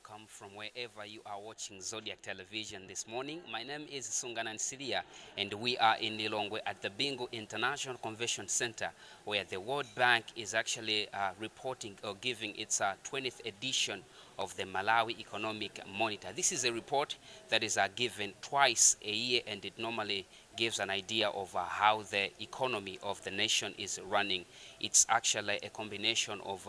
welcome from wherever you are watching Zodiac television this morning. My name is Sunganan Silia, and we are in Lilongwe at the Bingu International Convention Center, where the World Bank is actually reporting or giving its 20th edition of the Malawi Economic Monitor. This is a report that is given twice a year, and it normally gives an idea of how the economy of the nation is running. It's actually a combination of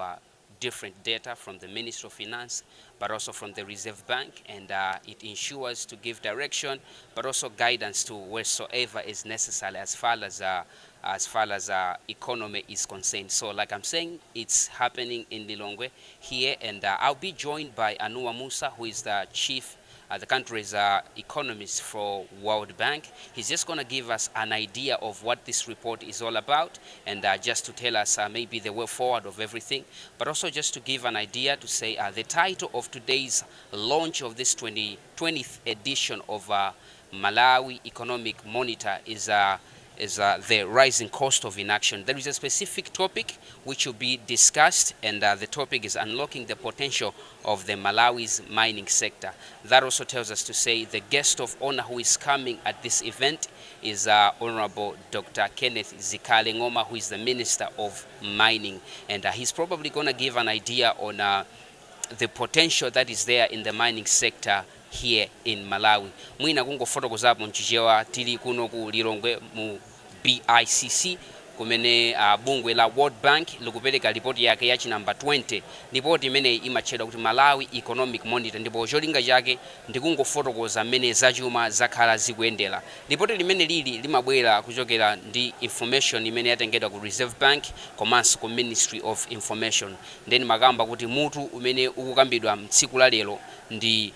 different data from the Ministry of Finance, but also from the Reserve Bank, and it ensures to give direction, but also guidance to wheresoever is necessary as far as economy is concerned. So, like I'm saying, it's happening in Lilongwe here, and I'll be joined by Anua Musa, who is the chief. The country's economist for World Bank. He's just going to give us an idea of what this report is all about, and just to tell us maybe the way forward of everything, but also just to give an idea to say the title of today's launch of this 20th edition of Malawi Economic Monitor is the rising cost of inaction. There is a specific topic which will be discussed, and the topic is unlocking the potential of the Malawi's mining sector. That also tells us to say the guest of honor who is coming at this event is Honorable Dr. Kenneth Zikale Ngoma, who is the Minister of Mining, and he's probably going to give an idea on the potential that is there in the mining sector here in Malawi. Mwina kungofotokozapo mchichewa tili kuno ku Lilongwe mu BICC kumene bungwe la World Bank likupeleka ripoti yake yachi namba 20. Ripoti imene imachedwa kuti Malawi Economic Monitor, ndipo cholinga chake ndikungofotokoza mmene zachuma zakhala zikuyendera. Ripoti limene limabwera kuchokera ndi information imene yatengedwa ku Reserve Bank komanso ku Ministry of Information. Then makamba kuti mutu umene ukukambidwa mtsiku la lero ndi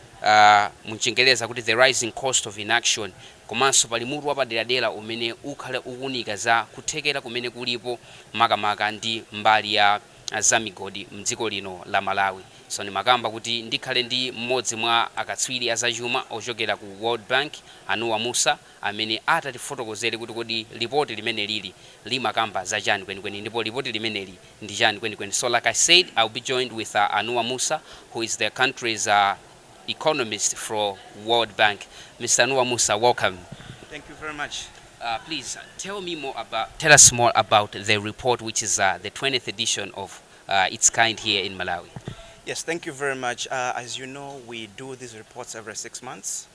muchingereza kuti the rising cost of inaction, komanso pali mutu wapaderadera umene ukhale ukunika za kuthekera kumene kulipo makamaka ndi mbali ya zamigodi mdziko lino la Malawi. So ni makamba kuti ndikhale ndi mmodzi mwa akatswiri azachuma ochokera ku World Bank, Anua Musa, amene atatifotokozere kuti kodi ripoti limene limakamba za chani kwenikweni, ndipo ripoti limeneli ndi chani kwenikweni. So like I said, I'll be joined with Anua Musa, who is the country's economist for World Bank. Mr. Anua Musa, welcome. Thank you very much. Please tell us more about the report, which is the 20th edition of its kind here in Malawi. Yes, thank you very much. As you know, we do these reports every 6 months.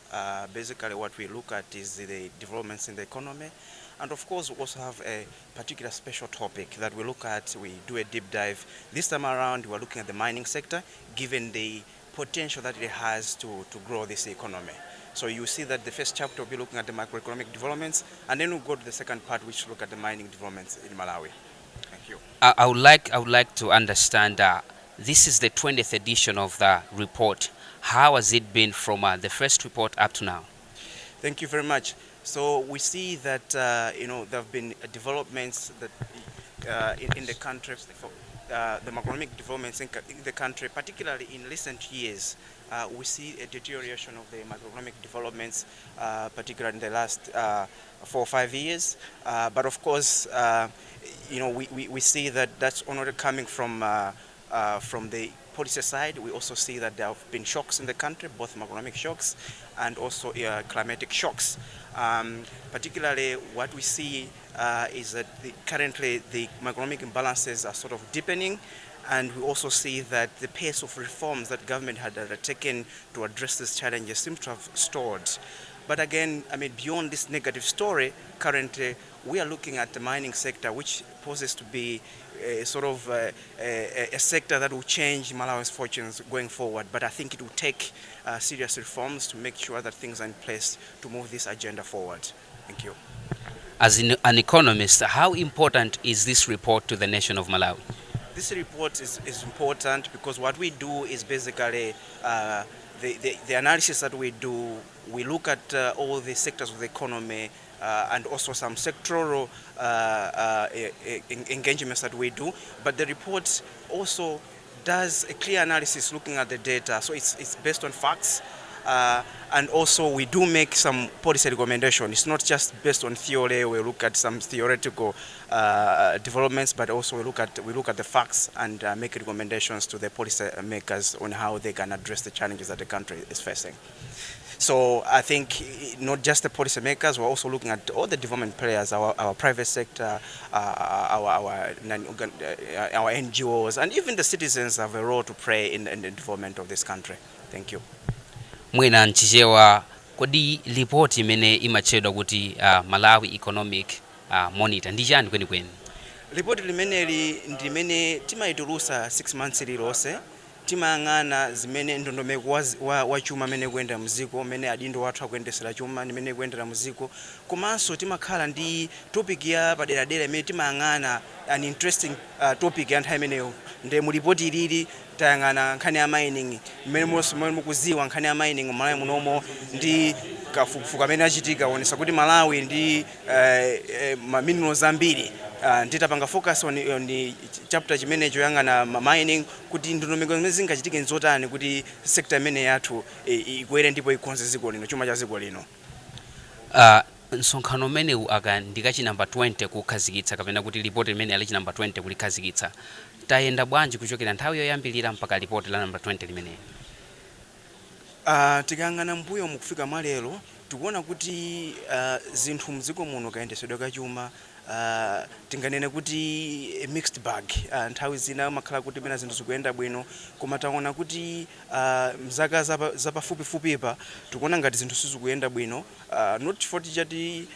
Basically, what we look at is the developments in the economy. And of course, we also have a particular special topic that we look at. We do a deep dive. This time around, we're looking at the mining sector, given the potential that it has to grow this economy. So you see that the first chapter will be looking at the macroeconomic developments, and then we'll go to the second part, which will look at the mining developments in Malawi. Thank you. I would like to understand, this is the 20th edition of the report. How has it been from the first report up to now? Thank you very much. So we see that there have been developments that in the country. The macroeconomic developments in the country, particularly in recent years, we see a deterioration of the macroeconomic developments, particularly in the last 4 or 5 years. But of course, we see that that's only coming from the policy side. We also see that there have been shocks in the country, both macroeconomic shocks and also climatic shocks. Particularly, what we see is that currently the macroeconomic imbalances are sort of deepening, and we also see that the pace of reforms that government had taken to address these challenges seems to have stalled. But again, I mean, beyond this negative story, currently we are looking at the mining sector, which poses to be a sector that will change Malawi's fortunes going forward. But I think it will take serious reforms to make sure that things are in place to move this agenda forward. Thank you. As an economist, how important is this report to the nation of Malawi? This report is important because what we do is basically the analysis that we do. We look at all the sectors of the economy and also some sectoral engagements that we do. But the report also does a clear analysis looking at the data. So it's based on facts. And also we do make some policy recommendation. It's not just based on theory. We look at some theoretical developments, but also we look at the facts and make recommendations to the policy makers on how they can address the challenges that the country is facing. So I think not just the policy makers, we're also looking at all the development players, our private sector, our NGOs, and even the citizens have a role to play in the development of this country. Thank you. Mwina nchichewa kodi report imene imachedwa kuti Malawi Economic Monitor ndi chani kwenikweni? Report limene timaitulusa 6 months ililonse, timayang'ana zimene ndondomeko wa chuma mene kuyenda muziko, mene adindo wathu akuyendesera chuma mene kuyendera muziko, komanso timakhala ndi topic ya padera-dera imene timayang'ana an interesting topic ya nthawi imeneyo. Nde mu report ilili tayang'ana nkhani ya mining, mmene mukuziwa nkhani ya mining Malawi munomo ndi kafukufuku amene achitika onesa kuti Malawi ndi minerals ambiri. Nditapanga focus on chapter chimene choyang'ana mining kuti ndondomeko zimene zingachitike nzotani kuti sector imene yathu ikwere ndipo ikonze dziko lino, chuma cha dziko lino. Nsonkhano umenewu ndikachi number 20 kukhazikitsa kapena kuti report imene ali number 20 kulikhazikitsa tayenda bwanji kuchokera nthawi yoyambilira mpaka report la number 20 limeneyi? Tikayang'ana mbuyo mukufika malero tikuona kuti zinthu mdziko muno kayendesedwe kachuma tinganene kuti a mixed bag. Nthawi zina makhala kuti pena zinthu zikuyenda bwino, koma taona kuti mzaka zapafupifupipa tikuona ngati zinthu sizikuyenda bwino, not chifukwa chati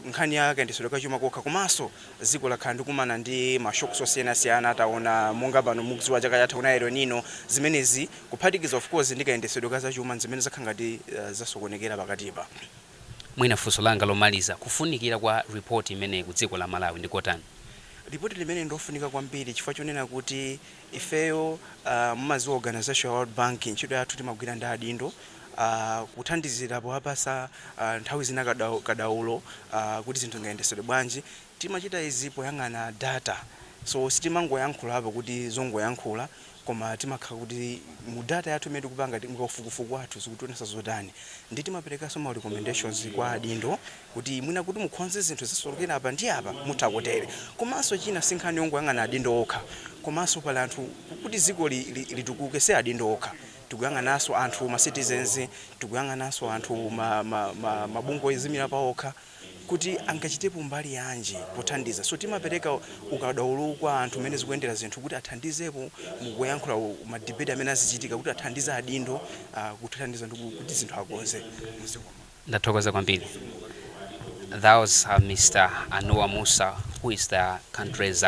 nkhani ya kayendesedwe kachuma kokha, komanso dziko lakhala ndikumana ndi mashocks osiyanasiyana. Taona monga pano mukudziwa chaka chatha kuna El Nino, zimenezi kuphatikiza of course ndi kayendesedwe kachuma zimene zakhala ngati zasokonekera pakatipa. Mwina funso langa lomaliza, kufunikira kwa report imene ku dziko la Malawi ndikotani? Report limene ndofunika kwambiri chifukwa chonena kuti ifeyo mumaziwa organization ya World Bank ntchito yathu timagwira ndi adindo kuthandizira poapasa nthawi zina kadaulo kuti zinthu zingayendesedwe bwanji. Timachita izi poyang'ana data, so sitimangoyankhula apo kuti zongoyankhula, koma timakhala kuti mu data yathu imene tikupanga ngofukufuku wathu zikutionesa zotani, ndi timaperekaso ma recommendations kwa adindo kuti mwina kuti mukhonze zinthu zisolokera apa ndi apa mutakotere. Komanso china sinkhani yongoyang'ana adindo okha, komanso pali anthu kuti dziko litukuke se adindo okha. Tikuyang'ananso anthu ma citizens, tikuyang'ananso anthu mabungwe ezimira paokha kuti angachitepo mbali yanji pothandiza. So timapereka ukadaulo kwa anthu amene zikuyendera zinthu kuti athandizepo mukuyankhula ma debate amene azichitika kuti athandize adindo kuthandiza kuti zinthu akonze. Ndathokoza kwambiri. That was Mr. Anua Musa, who is the country's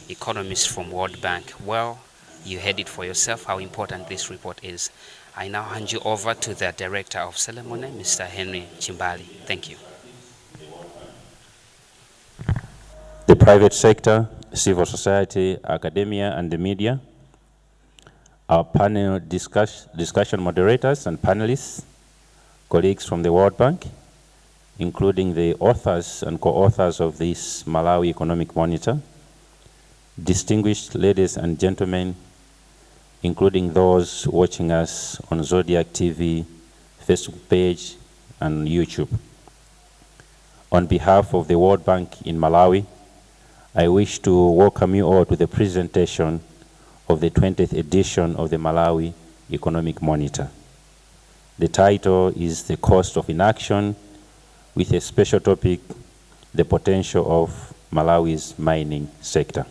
economist from World Bank. Well, you heard it for yourself how important this report is. I now hand you over to the director of ceremony, Mr. Henry Chimbali. Thank you. The private sector, civil society, academia, and the media, our panel discussion moderators and panelists, colleagues from the World Bank, including the authors and co-authors of this Malawi Economic Monitor, distinguished ladies and gentlemen, including those watching us on ZodiakTv, Facebook page, and YouTube. On behalf of the World Bank in Malawi, I wish to welcome you all to the presentation of the 20th edition of the Malawi Economic Monitor. The title is The Cost of Inaction, with a special topic, the potential of Malawi's mining sector.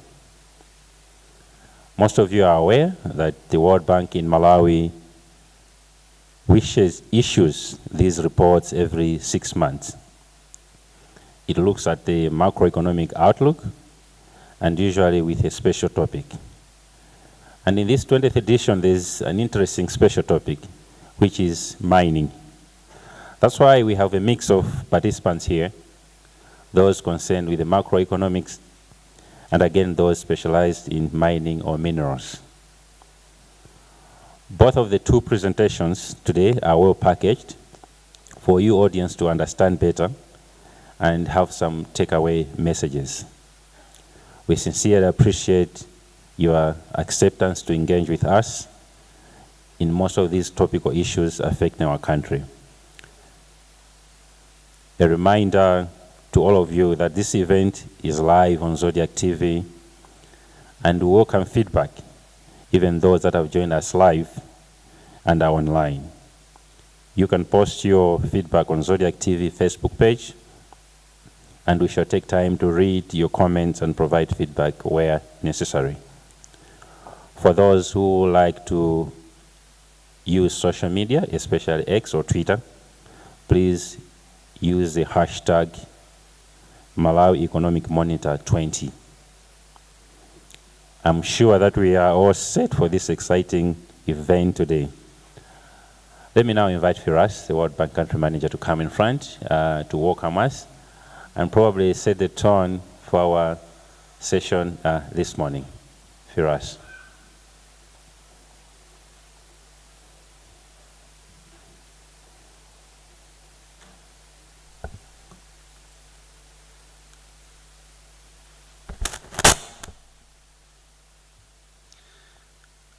Most of you are aware that the World Bank in Malawi issues these reports every 6 months. It looks at the macroeconomic outlook, and usually with a special topic. And in this 20th edition, there's an interesting special topic, which is mining. That's why we have a mix of participants here, those concerned with the macroeconomics, and again, those specialized in mining or minerals. Both of the two presentations today are well packaged for you audience to understand better and have some takeaway messages. We sincerely appreciate your acceptance to engage with us in most of these topical issues affecting our country. A reminder to all of you that this event is live on Zodiac TV, and we welcome feedback, even those that have joined us live and are online. You can post your feedback on Zodiac TV Facebook page, and we shall take time to read your comments and provide feedback where necessary. For those who like to use social media, especially X or Twitter, please use the hashtag Malawi Economic Monitor 20. I'm sure that we are all set for this exciting event today. Let me now invite Firas, the World Bank Country Manager, to come in front to welcome us and probably set the tone for our session this morning. Firas.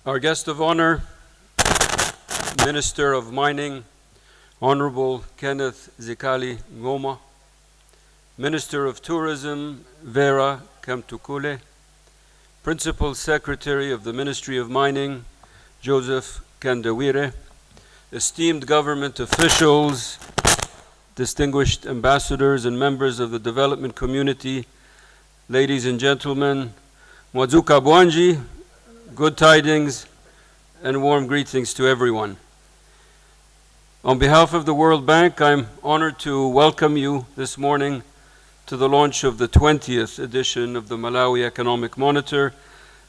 Our guest of honor, Minister of Mining, Honorable Kenneth Zikali Ngoma, Minister of Tourism, Vera Kamtukule, Principal Secretary of the Ministry of Mining, Joseph Kandawire, esteemed government officials, distinguished ambassadors and members of the development community, ladies and gentlemen, Mwazuka Bwanji, good tidings and warm greetings to everyone. On behalf of the World Bank, I'm honored to welcome you this morning to the launch of the 20th edition of the Malawi Economic Monitor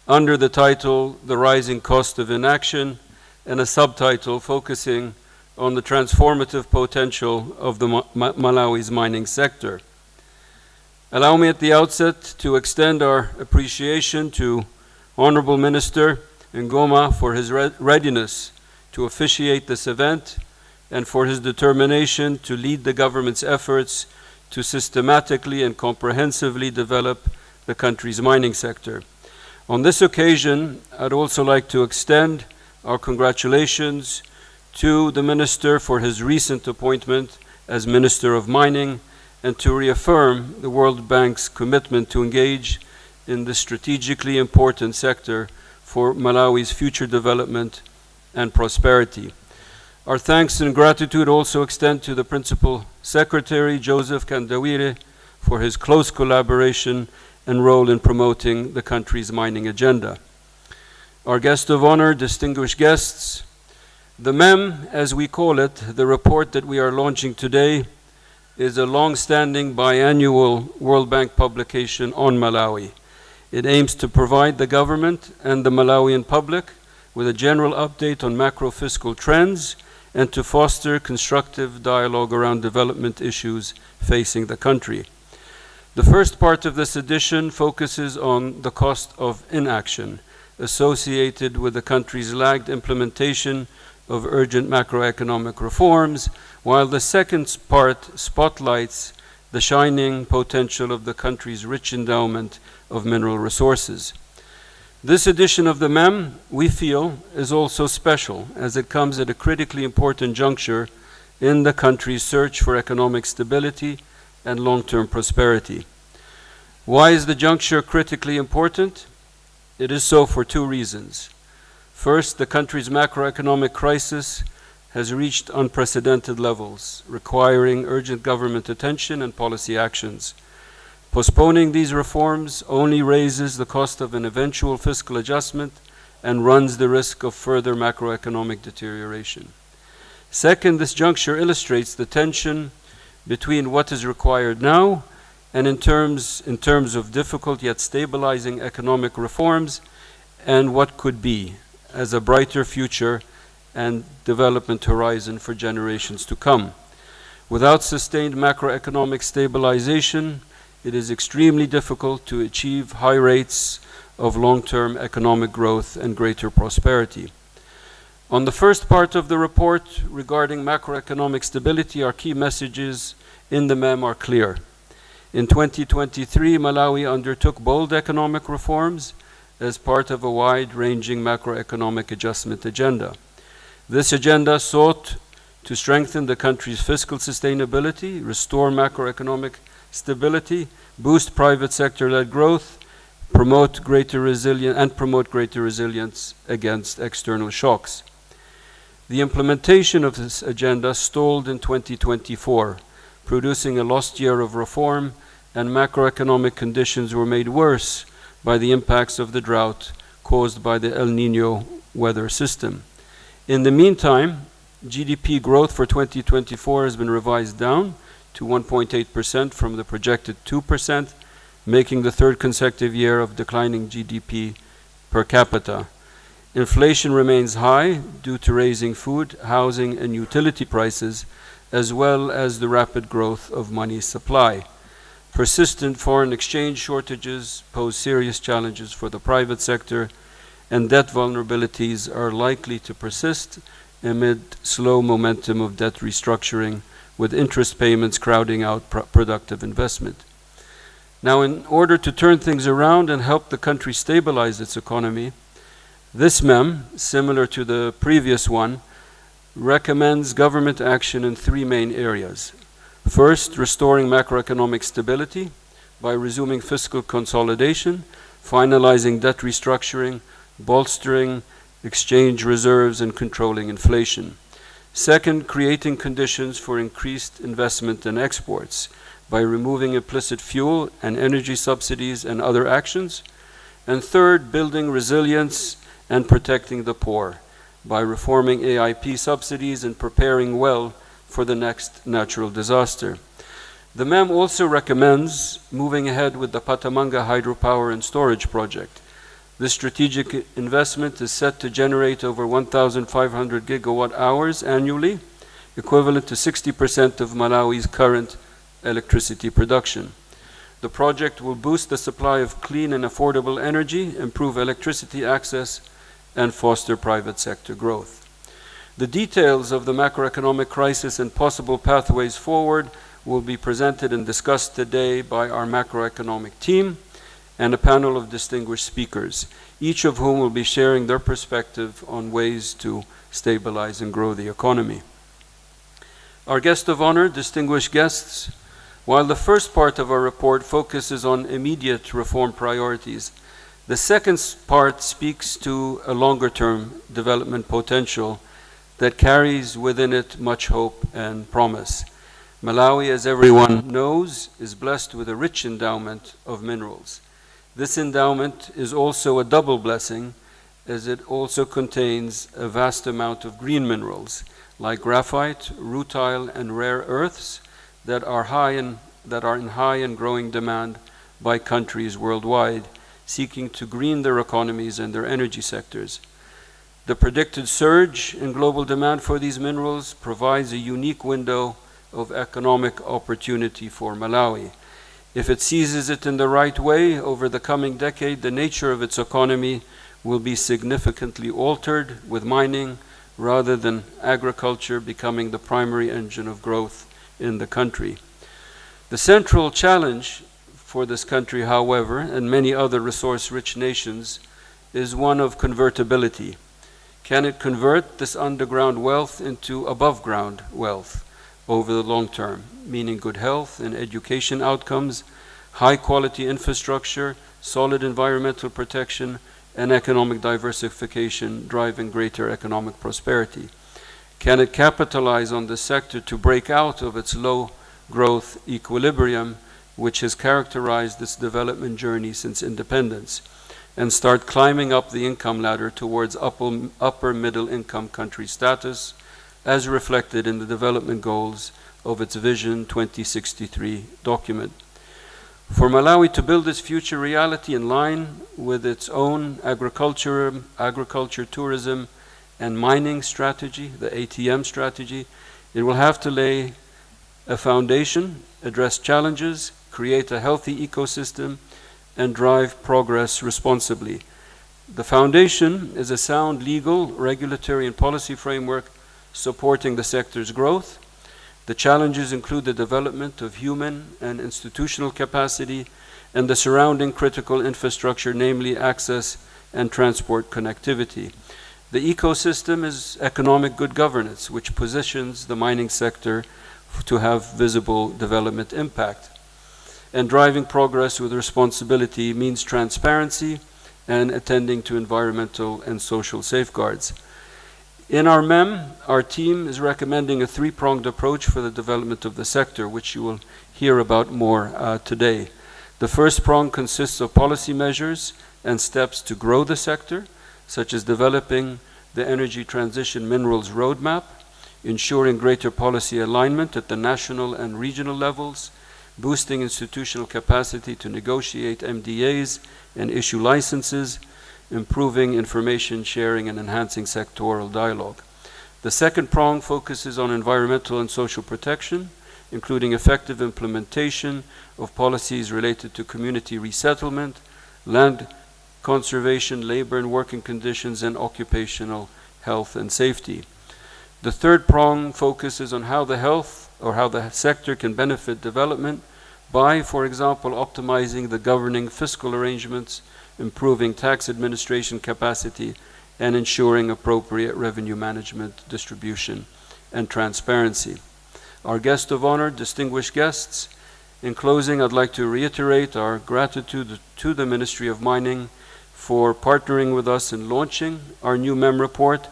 under the title, The Rising Cost of Inaction, and a subtitle focusing on the transformative potential of the Malawi's mining sector. Allow me at the outset to extend our appreciation to Honorable Minister Ngoma for his readiness to officiate this event and for his determination to lead the government's efforts to systematically and comprehensively develop the country's mining sector. On this occasion, I'd also like to extend our congratulations to the Minister for his recent appointment as Minister of Mining and to reaffirm the World Bank's commitment to engage in this strategically important sector for Malawi's future development and prosperity. Our thanks and gratitude also extend to the Principal Secretary, Joseph Kandawire, for his close collaboration and role in promoting the country's mining agenda. Our guest of honor, distinguished guests, the MEM, as we call it, the report that we are launching today, is a long-standing biannual World Bank publication on Malawi. It aims to provide the government and the Malawian public with a general update on macro-fiscal trends and to foster constructive dialogue around development issues facing the country. The first part of this edition focuses on the cost of inaction associated with the country's lagged implementation of urgent macroeconomic reforms, while the second part spotlights the shining potential of the country's rich endowment of mineral resources. This edition of the MEM, we feel, is also special as it comes at a critically important juncture in the country's search for economic stability and long-term prosperity. Why is the juncture critically important? It is so for two reasons. First, the country's macroeconomic crisis has reached unprecedented levels, requiring urgent government attention and policy actions. Postponing these reforms only raises the cost of an eventual fiscal adjustment and runs the risk of further macroeconomic deterioration. Second, this juncture illustrates the tension between what is required now and in terms of difficult yet stabilizing economic reforms and what could be as a brighter future and development horizon for generations to come. Without sustained macroeconomic stabilization, it is extremely difficult to achieve high rates of long-term economic growth and greater prosperity. On the first part of the report regarding macroeconomic stability, our key messages in the MEM are clear. In 2023, Malawi undertook bold economic reforms as part of a wide-ranging macroeconomic adjustment agenda. This agenda sought to strengthen the country's fiscal sustainability, restore macroeconomic stability, boost private sector-led growth, promote greater resilience against external shocks. The implementation of this agenda stalled in 2024, producing a lost year of reform, and macroeconomic conditions were made worse by the impacts of the drought caused by the El Niño weather system. In the meantime, GDP growth for 2024 has been revised down to 1.8% from the projected 2%, making the third consecutive year of declining GDP per capita. Inflation remains high due to raising food, housing, and utility prices, as well as the rapid growth of money supply. Persistent foreign exchange shortages pose serious challenges for the private sector, and debt vulnerabilities are likely to persist amid slow momentum of debt restructuring, with interest payments crowding out productive investment. Now, in order to turn things around and help the country stabilize its economy, this MEM, similar to the previous one, recommends government action in three main areas. First, restoring macroeconomic stability by resuming fiscal consolidation, finalizing debt restructuring, bolstering exchange reserves, and controlling inflation. Second, creating conditions for increased investment and exports by removing implicit fuel and energy subsidies and other actions. And third, building resilience and protecting the poor by reforming AIP subsidies and preparing well for the next natural disaster. The MEM also recommends moving ahead with the Patamanga hydropower and storage project. This strategic investment is set to generate over 1,500 gigawatt hours annually, equivalent to 60% of Malawi's current electricity production. The project will boost the supply of clean and affordable energy, improve electricity access, and foster private sector growth. The details of the macroeconomic crisis and possible pathways forward will be presented and discussed today by our macroeconomic team and a panel of distinguished speakers, each of whom will be sharing their perspective on ways to stabilize and grow the economy. Our guest of honor, distinguished guests, while the first part of our report focuses on immediate reform priorities, the second part speaks to a longer-term development potential that carries within it much hope and promise. Malawi, as everyone knows, is blessed with a rich endowment of minerals. This endowment is also a double blessing, as it also contains a vast amount of green minerals, like graphite, rutile, and rare earths that are in high and growing demand by countries worldwide, seeking to green their economies and their energy sectors. The predicted surge in global demand for these minerals provides a unique window of economic opportunity for Malawi. If it seizes it in the right way, over the coming decade, the nature of its economy will be significantly altered, with mining rather than agriculture becoming the primary engine of growth in the country. The central challenge for this country, however, and many other resource-rich nations, is one of convertibility. Can it convert this underground wealth into above-ground wealth over the long term, meaning good health and education outcomes, high-quality infrastructure, solid environmental protection, and economic diversification driving greater economic prosperity? Can it capitalize on this sector to break out of its low-growth equilibrium, which has characterized its development journey since independence, and start climbing up the income ladder towards upper middle income country status, as reflected in the development goals of its Vision 2063 document? For Malawi to build its future reality in line with its own agriculture, tourism, and mining strategy, the ATM strategy, it will have to lay a foundation, address challenges, create a healthy ecosystem, and drive progress responsibly. The foundation is a sound legal, regulatory, and policy framework supporting the sector's growth. The challenges include the development of human and institutional capacity and the surrounding critical infrastructure, namely access and transport connectivity. The ecosystem is economic good governance, which positions the mining sector to have visible development impact. And driving progress with responsibility means transparency and attending to environmental and social safeguards. In our MEM, our team is recommending a three-pronged approach for the development of the sector, which you will hear about more today. The first prong consists of policy measures and steps to grow the sector, such as developing the Energy Transition Minerals Roadmap, ensuring greater policy alignment at the national and regional levels, boosting institutional capacity to negotiate MDAs and issue licenses, improving information sharing and enhancing sectoral dialogue. The second prong focuses on environmental and social protection, including effective implementation of policies related to community resettlement, land conservation, labor and working conditions, and occupational health and safety. The third prong focuses on how the sector can benefit development by, for example, optimizing the governing fiscal arrangements, improving tax administration capacity, and ensuring appropriate revenue management, distribution, and transparency. Our guest of honor, distinguished guests, in closing, I'd like to reiterate our gratitude to the Ministry of Mining for partnering with us in launching our new MEM report.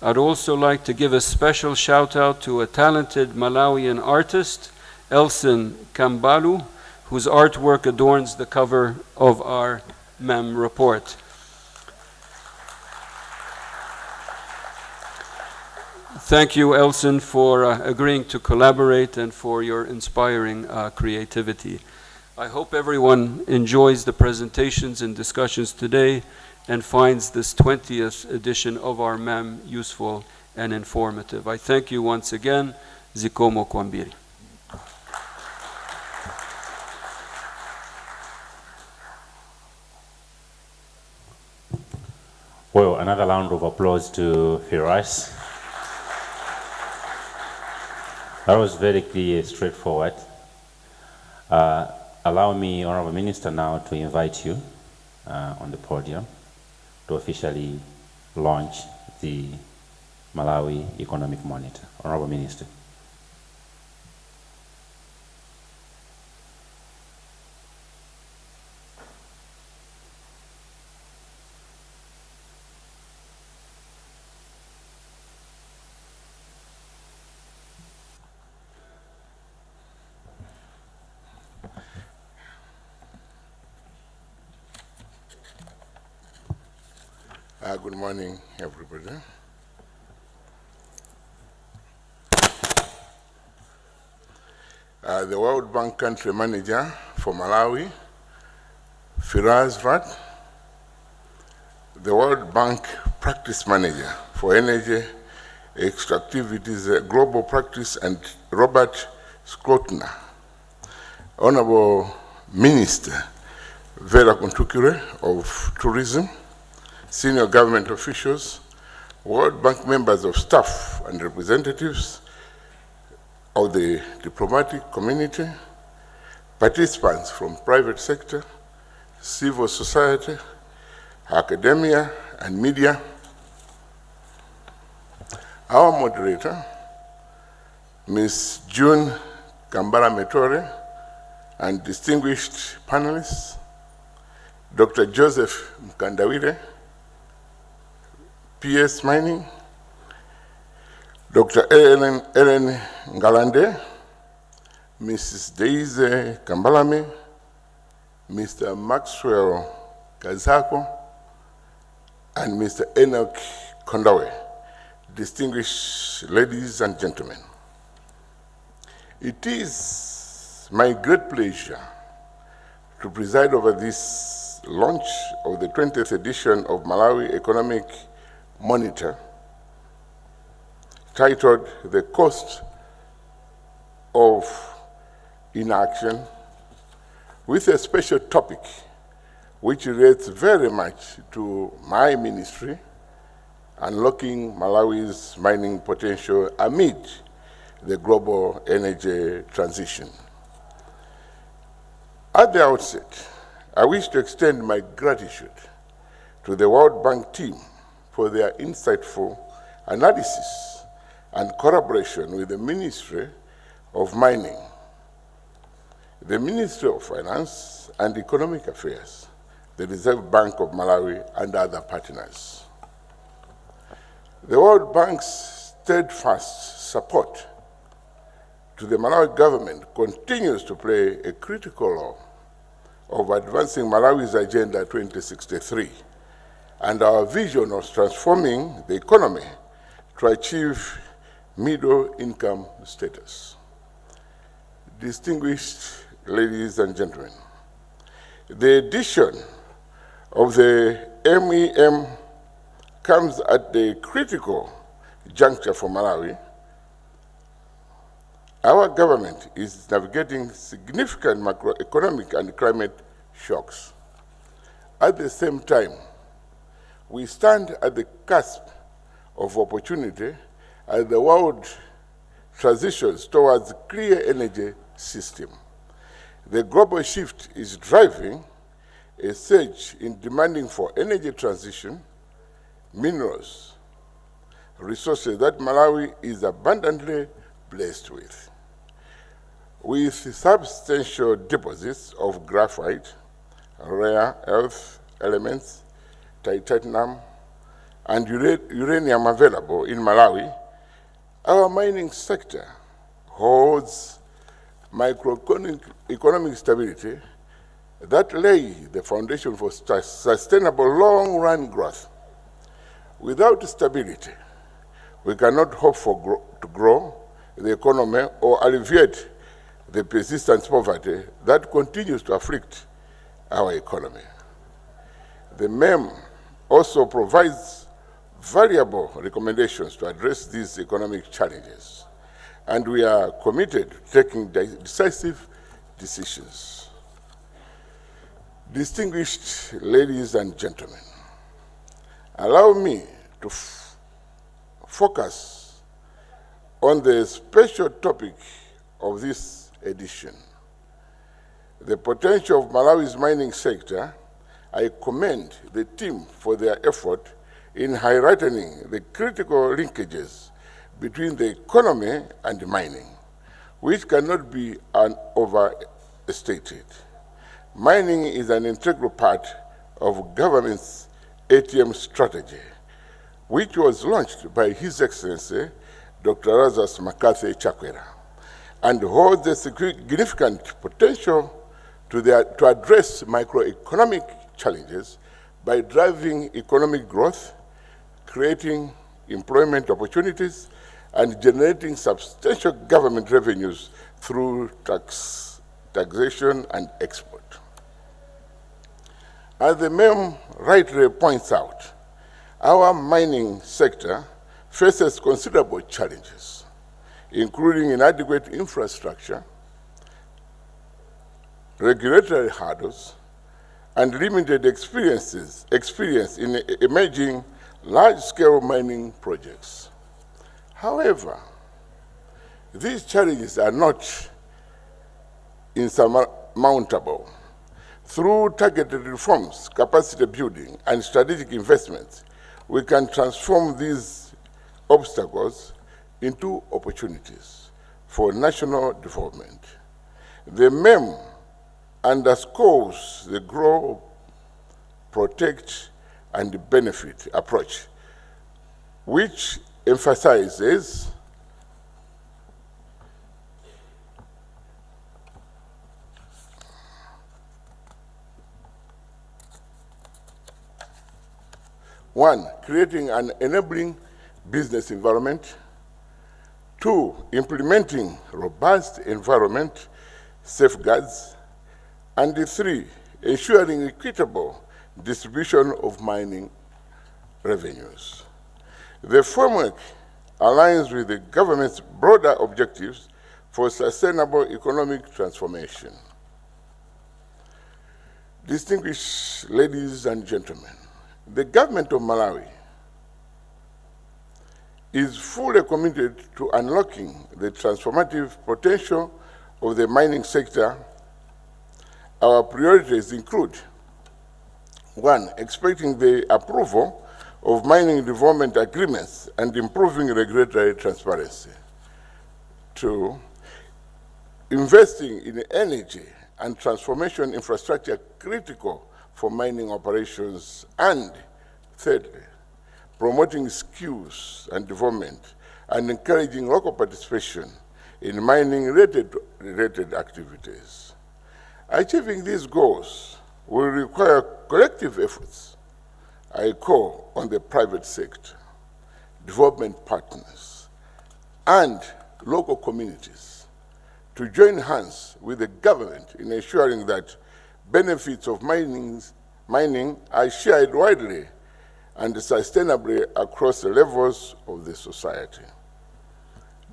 I'd also like to give a special shout out to a talented Malawian artist, Elson Kambalu, whose artwork adorns the cover of our MEM report. Thank you, Elson, for agreeing to collaborate and for your inspiring creativity. I hope everyone enjoys the presentations and discussions today and finds this 20th edition of our MEM useful and informative. I thank you once again. Zikomo Kwambiri. Well, another round of applause to Firas. That was very clear, straightforward. Allow me, Honorable Minister, now to invite you on the podium to officially launch the Malawi Economic Monitor. Honorable Minister. Good morning, everybody. The World Bank Country Manager for Malawi, Firas Rat, the World Bank Practice Manager for Energy Extractivities Global Practice, and Robert Skrotner, Honorable Minister Vera Kuntukire of Tourism, senior government officials, World Bank members of staff and representatives of the diplomatic community, participants from private sector, civil society, academia, and media. Our moderator, Ms. June Kambara Metore, and distinguished panelists, Dr. Joseph Mkandawire, PS Mining, Dr. Ellen Ngalande, Mrs. Daisy Kambalame, Mr. Maxwell Kazako, and Mr. Enoch Kondawe, distinguished ladies and gentlemen. It is my great pleasure to preside over this launch of the 20th edition of Malawi Economic Monitor, titled The Cost of Inaction, with a special topic which relates very much to my ministry, unlocking Malawi's mining potential amid the global energy transition. At the outset, I wish to extend my gratitude to the World Bank team for their insightful analysis and collaboration with the Ministry of Mining, the Ministry of Finance and Economic Affairs, the Reserve Bank of Malawi, and other partners. The World Bank's steadfast support to the Malawi government continues to play a critical role of advancing Malawi's Agenda 2063 and our vision of transforming the economy to achieve middle-income status. Distinguished ladies and gentlemen, the addition of the MEM comes at a critical juncture for Malawi. Our government is navigating significant macroeconomic and climate shocks. At the same time, we stand at the cusp of opportunity as the world transitions towards a clear energy system. The global shift is driving a surge in demanding for energy transition, minerals, resources that Malawi is abundantly blessed with. With substantial deposits of graphite, rare earth elements, titanium, and uranium available in Malawi, our mining sector holds macroeconomic stability that lay the foundation for sustainable long-run growth. Without stability, we cannot hope to grow the economy or alleviate the persistent poverty that continues to afflict our economy. The MEM also provides valuable recommendations to address these economic challenges, and we are committed to taking decisive decisions. Distinguished ladies and gentlemen, allow me to focus on the special topic of this edition, the potential of Malawi's mining sector. I commend the team for their effort in highlighting the critical linkages between the economy and mining, which cannot be overstated. Mining is an integral part of government's ATM strategy, which was launched by His Excellency Dr. Lazarus McCarthy Chakwera, and holds a significant potential to address microeconomic challenges by driving economic growth, creating employment opportunities, and generating substantial government revenues through taxation and export. As the MEM rightly points out, our mining sector faces considerable challenges, including inadequate infrastructure, regulatory hurdles, and limited experience in emerging large-scale mining projects. However, these challenges are not insurmountable. Through targeted reforms, capacity building, and strategic investments, we can transform these obstacles into opportunities for national development. The MEM underscores the grow, protect, and benefit approach, which emphasizes one, creating an enabling business environment; two, implementing robust environment safeguards; and three, ensuring equitable distribution of mining revenues. The framework aligns with the government's broader objectives for sustainable economic transformation. Distinguished ladies and gentlemen, the government of Malawi is fully committed to unlocking the transformative potential of the mining sector. Our priorities include: one, expecting the approval of mining development agreements and improving regulatory transparency. 2, investing in energy and transformation infrastructure critical for mining operations. And thirdly, promoting skills and development and encouraging local participation in mining-related activities. Achieving these goals will require collective efforts. I call on the private sector, development partners, and local communities to join hands with the government in ensuring that benefits of mining are shared widely and sustainably across the levels of the society.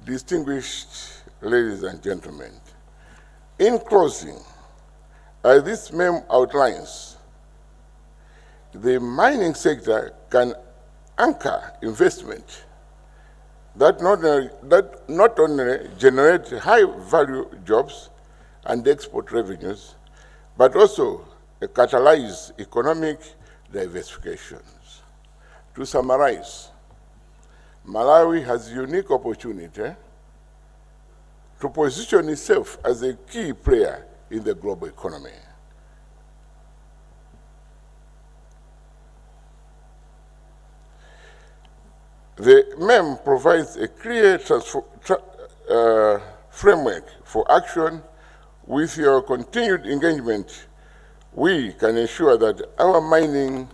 Distinguished ladies and gentlemen, in closing, as this meme outlines, the mining sector can anchor investment that not only generate high-value jobs and export revenues, but also catalyze economic diversifications. To summarize, Malawi has a unique opportunity to position itself as a key player in the global economy. The meme provides a clear framework for action. With your continued engagement, we can ensure that our mining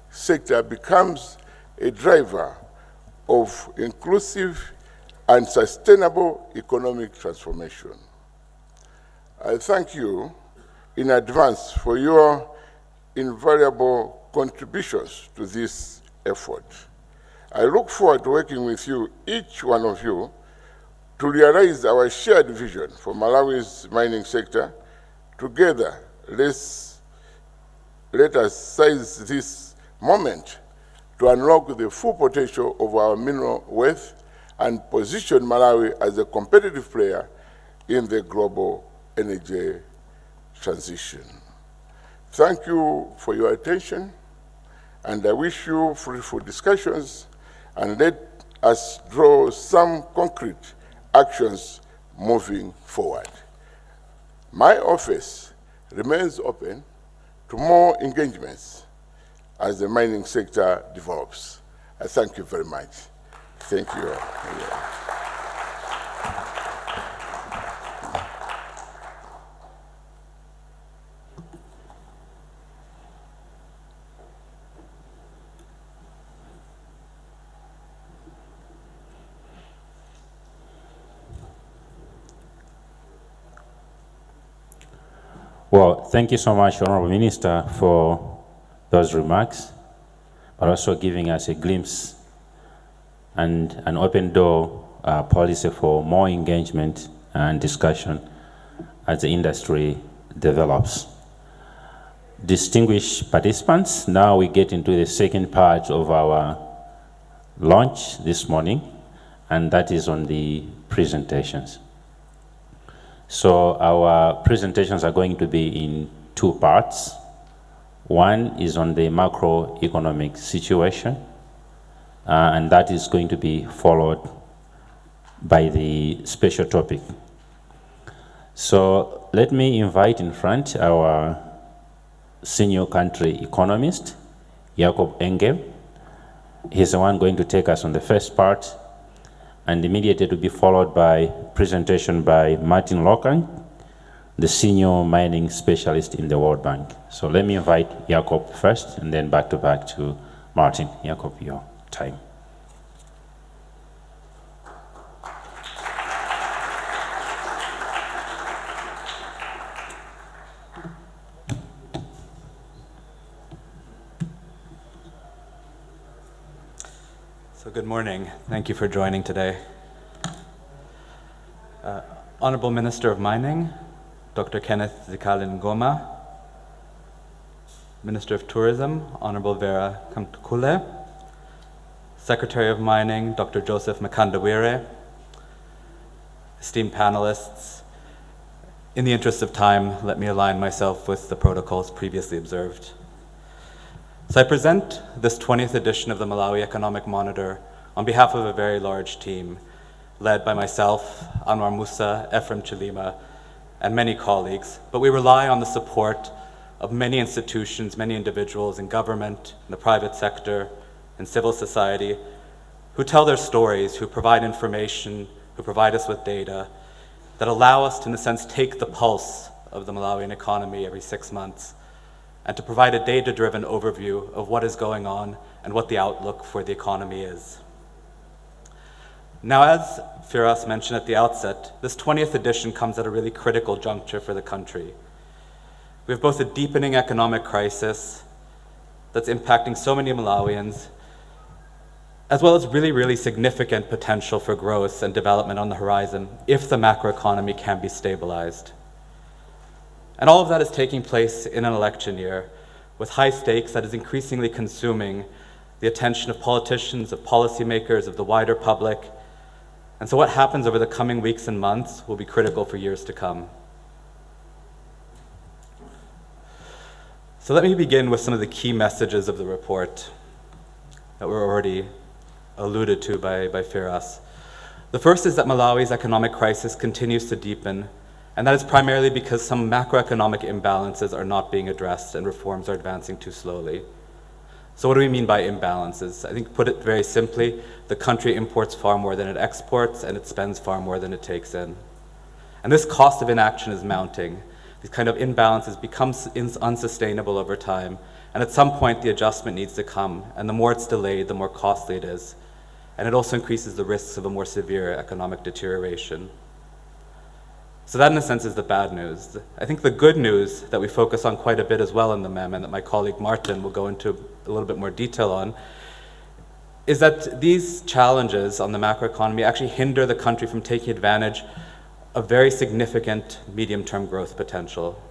sector becomes a driver of inclusive and sustainable economic transformation. I thank you in advance for your invaluable contributions to this effort. I look forward to working with you, each one of you, to realize our shared vision for Malawi's mining sector. Together, let us seize this moment to unlock the full potential of our mineral wealth and position Malawi as a competitive player in the global energy transition. Thank you for your attention, and I wish you fruitful discussions, and let us draw some concrete actions moving forward. My office remains open to more engagements as the mining sector develops. I thank you very much. Thank you. Well, thank you so much, Honorable Minister, for those remarks, but also giving us a glimpse and an open door policy for more engagement and discussion as the industry develops. Distinguished participants, now we get into the second part of our launch this morning, and that is on the presentations. So our presentations are going to be in two parts. One is on the macroeconomic situation, and that is going to be followed by the special topic. So let me invite in front our senior country economist, Jacob Engel. He's the one going to take us on the first part, and immediately to be followed by presentation by Martin Lokang, the senior mining specialist in the World Bank. So let me invite Jacob first, and then back to Martin. Jacob, your time. So good morning. Thank you for joining today. Honorable Minister of Mining, Dr. Kenneth Zikali Ngoma, Minister of Tourism, Honorable Vera Kamtukule, Secretary of Mining, Dr. Joseph Makandawire, esteemed panelists, in the interest of time, let me align myself with the protocols previously observed. So I present this 20th edition of the Malawi Economic Monitor on behalf of a very large team led by myself, Anwar Musa, Ephraim Chilima, and many colleagues, but we rely on the support of many institutions, many individuals in government, in the private sector, in civil society, who tell their stories, who provide information, who provide us with data that allow us to, in a sense, take the pulse of the Malawian economy every 6 months and to provide a data-driven overview of what is going on and what the outlook for the economy is. Now, as Firas mentioned at the outset, this 20th edition comes at a really critical juncture for the country. We have both a deepening economic crisis that's impacting so many Malawians, as well as really significant potential for growth and development on the horizon if the macroeconomy can be stabilized. And all of that is taking place in an election year with high stakes that is increasingly consuming the attention of politicians, of policymakers, of the wider public. And so what happens over the coming weeks and months will be critical for years to come. So let me begin with some of the key messages of the report that were already alluded to by Firas. The first is that Malawi's economic crisis continues to deepen, and that is primarily because some macroeconomic imbalances are not being addressed and reforms are advancing too slowly. So what do we mean by imbalances? I think, put it very simply, the country imports far more than it exports and it spends far more than it takes in. And this cost of inaction is mounting. These kind of imbalances become unsustainable over time, and at some point the adjustment needs to come, and the more it's delayed, the more costly it is. And it also increases the risks of a more severe economic deterioration. So that, in a sense, is the bad news. I think the good news that we focus on quite a bit as well in the MEM, and that my colleague Martin will go into a little bit more detail on, is that these challenges on the macroeconomy actually hinder the country from taking advantage of very significant medium-term growth potential.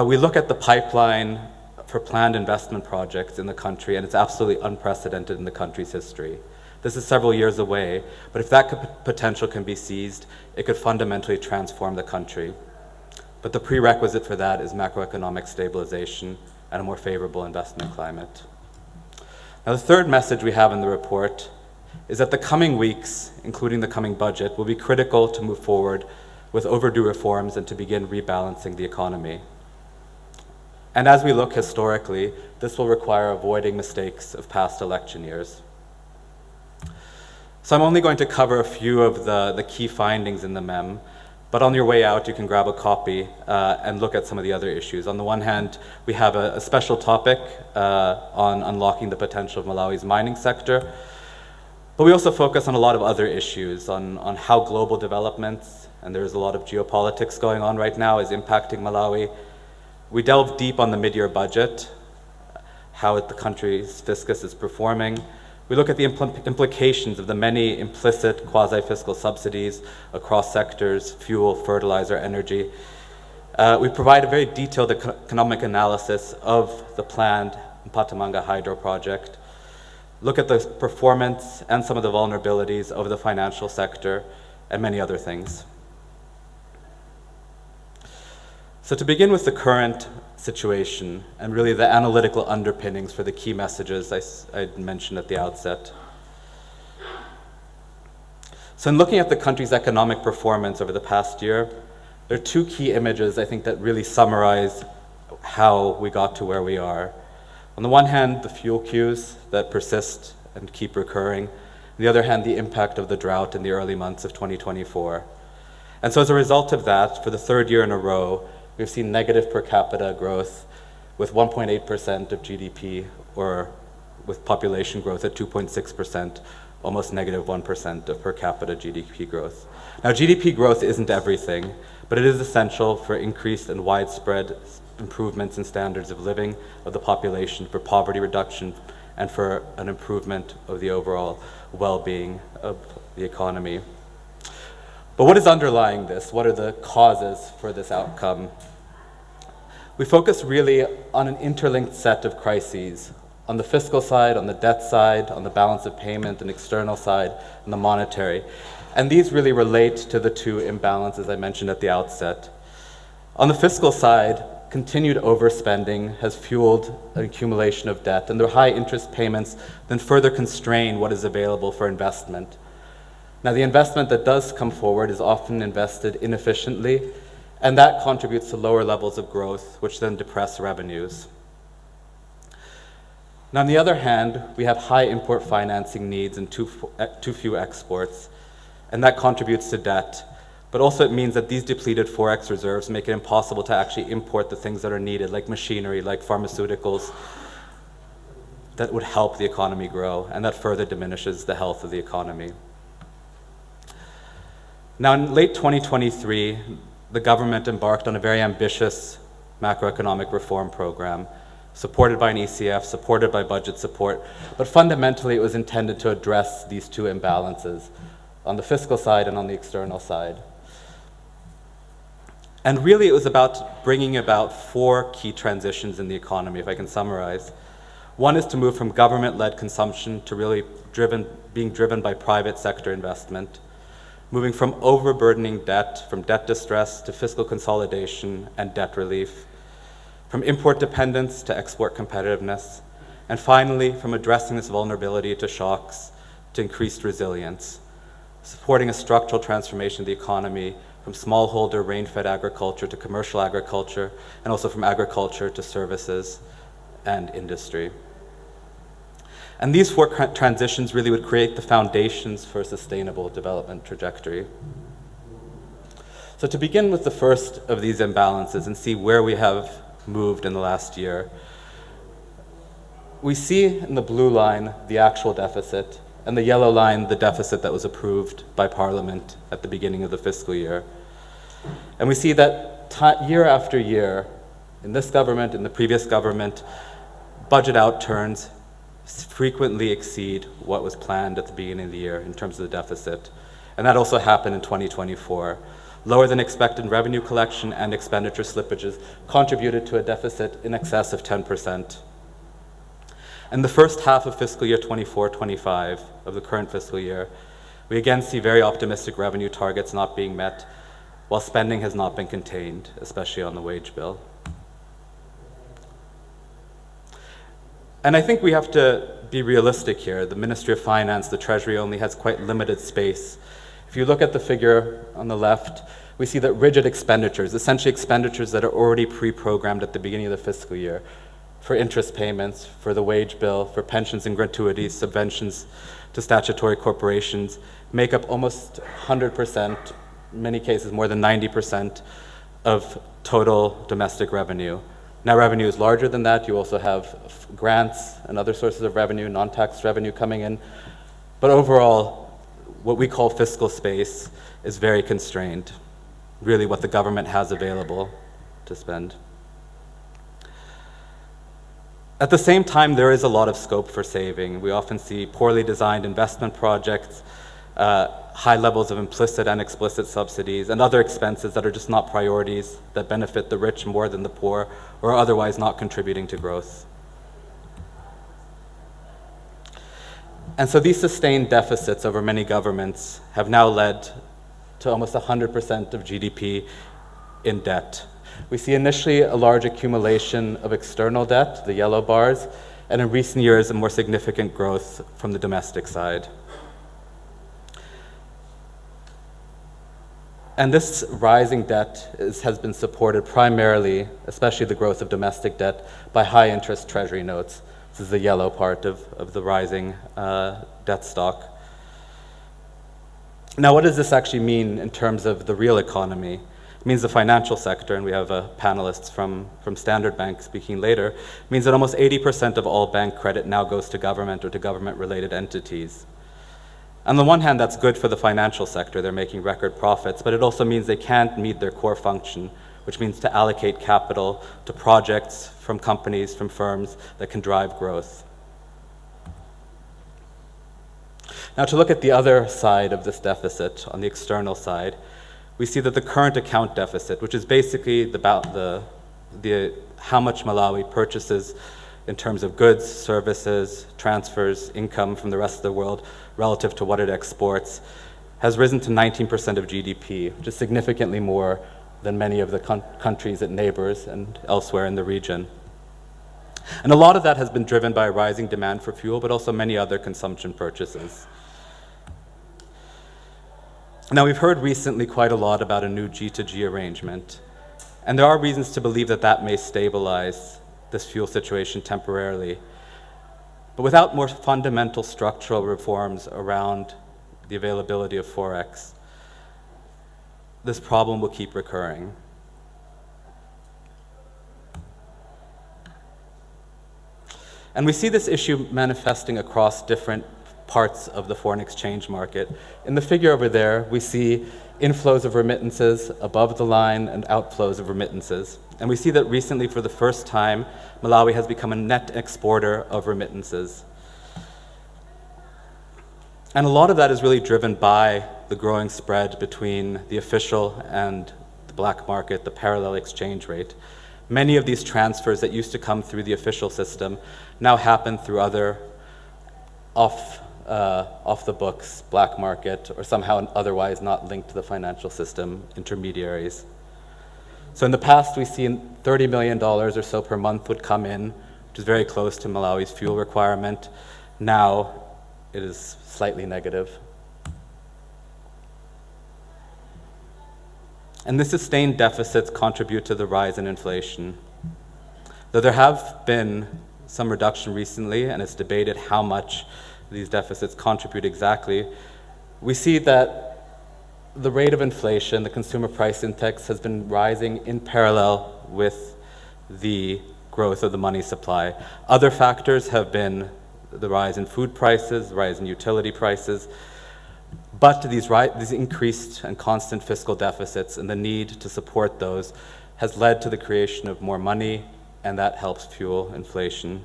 We look at the pipeline for planned investment projects in the country, and it's absolutely unprecedented in the country's history. This is several years away, but if that potential can be seized, it could fundamentally transform the country. But the prerequisite for that is macroeconomic stabilization and a more favorable investment climate. Now, the third message we have in the report is that the coming weeks, including the coming budget, will be critical to move forward with overdue reforms and to begin rebalancing the economy. And as we look historically, this will require avoiding mistakes of past election years. So I'm only going to cover a few of the key findings in the MEM, but on your way out you can grab a copy and look at some of the other issues. On the one hand, we have a special topic on unlocking the potential of Malawi's mining sector, but we also focus on a lot of other issues, on how global developments, and there's a lot of geopolitics going on right now, is impacting Malawi. We delve deep on the mid-year budget, how the country's fiscus is performing. We look at the implications of the many implicit quasi-fiscal subsidies across sectors, fuel, fertilizer, energy. We provide a very detailed economic analysis of the planned Mpatamanga hydro project, look at the performance and some of the vulnerabilities of the financial sector, and many other things. So to begin with the current situation and really the analytical underpinnings for the key messages I mentioned at the outset. So in looking at the country's economic performance over the past year, there are two key images I think that really summarize how we got to where we are. On the one hand, the fuel queues that persist and keep recurring. On the other hand, the impact of the drought in the early months of 2024. And so as a result of that, for the third year in a row, we've seen negative per capita growth with 1.8% of GDP, or with population growth at 2.6%, almost negative 1% of per capita GDP growth. Now, GDP growth isn't everything, but it is essential for increased and widespread improvements in standards of living of the population, for poverty reduction, and for an improvement of the overall well-being of the economy. But what is underlying this? What are the causes for this outcome? We focus really on an interlinked set of crises, on the fiscal side, on the debt side, on the balance of payment and external side, and the monetary. And these really relate to the two imbalances I mentioned at the outset. On the fiscal side, continued overspending has fueled an accumulation of debt, and the high interest payments then further constrain what is available for investment. Now, the investment that does come forward is often invested inefficiently, and that contributes to lower levels of growth, which then depress revenues. Now, on the other hand, we have high import financing needs and too few exports, and that contributes to debt. But also it means that these depleted forex reserves make it impossible to actually import the things that are needed, like machinery, like pharmaceuticals, that would help the economy grow, and that further diminishes the health of the economy. Now, in late 2023, the government embarked on a very ambitious macroeconomic reform program, supported by an ECF, supported by budget support, but fundamentally it was intended to address these two imbalances, on the fiscal side and on the external side. And really it was about bringing about 4 key transitions in the economy, if I can summarize. One is to move from government-led consumption to really being driven by private sector investment, moving from overburdening debt, from debt distress to fiscal consolidation and debt relief, from import dependence to export competitiveness, and finally, from addressing this vulnerability to shocks to increased resilience, supporting a structural transformation of the economy from smallholder rain-fed agriculture to commercial agriculture, and also from agriculture to services and industry. And these 4 transitions really would create the foundations for a sustainable development trajectory. So to begin with the first of these imbalances and see where we have moved in the last year, we see in the blue line the actual deficit, and the yellow line the deficit that was approved by Parliament at the beginning of the fiscal year. And we see that year after year, in this government, in the previous government, budget outturns frequently exceed what was planned at the beginning of the year in terms of the deficit. And that also happened in 2024. Lower than expected revenue collection and expenditure slippages contributed to a deficit in excess of 10%. In the first half of fiscal year 24-25 of the current fiscal year, we again see very optimistic revenue targets not being met, while spending has not been contained, especially on the wage bill. And I think we have to be realistic here. The Ministry of Finance, the Treasury only has quite limited space. If you look at the figure on the left, we see that rigid expenditures, essentially expenditures that are already pre-programmed at the beginning of the fiscal year, for interest payments, for the wage bill, for pensions and gratuities, subventions to statutory corporations, make up almost 100%, in many cases more than 90% of total domestic revenue. Now, revenue is larger than that. You also have grants and other sources of revenue, non-tax revenue coming in. But overall, what we call fiscal space is very constrained, really what the government has available to spend. At the same time, there is a lot of scope for saving. We often see poorly designed investment projects, high levels of implicit and explicit subsidies, and other expenses that are just not priorities that benefit the rich more than the poor, or are otherwise not contributing to growth. And so these sustained deficits over many governments have now led to almost 100% of GDP in debt. We see initially a large accumulation of external debt, the yellow bars, and in recent years a more significant growth from the domestic side. And this rising debt has been supported primarily, especially the growth of domestic debt, by high interest treasury notes. This is the yellow part of the rising debt stock. Now, what does this actually mean in terms of the real economy? It means the financial sector, and we have panelists from Standard Bank speaking later, means that almost 80% of all bank credit now goes to government or to government-related entities. On the one hand, that's good for the financial sector. They're making record profits, but it also means they can't meet their core function, which means to allocate capital to projects from companies, from firms that can drive growth. Now, to look at the other side of this deficit, on the external side, we see that the current account deficit, which is basically about how much Malawi purchases in terms of goods, services, transfers, income from the rest of the world relative to what it exports, has risen to 19% of GDP, which is significantly more than many of the countries it neighbors and elsewhere in the region. And a lot of that has been driven by a rising demand for fuel, but also many other consumption purchases. Now, we've heard recently quite a lot about a new G2G arrangement, and there are reasons to believe that that may stabilize this fuel situation temporarily. But without more fundamental structural reforms around the availability of Forex, this problem will keep recurring. And we see this issue manifesting across different parts of the foreign exchange market. In the figure over there, we see inflows of remittances above the line and outflows of remittances. And we see that recently, for the first time, Malawi has become a net exporter of remittances. And a lot of that is really driven by the growing spread between the official and the black market, the parallel exchange rate. Many of these transfers that used to come through the official system now happen through other off the books, black market, or somehow otherwise not linked to the financial system intermediaries. So in the past, we've seen $30 million or so per month would come in, which is very close to Malawi's fuel requirement. Now it is slightly negative. And the sustained deficits contribute to the rise in inflation. Though there have been some reduction recently, and it's debated how much these deficits contribute exactly, we see that the rate of inflation, the consumer price index, has been rising in parallel with the growth of the money supply. Other factors have been the rise in food prices, the rise in utility prices, but these increased and constant fiscal deficits and the need to support those has led to the creation of more money, and that helps fuel inflation.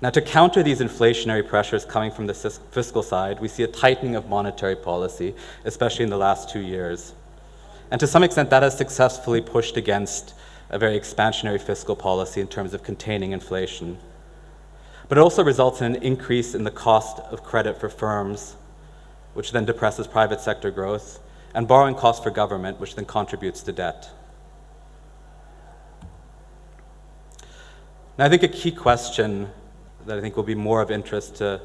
Now, to counter these inflationary pressures coming from the fiscal side, we see a tightening of monetary policy, especially in the last 2 years. And to some extent, that has successfully pushed against a very expansionary fiscal policy in terms of containing inflation. But it also results in an increase in the cost of credit for firms, which then depresses private sector growth, and borrowing costs for government, which then contributes to debt. Now, I think a key question that I think will be more of interest to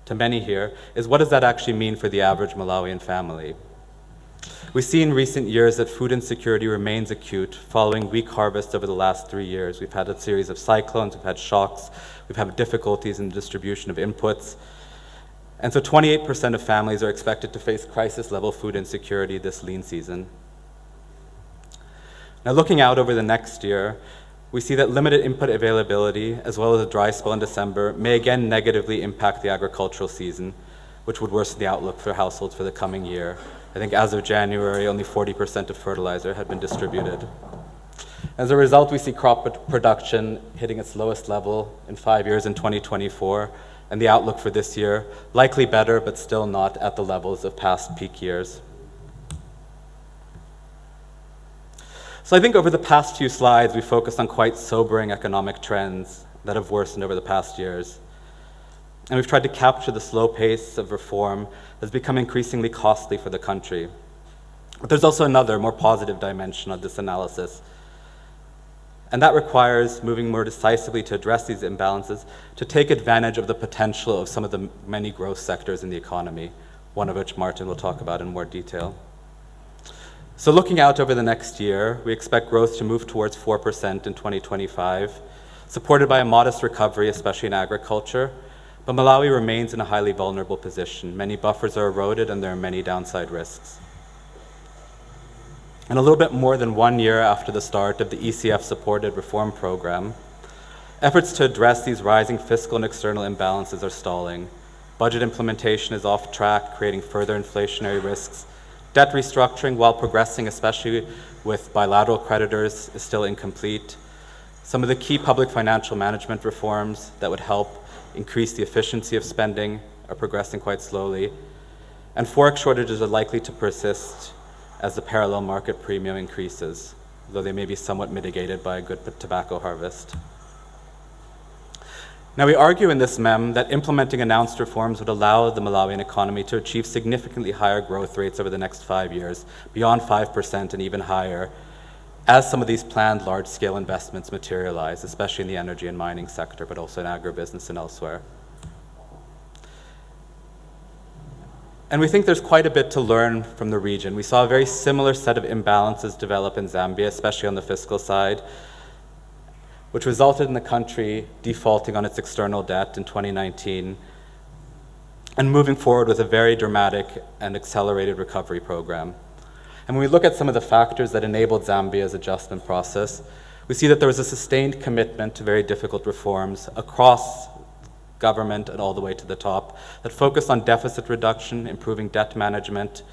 many here is, what does that actually mean for the average Malawian family? We see in recent years that food insecurity remains acute following weak harvests over the last 3 years. We've had a series of cyclones, we've had shocks, we've had difficulties in the distribution of inputs. And so 28% of families are expected to face crisis-level food insecurity this lean season. Now, looking out over the next year, we see that limited input availability, as well as a dry spell in December, may again negatively impact the agricultural season, which would worsen the outlook for households for the coming year. I think as of January, only 40% of fertilizer had been distributed. As a result, we see crop production hitting its lowest level in 5 years in 2024, and the outlook for this year likely better, but still not at the levels of past peak years. So I think over the past few slides, we focused on quite sobering economic trends that have worsened over the past years. And we've tried to capture the slow pace of reform that's become increasingly costly for the country. But there's also another, more positive dimension of this analysis. And that requires moving more decisively to address these imbalances, to take advantage of the potential of some of the many growth sectors in the economy, one of which Martin will talk about in more detail. So looking out over the next year, we expect growth to move towards 4% in 2025, supported by a modest recovery, especially in agriculture. But Malawi remains in a highly vulnerable position. Many buffers are eroded, and there are many downside risks. And a little bit more than 1 year after the start of the ECF-supported reform program, efforts to address these rising fiscal and external imbalances are stalling. Budget implementation is off track, creating further inflationary risks. Debt restructuring, while progressing, especially with bilateral creditors, is still incomplete. Some of the key public financial management reforms that would help increase the efficiency of spending are progressing quite slowly. And forex shortages are likely to persist as the parallel market premium increases, though they may be somewhat mitigated by a good tobacco harvest. Now, we argue in this mem that implementing announced reforms would allow the Malawian economy to achieve significantly higher growth rates over the next 5 years, beyond 5% and even higher, as some of these planned large-scale investments materialize, especially in the energy and mining sector, but also in agribusiness and elsewhere. And we think there's quite a bit to learn from the region. We saw a very similar set of imbalances develop in Zambia, especially on the fiscal side, which resulted in the country defaulting on its external debt in 2019 and moving forward with a very dramatic and accelerated recovery program. And when we look at some of the factors that enabled Zambia's adjustment process, we see that there was a sustained commitment to very difficult reforms across government and all the way to the top that focused on deficit reduction, improving debt management,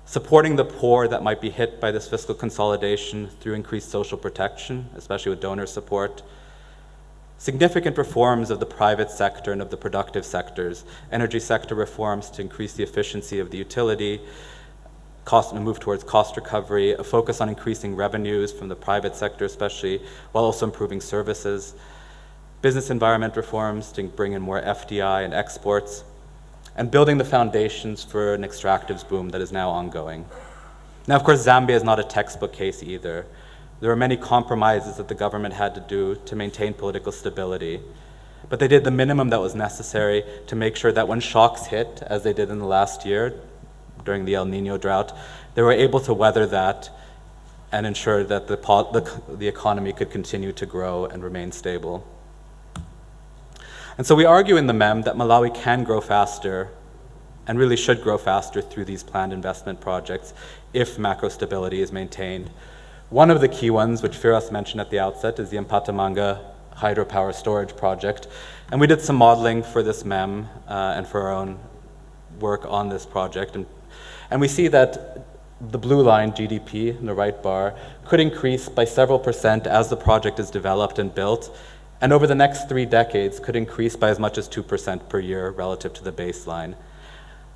supporting the poor that might be hit by this fiscal consolidation through increased social protection, especially with donor support, significant reforms of the private sector and of the productive sectors, energy sector reforms to increase the efficiency of the utility, move towards cost recovery, a focus on increasing revenues from the private sector especially, while also improving services, business environment reforms to bring in more FDI and exports, and building the foundations for an extractives boom that is now ongoing. Now, of course, Zambia is not a textbook case either. There are many compromises that the government had to do to maintain political stability, but they did the minimum that was necessary to make sure that when shocks hit, as they did in the last year during the El Nino drought, they were able to weather that and ensure that the economy could continue to grow and remain stable. And so we argue in the mem that Malawi can grow faster and really should grow faster through these planned investment projects if macro stability is maintained. One of the key ones, which Firas mentioned at the outset, is the Mpatamanga hydropower storage project. And we did some modeling for this mem and for our own work on this project. And we see that the blue line, GDP, in the right bar, could increase by several percent as the project is developed and built, and over the next 3 decades could increase by as much as 2% per year relative to the baseline.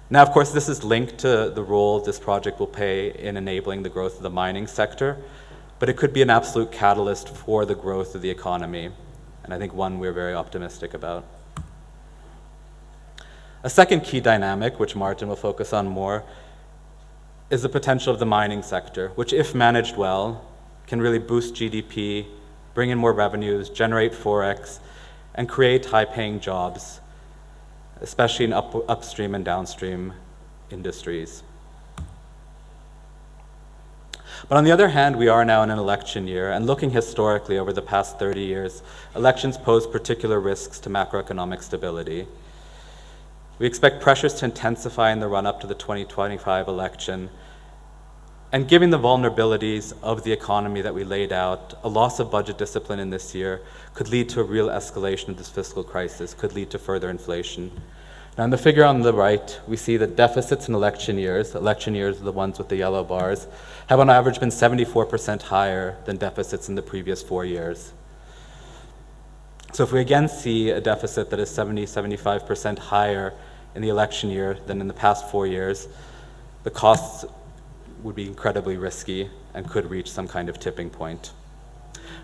Now, of course, this is linked to the role this project will play in enabling the growth of the mining sector, but it could be an absolute catalyst for the growth of the economy, and I think one we're very optimistic about. A second key dynamic, which Martin will focus on more, is the potential of the mining sector, which, if managed well, can really boost GDP, bring in more revenues, generate forex, and create high-paying jobs, especially in upstream and downstream industries. But on the other hand, we are now in an election year, and looking historically over the past 30 years, elections pose particular risks to macroeconomic stability. We expect pressures to intensify in the run-up to the 2025 election, and given the vulnerabilities of the economy that we laid out, a loss of budget discipline in this year could lead to a real escalation of this fiscal crisis, could lead to further inflation. Now, in the figure on the right, we see that deficits in election years are the ones with the yellow bars, have on average been 74% higher than deficits in the previous 4 years. So if we again see a deficit that is 75% higher in the election year than in the past 4 years, the costs would be incredibly risky and could reach some kind of tipping point.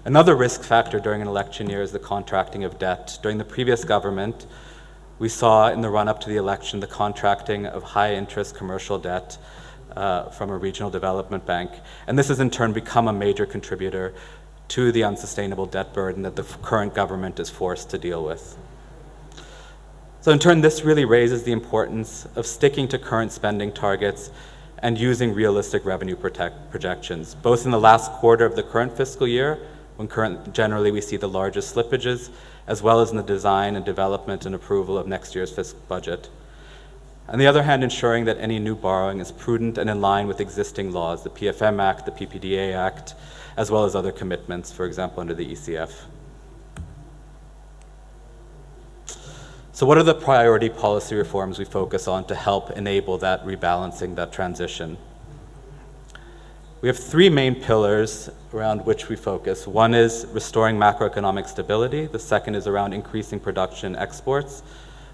Another risk factor during an election year is the contracting of debt. During the previous government, we saw in the run-up to the election the contracting of high-interest commercial debt from a regional development bank, and this has in turn become a major contributor to the unsustainable debt burden that the current government is forced to deal with. So in turn, this really raises the importance of sticking to current spending targets and using realistic revenue projections, both in the last quarter of the current fiscal year, when generally we see the largest slippages, as well as in the design and development and approval of next year's fiscal budget. On the other hand, ensuring that any new borrowing is prudent and in line with existing laws, the PFM Act, the PPDA Act, as well as other commitments, for example, under the ECF. So what are the priority policy reforms we focus on to help enable that rebalancing, that transition? We have 3 main pillars around which we focus. One is restoring macroeconomic stability. The second is around increasing production and exports.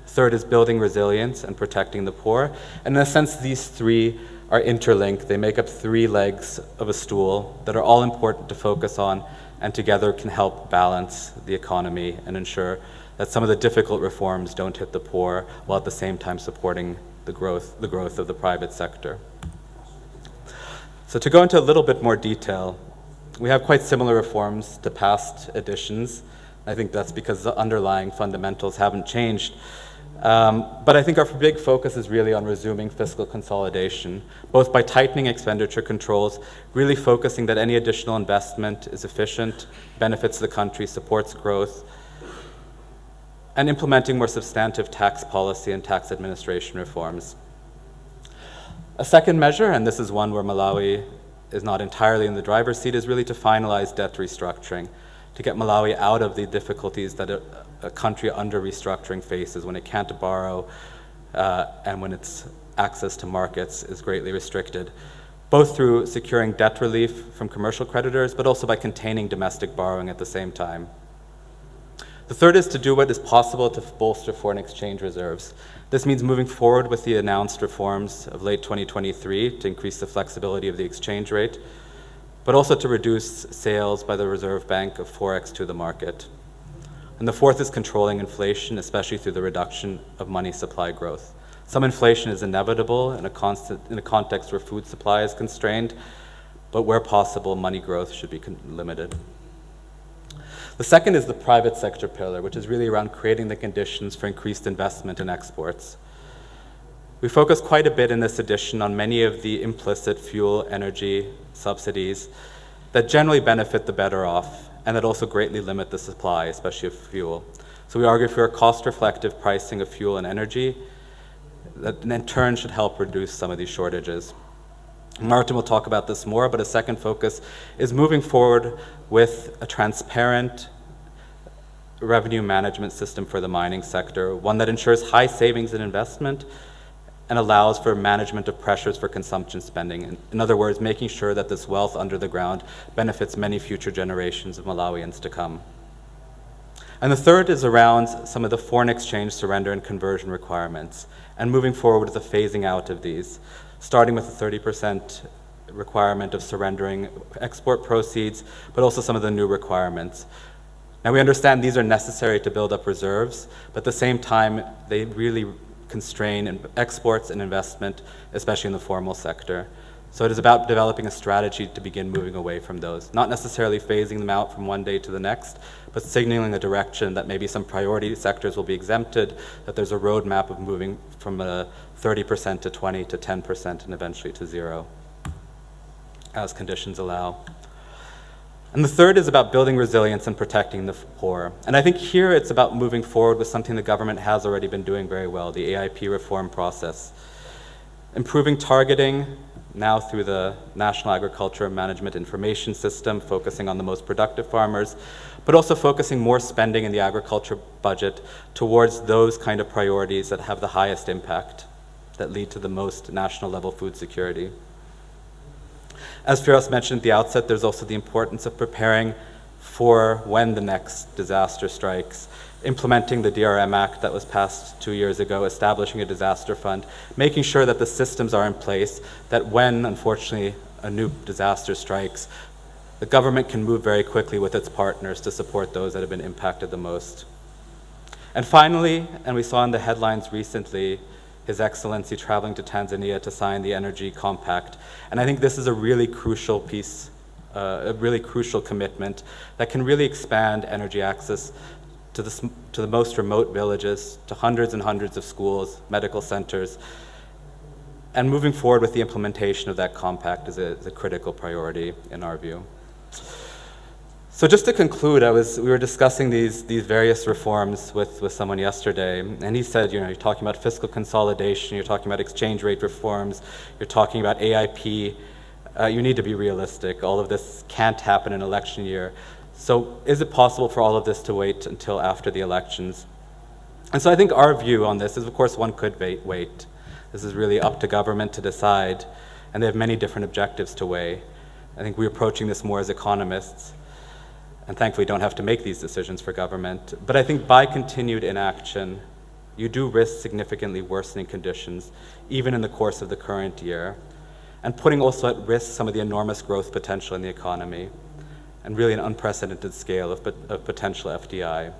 Third is building resilience and protecting the poor. And in a sense, these 3 are interlinked. They make up 3 legs of a stool that are all important to focus on and together can help balance the economy and ensure that some of the difficult reforms don't hit the poor, while at the same time supporting the growth of the private sector. So to go into a little bit more detail, we have quite similar reforms to past editions. I think that's because the underlying fundamentals haven't changed. But I think our big focus is really on resuming fiscal consolidation, both by tightening expenditure controls, really focusing that any additional investment is efficient, benefits the country, supports growth, and implementing more substantive tax policy and tax administration reforms. A second measure, and this is one where Malawi is not entirely in the driver's seat, is really to finalize debt restructuring, to get Malawi out of the difficulties that a country under restructuring faces when it can't borrow and when its access to markets is greatly restricted, both through securing debt relief from commercial creditors, but also by containing domestic borrowing at the same time. The third is to do what is possible to bolster foreign exchange reserves. This means moving forward with the announced reforms of late 2023 to increase the flexibility of the exchange rate, but also to reduce sales by the Reserve Bank of Forex to the market. And the fourth is controlling inflation, especially through the reduction of money supply growth. Some inflation is inevitable in a context where food supply is constrained, but where possible, money growth should be limited. The second is the private sector pillar, which is really around creating the conditions for increased investment in exports. We focus quite a bit in this edition on many of the implicit fuel energy subsidies that generally benefit the better off and that also greatly limit the supply, especially of fuel. So we argue for a cost-reflective pricing of fuel and energy that in turn should help reduce some of these shortages. Martin will talk about this more, but a second focus is moving forward with a transparent revenue management system for the mining sector, one that ensures high savings in investment and allows for management of pressures for consumption spending. In other words, making sure that this wealth under the ground benefits many future generations of Malawians to come. And the third is around some of the foreign exchange surrender and conversion requirements, and moving forward with the phasing out of these, starting with the 30% requirement of surrendering export proceeds, but also some of the new requirements. Now we understand these are necessary to build up reserves, but at the same time, they really constrain exports and investment, especially in the formal sector. So it is about developing a strategy to begin moving away from those, not necessarily phasing them out from one day to the next, but signaling a direction that maybe some priority sectors will be exempted, that there's a roadmap of moving from 30% to 20 to 10% and eventually to 0, as conditions allow. And the third is about building resilience and protecting the poor. And I think here it's about moving forward with something the government has already been doing very well, the AIP reform process. Improving targeting, now through the National Agriculture Management Information System, focusing on the most productive farmers, but also focusing more spending in the agriculture budget towards those kind of priorities that have the highest impact, that lead to the most national level food security. As Firas mentioned at the outset, there's also the importance of preparing for when the next disaster strikes, implementing the DRM Act that was passed 2 years ago, establishing a disaster fund, making sure that the systems are in place, that when, unfortunately, a new disaster strikes, the government can move very quickly with its partners to support those that have been impacted the most. And finally, and we saw in the headlines recently, His Excellency traveling to Tanzania to sign the Energy Compact. And I think this is a really crucial piece, a really crucial commitment that can really expand energy access to the most remote villages, to hundreds and hundreds of schools, medical centers. And moving forward with the implementation of that compact is a critical priority in our view. So just to conclude, we were discussing these various reforms with someone yesterday, and he said, you're talking about fiscal consolidation, you're talking about exchange rate reforms, you're talking about AIP. You need to be realistic. All of this can't happen in election year. So is it possible for all of this to wait until after the elections? And so I think our view on this is, of course, one could wait. This is really up to government to decide, and they have many different objectives to weigh. I think we're approaching this more as economists, and thankfully don't have to make these decisions for government. But I think by continued inaction, you do risk significantly worsening conditions, even in the course of the current year, and putting also at risk some of the enormous growth potential in the economy, and really an unprecedented scale of potential FDI.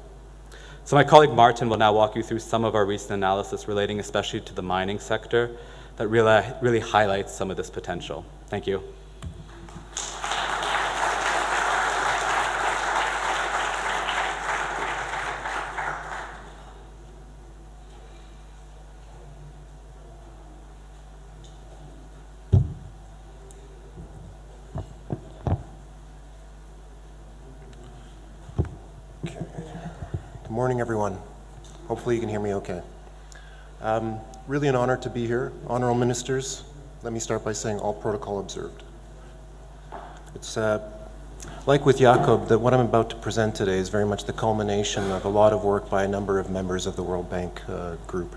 So my colleague Martin will now walk you through some of our recent analysis relating especially to the mining sector that really highlights some of this potential. Thank you. Good morning, everyone. Hopefully you can hear me okay. Really an honor to be here. Honorable Ministers, let me start by saying all protocol observed. It's like with Jakob, that what I'm about to present today is very much the culmination of a lot of work by a number of members of the World Bank group.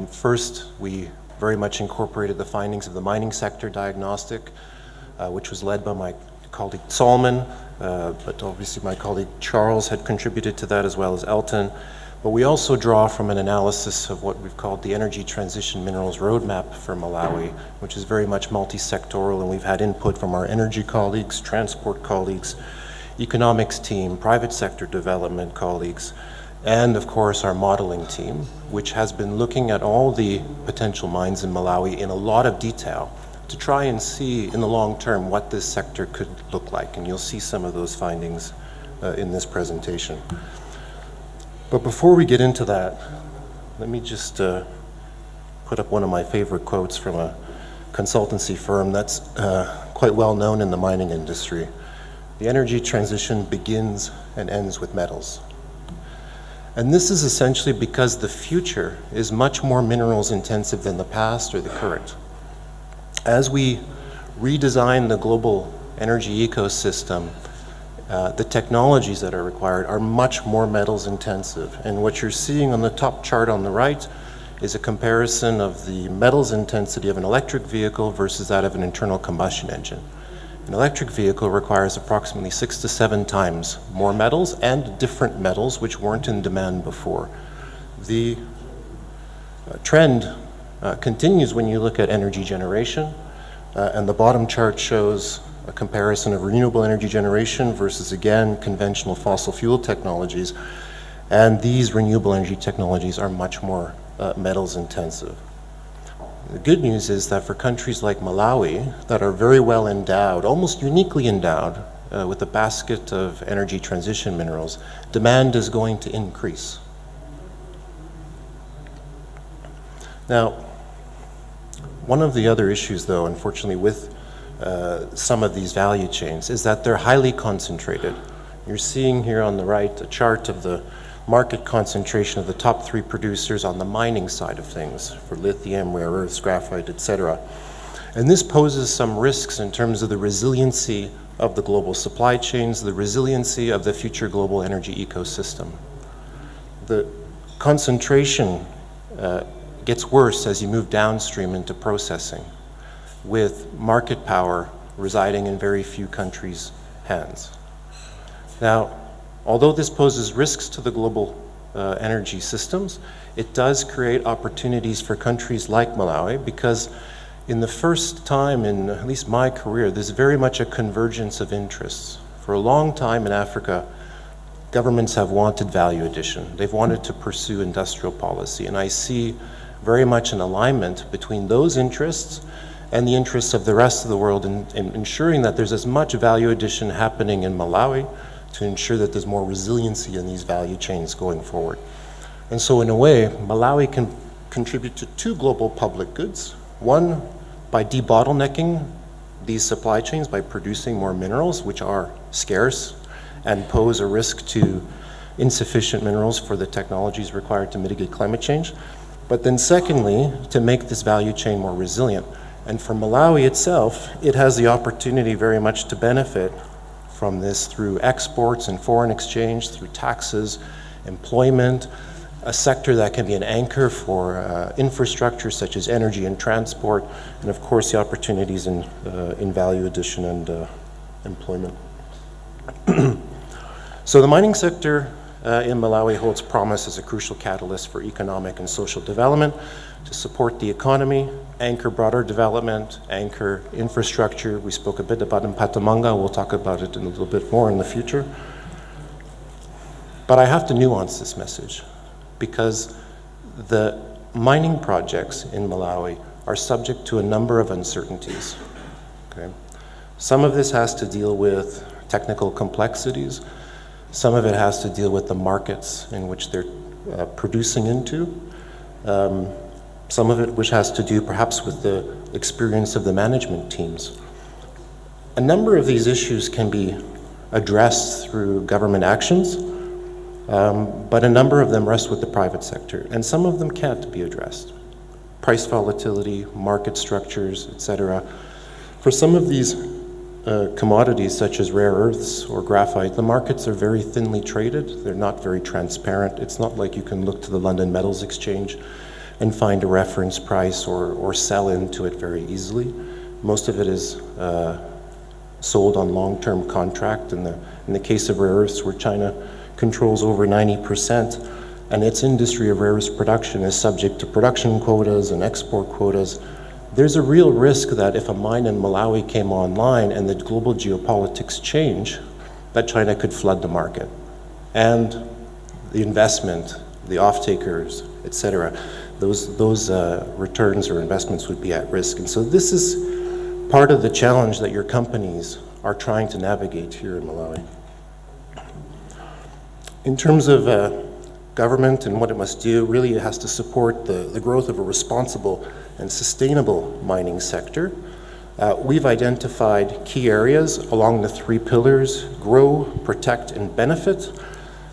First, we very much incorporated the findings of the mining sector diagnostic, which was led by my colleague Solomon, but obviously my colleague Charles had contributed to that, as well as Elton. But we also draw from an analysis of what we've called the Energy Transition Minerals Roadmap for Malawi, which is very much multi-sectoral, and we've had input from our energy colleagues, transport colleagues, economics team, private sector development colleagues, and of course our modeling team, which has been looking at all the potential mines in Malawi in a lot of detail to try and see in the long term what this sector could look like. And you'll see some of those findings in this presentation. But before we get into that, let me just put up one of my favorite quotes from a consultancy firm that's quite well known in the mining industry. The energy transition begins and ends with metals. And this is essentially because the future is much more minerals intensive than the past or the current. As we redesign the global energy ecosystem, the technologies that are required are much more metals intensive. And what you're seeing on the top chart on the right is a comparison of the metals intensity of an electric vehicle versus that of an internal combustion engine. An electric vehicle requires approximately 6 to 7 times more metals and different metals which weren't in demand before. The trend continues when you look at energy generation, and the bottom chart shows a comparison of renewable energy generation versus, again, conventional fossil fuel technologies, and these renewable energy technologies are much more metals intensive. The good news is that for countries like Malawi that are very well endowed, almost uniquely endowed, with a basket of energy transition minerals, demand is going to increase. Now, one of the other issues, though, unfortunately, with some of these value chains is that they're highly concentrated. You're seeing here on the right a chart of the market concentration of the top 3 producers on the mining side of things for lithium, rare earths, graphite, etc. And this poses some risks in terms of the resiliency of the global supply chains, the resiliency of the future global energy ecosystem. The concentration gets worse as you move downstream into processing, with market power residing in very few countries' hands. Now, although this poses risks to the global energy systems, it does create opportunities for countries like Malawi, because in the first time in at least my career, there's very much a convergence of interests. For a long time in Africa, governments have wanted value addition. They've wanted to pursue industrial policy, and I see very much an alignment between those interests and the interests of the rest of the world in ensuring that there's as much value addition happening in Malawi to ensure that there's more resiliency in these value chains going forward. And so in a way, Malawi can contribute to 2 global public goods. One, by debottlenecking these supply chains by producing more minerals, which are scarce and pose a risk to insufficient minerals for the technologies required to mitigate climate change. But then secondly, to make this value chain more resilient. And for Malawi itself, it has the opportunity very much to benefit from this through exports and foreign exchange, through taxes, employment, a sector that can be an anchor for infrastructure such as energy and transport, and of course the opportunities in value addition and employment. So the mining sector in Malawi holds promise as a crucial catalyst for economic and social development to support the economy, anchor broader development, anchor infrastructure. We spoke a bit about Mpatamanga. We'll talk about it in a little bit more in the future. But I have to nuance this message because the mining projects in Malawi are subject to a number of uncertainties. Okay? Some of this has to deal with technical complexities. Some of it has to deal with the markets in which they're producing into. Some of it which has to do perhaps with the experience of the management teams. A number of these issues can be addressed through government actions, but a number of them rest with the private sector, and some of them can't be addressed. Price volatility, market structures, etc. For some of these commodities such as rare earths or graphite, the markets are very thinly traded. They're not very transparent. It's not like you can look to the London Metals Exchange and find a reference price or sell into it very easily. Most of it is sold on long-term contract. In the case of rare earths, where China controls over 90%, and its industry of rare earths production is subject to production quotas and export quotas, there's a real risk that if a mine in Malawi came online and the global geopolitics change, that China could flood the market. And the investment, the off-takers, etc., those returns or investments would be at risk. And so this is part of the challenge that your companies are trying to navigate here in Malawi. In terms of government and what it must do, really it has to support the growth of a responsible and sustainable mining sector. We've identified key areas along the 3 pillars: grow, protect, and benefit.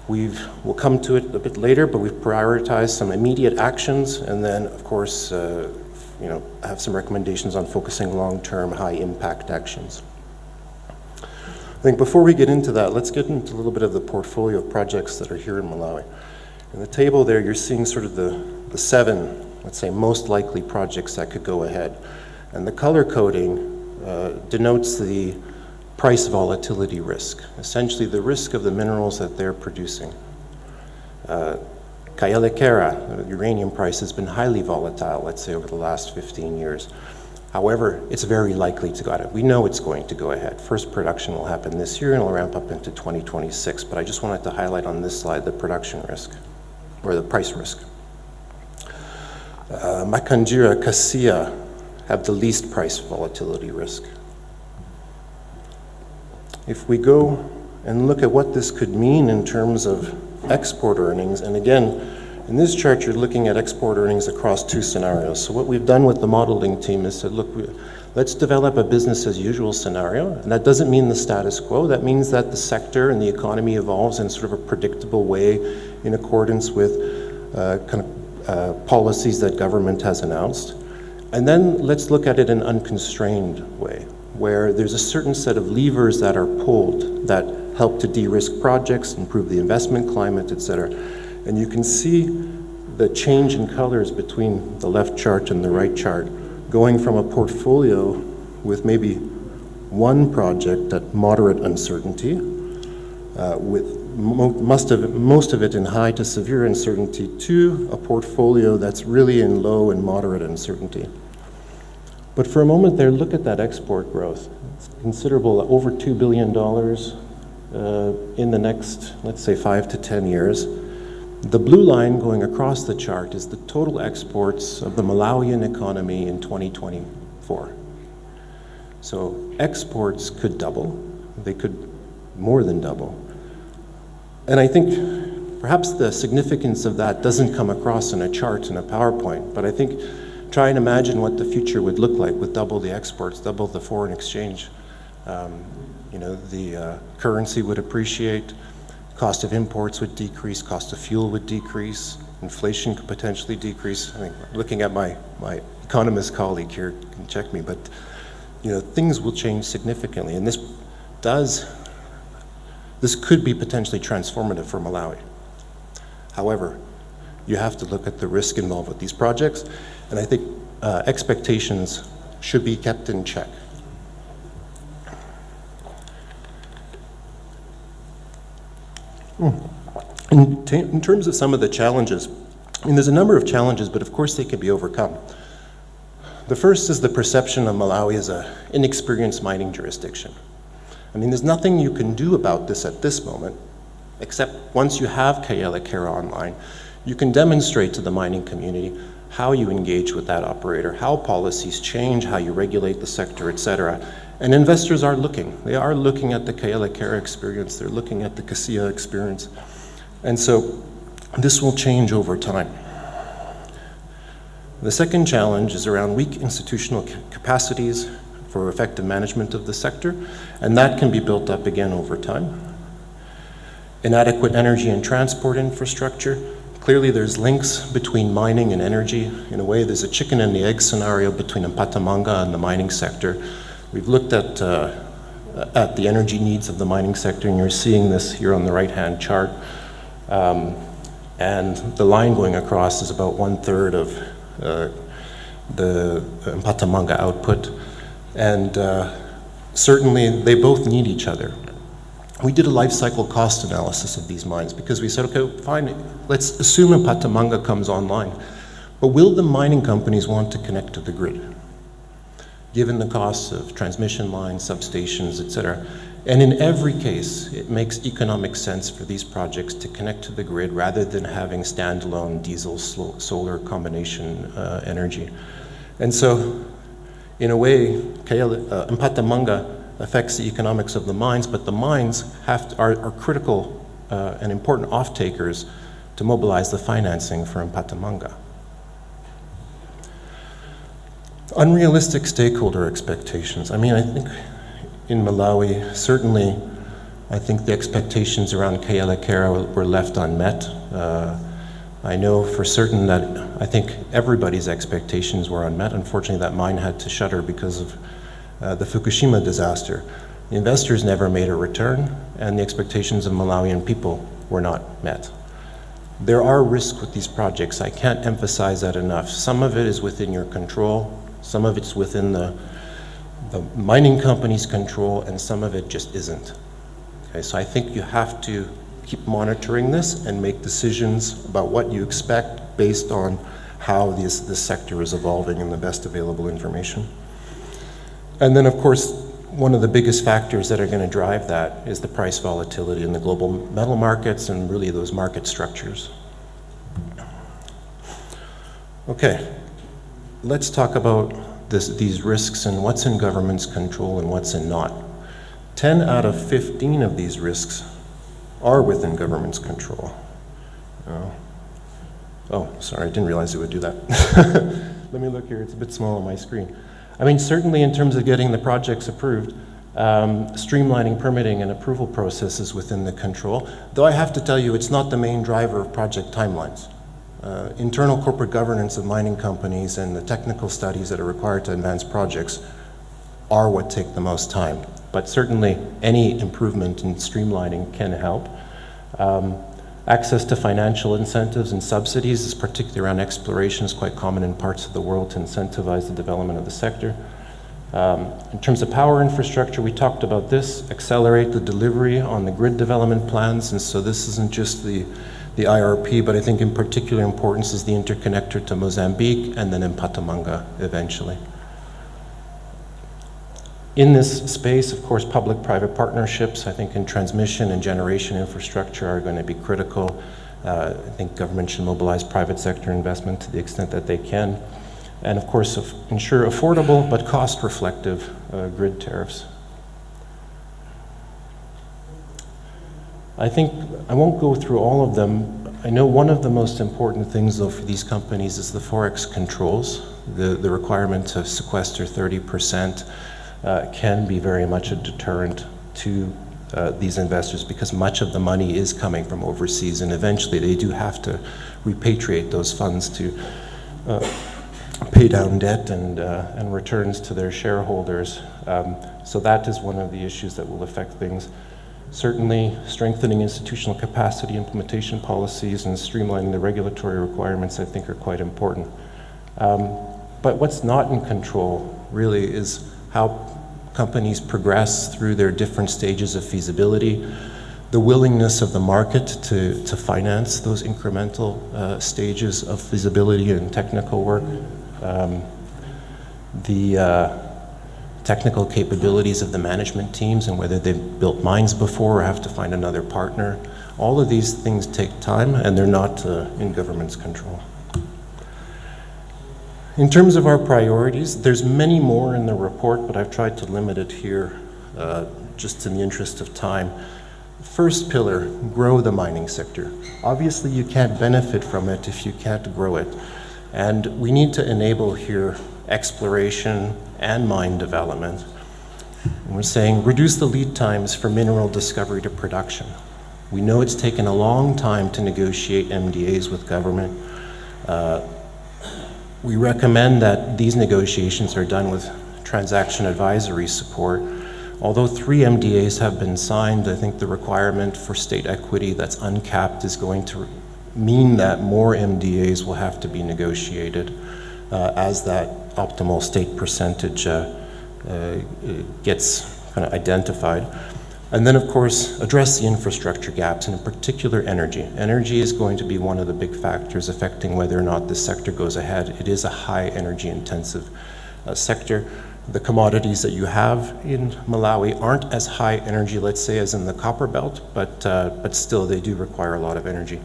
We'll come to it a bit later, but we've prioritized some immediate actions, and then, of course, have some recommendations on focusing long-term, high-impact actions. I think before we get into that, let's get into a little bit of the portfolio of projects that are here in Malawi. In the table there, you're seeing sort of the 7, let's say, most likely projects that could go ahead. And the color coding denotes the price volatility risk, essentially the risk of the minerals that they're producing. Kayelekera, the uranium price, has been highly volatile, let's say, over the last 15 years. However, it's very likely to go ahead. We know it's going to go ahead. First production will happen this year and it'll ramp up into 2026, but I just wanted to highlight on this slide the production risk, or the price risk. Makanjira, Kasia have the least price volatility risk. If we go and look at what this could mean in terms of export earnings, and again, in this chart you're looking at export earnings across 2 scenarios. So what we've done with the modeling team is said, look, let's develop a business as usual scenario, and that doesn't mean the status quo. That means that the sector and the economy evolves in sort of a predictable way in accordance with policies that government has announced. And then let's look at it in an unconstrained way, where there's a certain set of levers that are pulled that help to de-risk projects, improve the investment climate, etc. And you can see the change in colors between the left chart and the right chart, going from a portfolio with maybe 1 project at moderate uncertainty, with most of it in high to severe uncertainty, to a portfolio that's really in low and moderate uncertainty. But for a moment there, look at that export growth. It's considerable, over $2 billion in the next, let's say, 5 to 10 years. The blue line going across the chart is the total exports of the Malawian economy in 2024. So exports could double. They could more than double. And I think perhaps the significance of that doesn't come across in a chart in a PowerPoint, but I think try and imagine what the future would look like with double the exports, double the foreign exchange. The currency would appreciate, cost of imports would decrease, cost of fuel would decrease, inflation could potentially decrease. I think looking at my economist colleague here can check me, but things will change significantly, and this could be potentially transformative for Malawi. However, you have to look at the risk involved with these projects, and I think expectations should be kept in check. In terms of some of the challenges, there's a number of challenges, but of course they can be overcome. The first is the perception of Malawi as an inexperienced mining jurisdiction. There's nothing you can do about this at this moment, except once you have Kayelekera online, you can demonstrate to the mining community how you engage with that operator, how policies change, how you regulate the sector, et cetera. And investors are looking. They are looking at the Kayelekera experience, they're looking at the Kasia experience. And so this will change over time. The second challenge is around weak institutional capacities for effective management of the sector, and that can be built up again over time. Inadequate energy and transport infrastructure. Clearly there's links between mining and energy. In a way, there's a chicken and the egg scenario between Mpatamanga and the mining sector. We've looked at the energy needs of the mining sector, and you're seeing this here on the right-hand chart. And the line going across is about 1/3 of the Mpatamanga output. And certainly they both need each other. We did a life cycle cost analysis of these mines because we said, okay, fine, let's assume Mpatamanga comes online, but will the mining companies want to connect to the grid, given the costs of transmission lines, substations, et cetera? And in every case, it makes economic sense for these projects to connect to the grid rather than having standalone diesel solar combination energy. And so, in a way, Mpatamanga affects the economics of the mines, but the mines are critical and important off-takers to mobilize the financing for Mpatamanga. Unrealistic stakeholder expectations. I mean, I think in Malawi, certainly, I think the expectations around Kayelekera were left unmet. I know for certain that I think everybody's expectations were unmet. Unfortunately, that mine had to shutter because of the Fukushima disaster. The investors never made a return, and the expectations of Malawian people were not met. There are risks with these projects. I can't emphasize that enough. Some of it is within your control, some of it's within the mining company's control, and some of it just isn't. Okay, so I think you have to keep monitoring this and make decisions about what you expect based on how this sector is evolving and the best available information. And then, of course, one of the biggest factors that are going to drive that is the price volatility in the global metal markets and really those market structures. Okay, let's talk about these risks and what's in government's control and what's in not. 10 out of 15 of these risks are within government's control. Oh, sorry, I didn't realize it would do that. Let me look here, it's a bit small on my screen. I mean, certainly in terms of getting the projects approved, streamlining permitting and approval processes within the control, though I have to tell you, it's not the main driver of project timelines. Internal corporate governance of mining companies and the technical studies that are required to advance projects are what take the most time. But certainly any improvement in streamlining can help. Access to financial incentives and subsidies, particularly around exploration, is quite common in parts of the world to incentivize the development of the sector. In terms of power infrastructure, we talked about this, accelerate the delivery on the grid development plans, and so this isn't just the IRP, but I think in particular importance is the interconnector to Mozambique and then Mpatamanga eventually. In this space, of course, public-private partnerships, I think in transmission and generation infrastructure are going to be critical. I think government should mobilize private sector investment to the extent that they can. And of course, ensure affordable but cost-reflective grid tariffs. I think I won't go through all of them. I know one of the most important things, though, for these companies is the Forex controls. The requirement to sequester 30%. Can be very much a deterrent to these investors because much of the money is coming from overseas, and eventually they do have to repatriate those funds to pay down debt and returns to their shareholders. So that is one of the issues that will affect things. Certainly, strengthening institutional capacity, implementation policies, and streamlining the regulatory requirements, I think, are quite important. But what's not in control, really, is how companies progress through their different stages of feasibility, the willingness of the market to finance those incremental stages of feasibility and technical work, the technical capabilities of the management teams and whether they've built mines before or have to find another partner. All of these things take time, and they're not in government's control. In terms of our priorities, there's many more in the report, but I've tried to limit it here just in the interest of time. First pillar, grow the mining sector. Obviously, you can't benefit from it if you can't grow it. And we need to enable here exploration and mine development. And we're saying reduce the lead times for mineral discovery to production. We know it's taken a long time to negotiate MDAs with government. We recommend that these negotiations are done with transaction advisory support. Although 3 MDAs have been signed, I think the requirement for state equity that's uncapped is going to mean that more MDAs will have to be negotiated as that optimal state percentage gets kind of identified. And then, of course, address the infrastructure gaps, and in particular, energy. Energy is going to be one of the big factors affecting whether or not this sector goes ahead. It is a high energy intensive sector. The commodities that you have in Malawi aren't as high energy, let's say, as in the copper belt, but still they do require a lot of energy.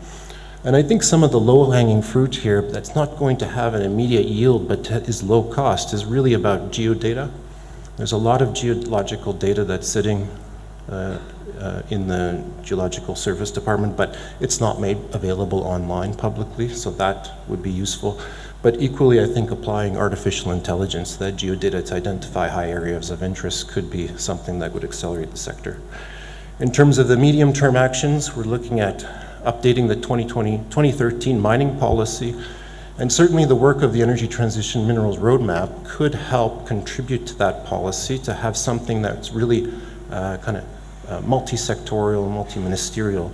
And I think some of the low-hanging fruit here that's not going to have an immediate yield but is low cost is really about geodata. There's a lot of geological data that's sitting in the Geological Service Department, but it's not made available online publicly, so that would be useful. But equally, I think applying artificial intelligence, that geodata to identify high areas of interest could be something that would accelerate the sector. In terms of the medium-term actions, we're looking at updating the 2013 mining policy, and certainly the work of the Energy Transition Minerals Roadmap could help contribute to that policy to have something that's really kind of multi-sectorial, multi-ministerial.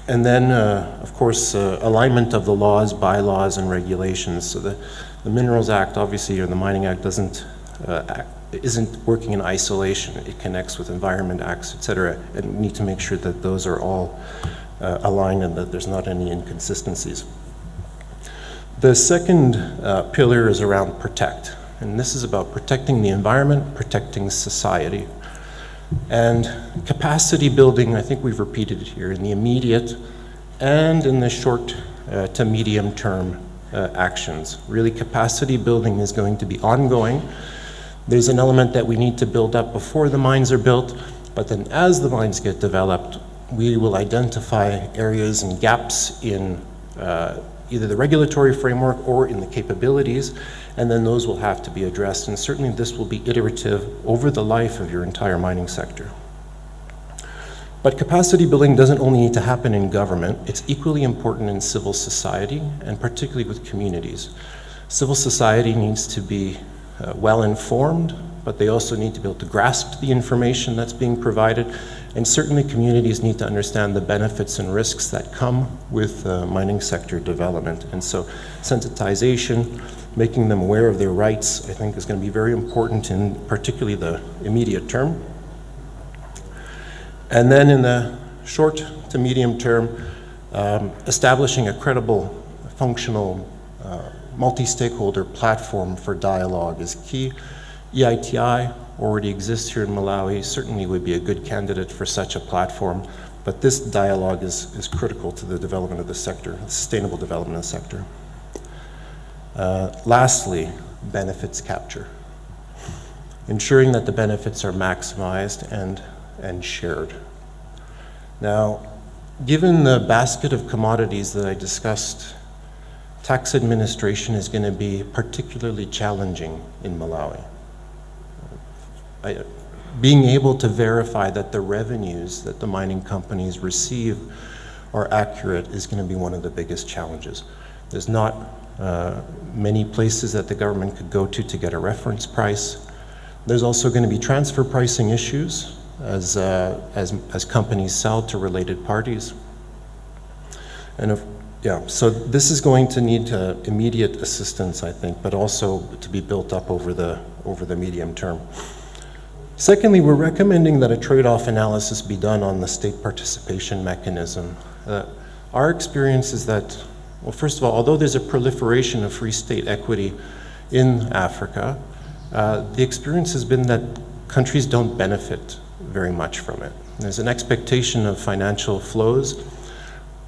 And then, of course, alignment of the laws, bylaws, and regulations. So the Minerals Act, obviously, or the Mining Act isn't working in isolation. It connects with Environment Acts, et cetera, and we need to make sure that those are all aligned and that there's not any inconsistencies. The second pillar is around protect, and this is about protecting the environment, protecting society. And capacity building, I think we've repeated it here, in the immediate and in the short to medium term actions. Really, capacity building is going to be ongoing. There's an element that we need to build up before the mines are built, but then as the mines get developed, we will identify areas and gaps in either the regulatory framework or in the capabilities, and then those will have to be addressed. And certainly this will be iterative over the life of your entire mining sector. But capacity building doesn't only need to happen in government, it's equally important in civil society, and particularly with communities. Civil society needs to be well informed, but they also need to be able to grasp the information that's being provided, and certainly communities need to understand the benefits and risks that come with mining sector development. And so sensitization, making them aware of their rights, I think is going to be very important in particularly the immediate term. And then in the short to medium term, establishing a credible, functional, multi-stakeholder platform for dialogue is key. EITI already exists here in Malawi, certainly would be a good candidate for such a platform, but this dialogue is critical to the development of the sector, sustainable development of the sector. Lastly, benefits capture. Ensuring that the benefits are maximized and shared. Now, given the basket of commodities that I discussed, tax administration is going to be particularly challenging in Malawi. Being able to verify that the revenues that the mining companies receive are accurate is going to be one of the biggest challenges. There's not many places that the government could go to get a reference price. There's also going to be transfer pricing issues as companies sell to related parties. And so this is going to need immediate assistance, I think, but also to be built up over the medium term. Secondly, we're recommending that a trade-off analysis be done on the state participation mechanism. Our experience is that, well, first of all, although there's a proliferation of free state equity in Africa, the experience has been that countries don't benefit very much from it. There's an expectation of financial flows,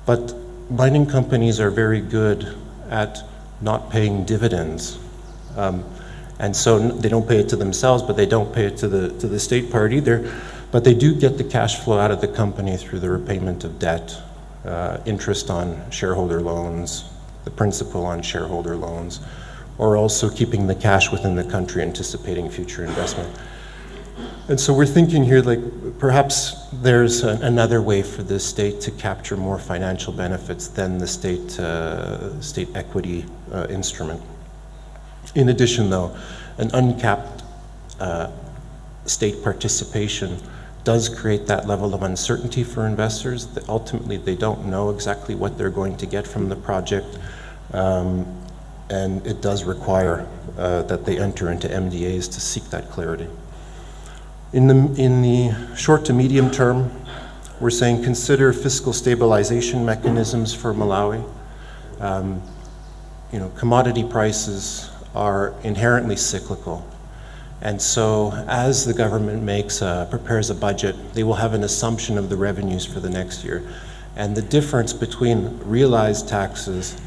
but mining companies are very good at not paying dividends. And so they don't pay it to themselves, but they don't pay it to the state part either. But they do get the cash flow out of the company through the repayment of debt, interest on shareholder loans, the principal on shareholder loans, or also keeping the cash within the country, anticipating future investment. And so we're thinking here, like, perhaps there's another way for the state to capture more financial benefits than the state equity instrument. In addition, though, an uncapped state participation does create that level of uncertainty for investors, that ultimately they don't know exactly what they're going to get from the project, and it does require that they enter into MDAs to seek that clarity. In the short to medium term, we're saying consider fiscal stabilization mechanisms for Malawi. Commodity prices are inherently cyclical. And so as the government prepares a budget, they will have an assumption of the revenues for the next year. And the difference between realized taxes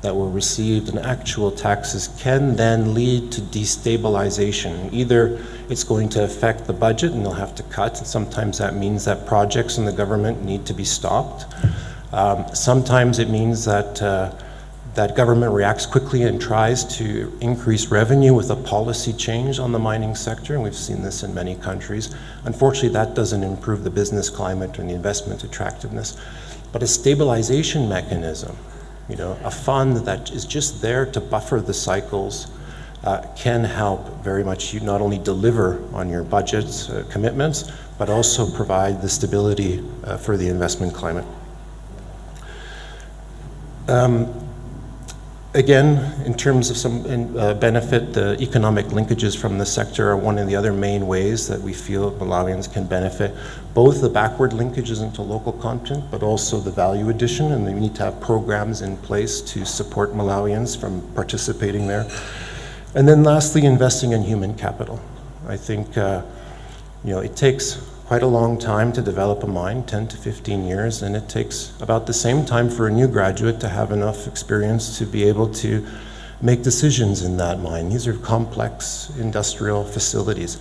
that were received and actual taxes can then lead to destabilization. Either it's going to affect the budget and they'll have to cut, and sometimes that means that projects in the government need to be stopped. Sometimes it means that that government reacts quickly and tries to increase revenue with a policy change on the mining sector, and we've seen this in many countries. Unfortunately, that doesn't improve the business climate and the investment attractiveness. But a stabilization mechanism, a fund that is just there to buffer the cycles, can help very much you not only deliver on your budget commitments, but also provide the stability for the investment climate. Again, in terms of some benefit, the economic linkages from the sector are one of the other main ways that we feel Malawians can benefit. Both the backward linkages into local content, but also the value addition, and we need to have programs in place to support Malawians from participating there. And then lastly, investing in human capital. I think it takes quite a long time to develop a mine, 10 to 15 years, and it takes about the same time for a new graduate to have enough experience to be able to make decisions in that mine. These are complex industrial facilities.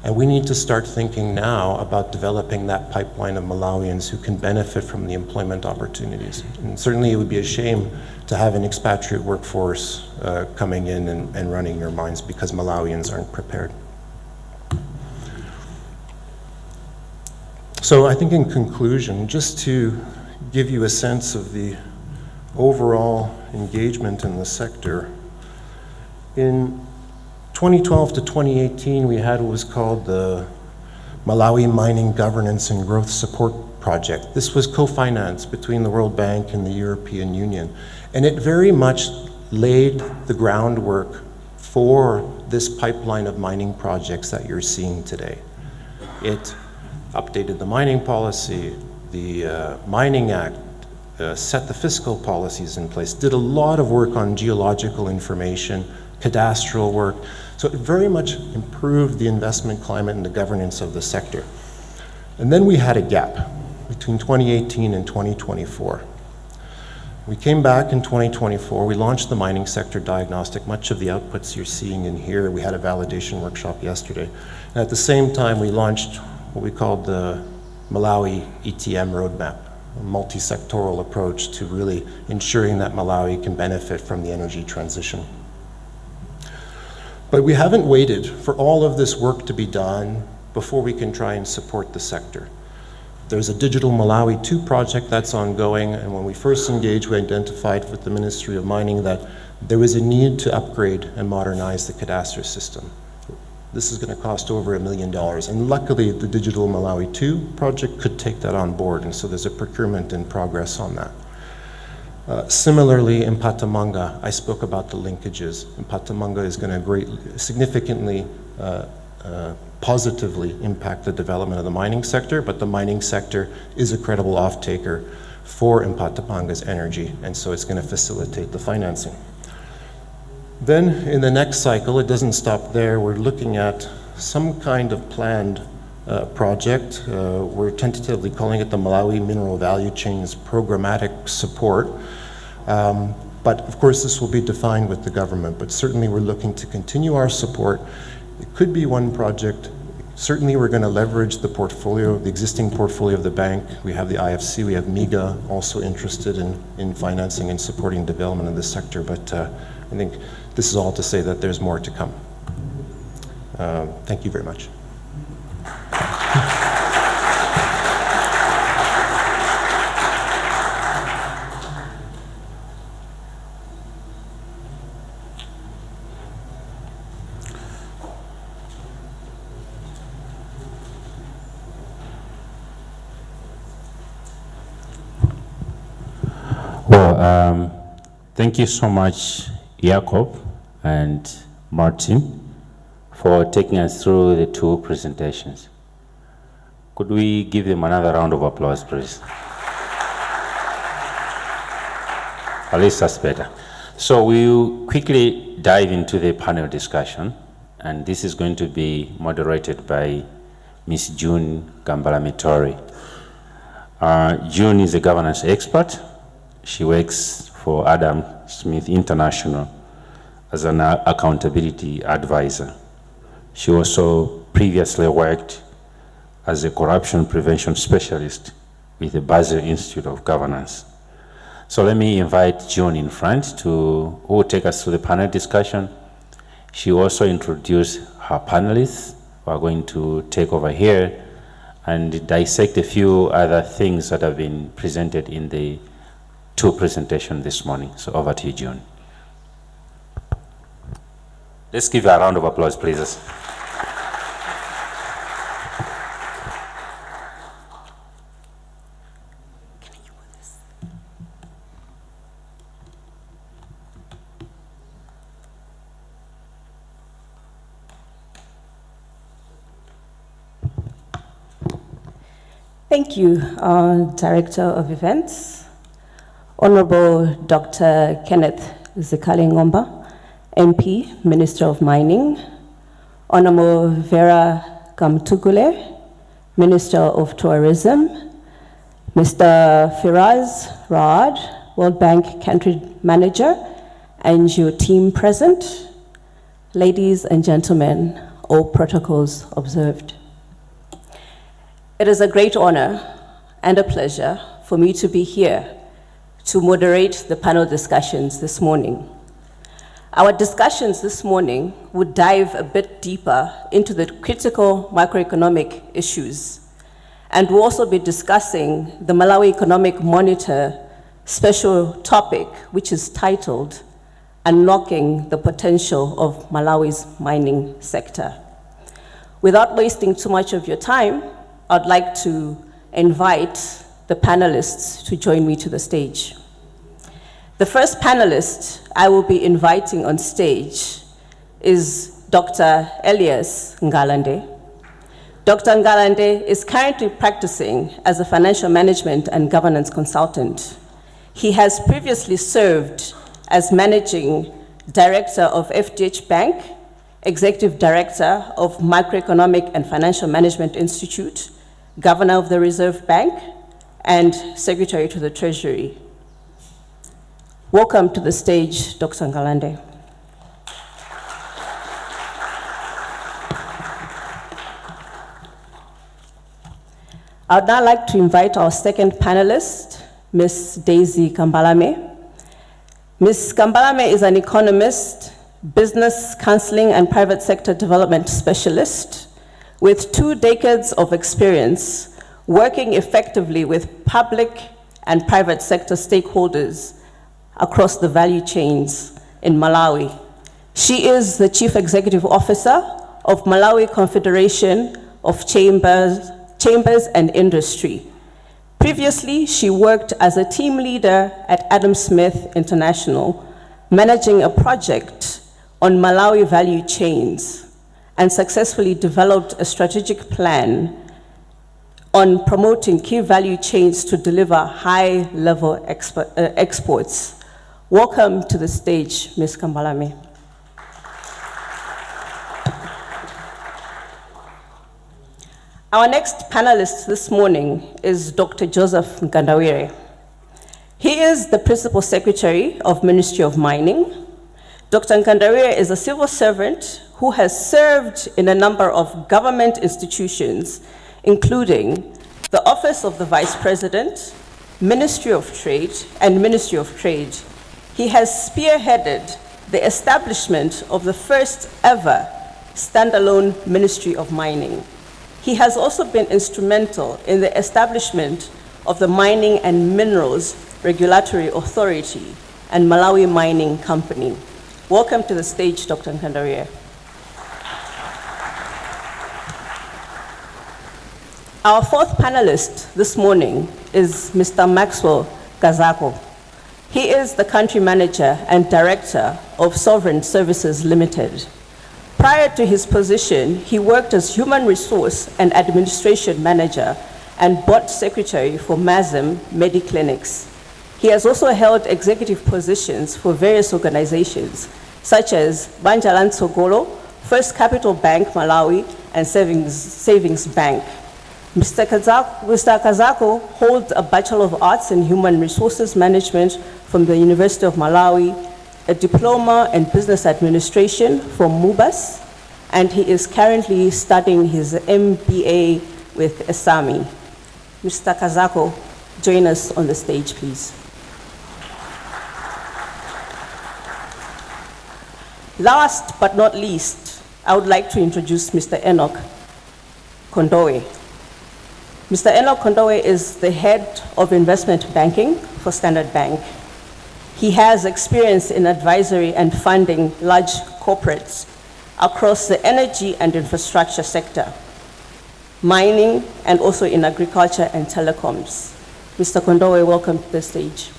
And we need to start thinking now about developing that pipeline of Malawians who can benefit from the employment opportunities. And certainly it would be a shame to have an expatriate workforce coming in and running your mines because Malawians aren't prepared. So I think in conclusion, just to give you a sense of the overall engagement in the sector, in 2012 to 2018, we had what was called the Malawi Mining Governance and Growth Support Project. This was co-financed between the World Bank and the European Union. And it very much laid the groundwork for this pipeline of mining projects that you're seeing today. It updated the mining policy, the Mining Act, set the fiscal policies in place, did a lot of work on geological information, cadastral work. So it very much improved the investment climate and the governance of the sector. And then we had a gap between 2018 and 2024. We came back in 2024, we launched the mining sector diagnostic. Much of the outputs you're seeing in here, we had a validation workshop yesterday. And at the same time, we launched what we called the Malawi ETM roadmap, a multi-sectoral approach to really ensuring that Malawi can benefit from the energy transition. But we haven't waited for all of this work to be done before we can try and support the sector. There's a Digital Malawi 2 project that's ongoing, and when we first engaged, we identified with the Ministry of Mining that there was a need to upgrade and modernize the cadastre system. This is going to cost over $1 million, and luckily the Digital Malawi 2 project could take that on board, and so there's a procurement in progress on that. Similarly, in Patamanga, I spoke about the linkages. And Patamanga is going to significantly positively impact the development of the mining sector, but the mining sector is a credible off-taker for Impatamanga's energy, and so it's going to facilitate the financing. Then in the next cycle, it doesn't stop there, we're looking at some kind of planned project. We're tentatively calling it the Malawi Mineral Value Chains Programmatic Support. But of course, this will be defined with the government, but certainly we're looking to continue our support. It could be one project. Certainly we're going to leverage the portfolio, the existing portfolio of the bank. We have the IFC, we have MIGA also interested in financing and supporting development in this sector, but I think this is all to say that there's more to come. Thank you very much. Well, thank you so much, Jacob and Martin, for taking us through the two presentations. Could we give them another round of applause, please? At least that's better. So we'll quickly dive into the panel discussion, and this is going to be moderated by Ms. June Gambalamitori. June is a governance expert. She works for Adam Smith International as an accountability advisor. She also previously worked as a corruption prevention specialist with the Basel Institute of Governance. So let me invite June in front who will take us through the panel discussion. She also introduced her panelists who are going to take over here and dissect a few other things that have been presented in the two presentations this morning. So over to you, June. Let's give her a round of applause, please. Thank you, Director of Events, Honorable Dr. Kenneth Zikali Ngomba, MP, Minister of Mining, Honorable Vera Kamtugule, Minister of Tourism, Mr. Firaz Raad, World Bank Country Manager, and your team present, ladies and gentlemen, all protocols observed. It is a great honor and a pleasure for me to be here to moderate the panel discussions this morning. Our discussions this morning would dive a bit deeper into the critical macroeconomic issues, and we'll also be discussing the Malawi Economic Monitor special topic, which is titled Unlocking the Potential of Malawi's Mining Sector. Without wasting too much of your time, I'd like to invite the panelists to join me to the stage. The first panelist I will be inviting on stage is Dr. Elias Ngalande. Dr. Ngalande is currently practicing as a financial management and governance consultant. He has previously served as Managing Director of FDH Bank, Executive Director of Macroeconomic and Financial Management Institute, Governor of the Reserve Bank, and Secretary to the Treasury. Welcome to the stage, Dr. Ngalande. I'd now like to invite our second panelist, Ms. Daisy Kambalame. Ms. Kambalame is an economist, business counseling and private sector development specialist with 2 decades of experience working effectively with public and private sector stakeholders across the value chains in Malawi. She is the Chief Executive Officer of Malawi Confederation of Chambers and Industry. Previously, she worked as a team leader at Adam Smith International, managing a project on Malawi value chains, and successfully developed a strategic plan on promoting key value chains to deliver high-level exports. Welcome to the stage, Ms. Kambalame. Our next panelist this morning is Dr. Joseph Nkandawire. He is the Principal Secretary of Ministry of Mining. Dr. Nkandawire is a civil servant who has served in a number of government institutions, including the Office of the Vice President, Ministry of Trade, and Ministry of Trade. He has spearheaded the establishment of the first ever standalone Ministry of Mining. He has also been instrumental in the establishment of the Mining and Minerals Regulatory Authority and Malawi Mining Company. Welcome to the stage, Dr. Nkandawire. Our fourth panelist this morning is Mr. Maxwell Kazako. He is the country manager and director of Sovereign Services Limited. Prior to his position, he worked as human resource and administration manager and board secretary for MASM Mediclinics. He has also held executive positions for various organizations, such as Banjalan Sogolo, First Capital Bank Malawi, and Savings Bank. Mr. Kazako holds a Bachelor of Arts in Human Resources Management from the University of Malawi, a diploma in business administration from MUBAS, and he is currently studying his MBA with ESAMI. Mr. Kazako, join us on the stage, please. Last but not least, I would like to introduce Mr. Enoch Kondowe. Mr. Enoch Kondowe is the head of investment banking for Standard Bank. He has experience in advisory and funding large corporates across the energy and infrastructure sector, mining, and also in agriculture and telecoms. Mr. Kondowe, welcome to the stage.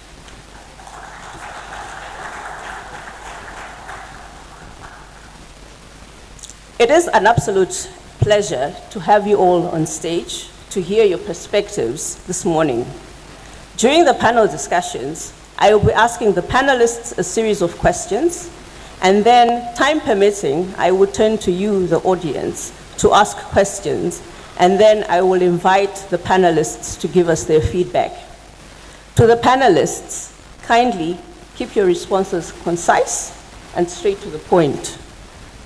It is an absolute pleasure to have you all on stage to hear your perspectives this morning. During the panel discussions, I will be asking the panelists a series of questions, and then, time permitting, I will turn to you, the audience, to ask questions, and then I will invite the panelists to give us their feedback. To the panelists, kindly keep your responses concise and straight to the point.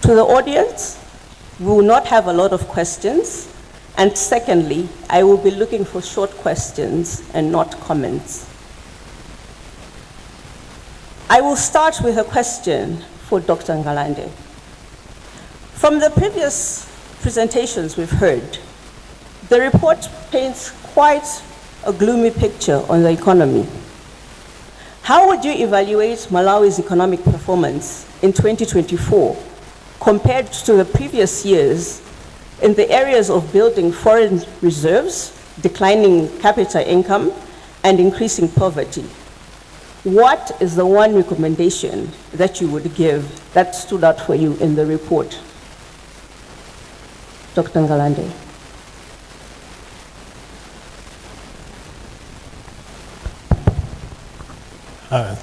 To the audience, we will not have a lot of questions, and secondly, I will be looking for short questions and not comments. I will start with a question for Dr. Ngalande. From the previous presentations we've heard, the report paints quite a gloomy picture on the economy. How would you evaluate Malawi's economic performance in 2024 compared to the previous years in the areas of building foreign reserves, declining capita income, and increasing poverty? What is the one recommendation that you would give that stood out for you in the report? Dr. Ngalande.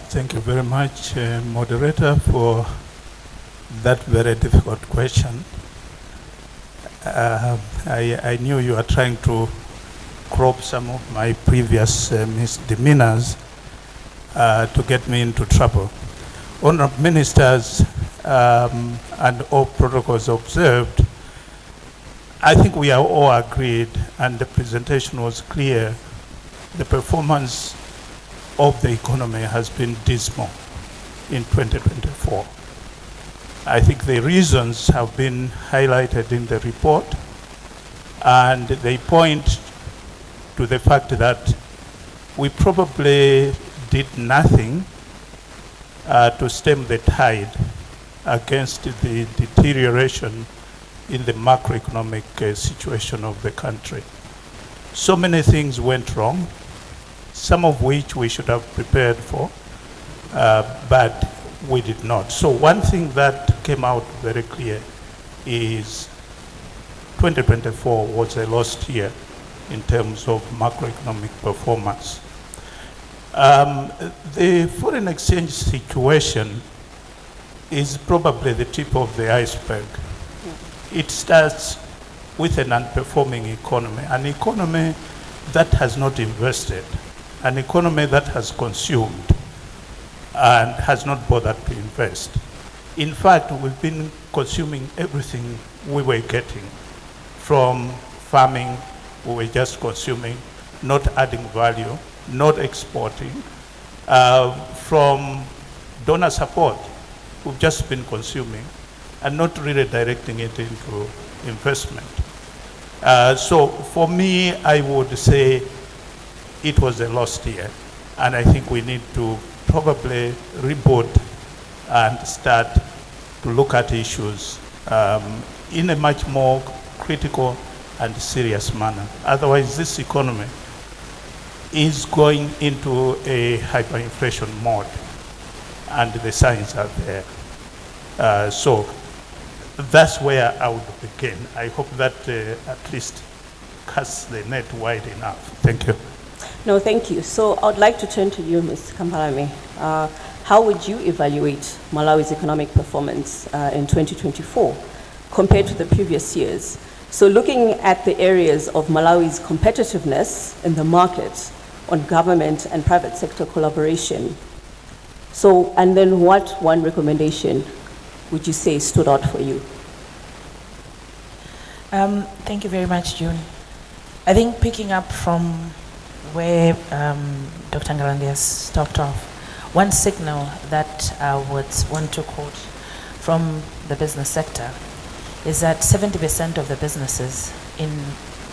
Thank you very much, moderator, for that very difficult question. I knew you were trying to crop some of my previous misdemeanors to get me into trouble. Honorable ministers and all protocols observed, I think we are all agreed, and the presentation was clear, the performance of the economy has been dismal in 2024. I think the reasons have been highlighted in the report, and they point to the fact that we probably did nothing to stem the tide against the deterioration in the macroeconomic situation of the country. So many things went wrong, some of which we should have prepared for, but we did not. So one thing that came out very clear is 2024 was a lost year in terms of macroeconomic performance. The foreign exchange situation is probably the tip of the iceberg. It starts with an unperforming economy, an economy that has not invested, an economy that has consumed and has not bothered to invest. In fact, we've been consuming everything we were getting. From farming, we were just consuming, not adding value, not exporting. From donor support, we've just been consuming and not really directing it into investment. So for me, I would say it was a lost year, and I think we need to probably reboot and start to look at issues in a much more critical and serious manner. Otherwise, this economy is going into a hyperinflation mode, and the signs are there. So that's where I would begin. I hope that at least casts the net wide enough. Thank you. No, thank you. So I would like to turn to you, Ms. Kambalame. How would you evaluate Malawi's economic performance in 2024 compared to the previous years? So looking at the areas of Malawi's competitiveness in the market on government and private sector collaboration. So, and then what one recommendation would you say stood out for you? Thank you very much, June. I think picking up from where Dr. Ngalandi has stopped off, one signal that I would want to quote from the business sector is that 70% of the businesses in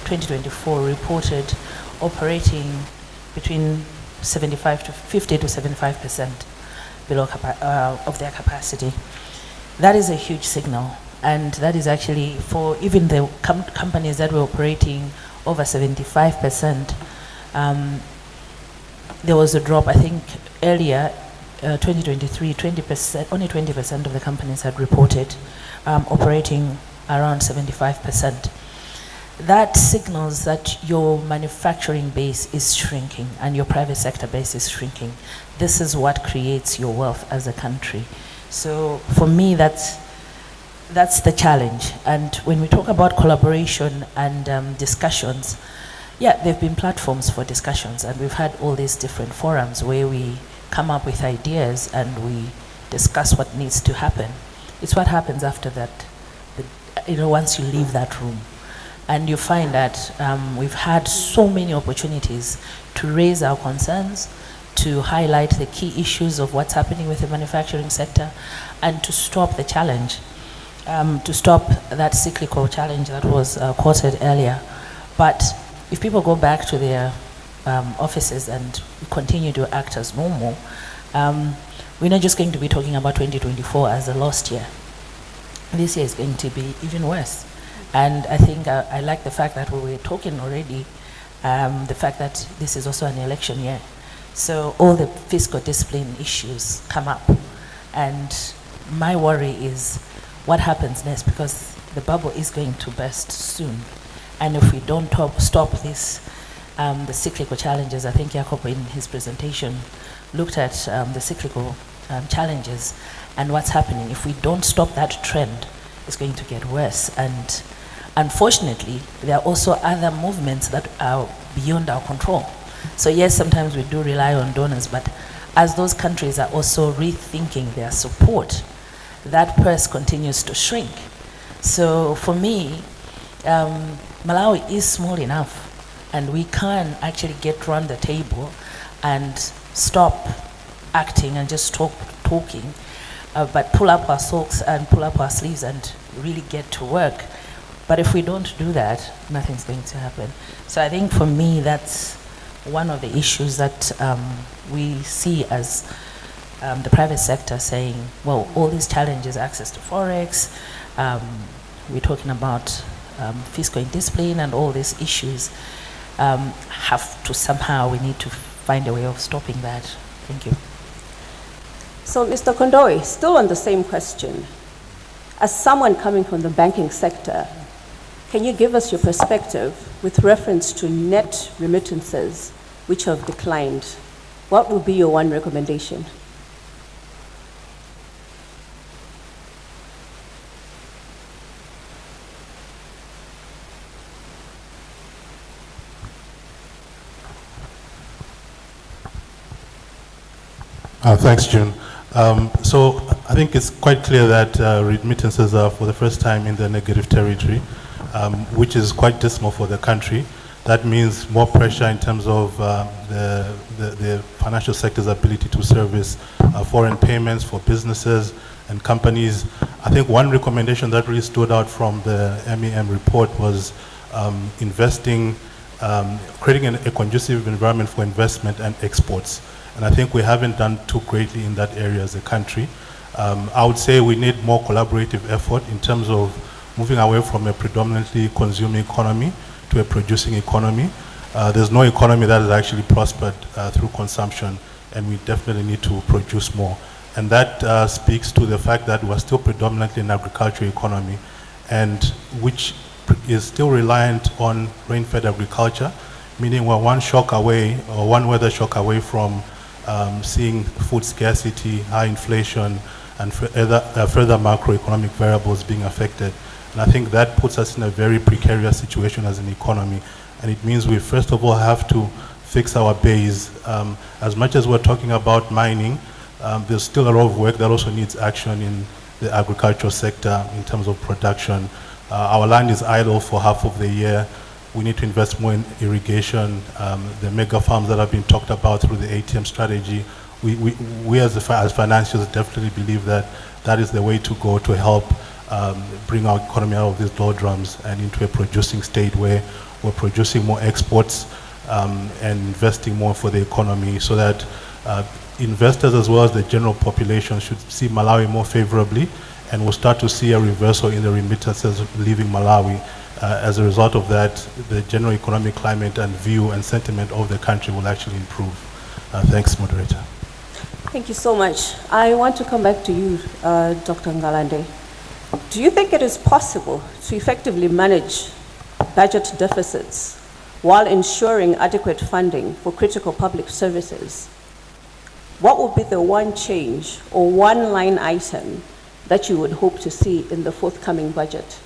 2024 reported operating between 50 to 75% below of their capacity. That is a huge signal, and that is actually for even the companies that were operating over 75%. There was a drop, I think, earlier, 2023, 20%, only 20% of the companies had reported operating around 75%. That signals that your manufacturing base is shrinking and your private sector base is shrinking. This is what creates your wealth as a country. So for me, that's the challenge. And when we talk about collaboration and discussions, yeah, there have been platforms for discussions, and we've had all these different forums where we come up with ideas and we discuss what needs to happen. It's what happens after that, once you leave that room. And you find that we've had so many opportunities to raise our concerns, to highlight the key issues of what's happening with the manufacturing sector, and to stop the challenge, to stop that cyclical challenge that was quoted earlier. But if people go back to their offices and continue to act as normal, we're not just going to be talking about 2024 as a lost year. This year is going to be even worse. And I think I like the fact that we were talking already, the fact that this is also an election year. So all the fiscal discipline issues come up. And my worry is what happens next, because the bubble is going to burst soon. And if we don't stop this, the cyclical challenges, I think Jacob in his presentation looked at the cyclical challenges and what's happening. If we don't stop that trend, it's going to get worse. And unfortunately, there are also other movements that are beyond our control. So yes, sometimes we do rely on donors, but as those countries are also rethinking their support, that purse continues to shrink. So for me, Malawi is small enough, and we can actually get around the table and stop acting and just talking, but pull up our socks and pull up our sleeves and really get to work. But if we don't do that, nothing's going to happen. So I think for me, that's one of the issues that we see as the private sector saying, well, all these challenges, access to Forex, we're talking about fiscal indiscipline and all these issues, have to somehow, we need to find a way of stopping that. Thank you. So Mr. Kondoi, still on the same question. As someone coming from the banking sector, can you give us your perspective with reference to net remittances which have declined? What would be your one recommendation? Thanks, June. So I think it's quite clear that remittances are for the first time in the negative territory, which is quite dismal for the country. That means more pressure in terms of the financial sector's ability to service foreign payments for businesses and companies. I think one recommendation that really stood out from the MEM report was investing, creating a conducive environment for investment and exports. And I think we haven't done too greatly in that area as a country. I would say we need more collaborative effort in terms of moving away from a predominantly consuming economy to a producing economy. There's no economy that has actually prospered through consumption, and we definitely need to produce more. And that speaks to the fact that we're still predominantly an agricultural economy, and which is still reliant on rain-fed agriculture, meaning we're one shock away, or one weather shock away from seeing food scarcity, high inflation, and further macroeconomic variables being affected. And I think that puts us in a very precarious situation as an economy. And it means we first of all have to fix our base. As much as we're talking about mining, there's still a lot of work that also needs action in the agricultural sector in terms of production. Our land is idle for half of the year. We need to invest more in irrigation. The mega farms that have been talked about through the ATM strategy, we as financiers definitely believe that that is the way to go to help bring our economy out of these doldrums and into a producing state where we're producing more exports and investing more for the economy, so that investors as well as the general population should see Malawi more favorably, and we'll start to see a reversal in the remittances leaving Malawi. As a result of that, the general economic climate and view and sentiment of the country will actually improve. Thanks, moderator. Thank you so much. I want to come back to you, Dr. Ngalande. Do you think it is possible to effectively manage budget deficits while ensuring adequate funding for critical public services? What would be the one change or one line item that you would hope to see in the forthcoming budget?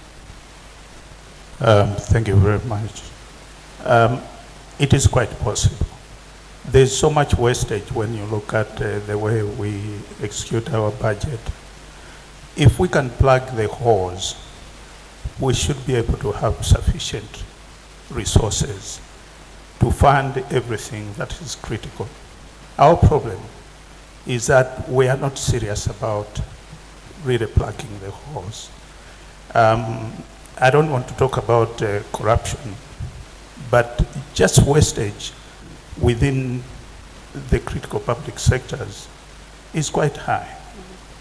Thank you very much. It is quite possible. There's so much wastage when you look at the way we execute our budget. If we can plug the holes, we should be able to have sufficient resources to fund everything that is critical. Our problem is that we are not serious about really plugging the holes. I don't want to talk about corruption, but just wastage within the critical public sectors is quite high.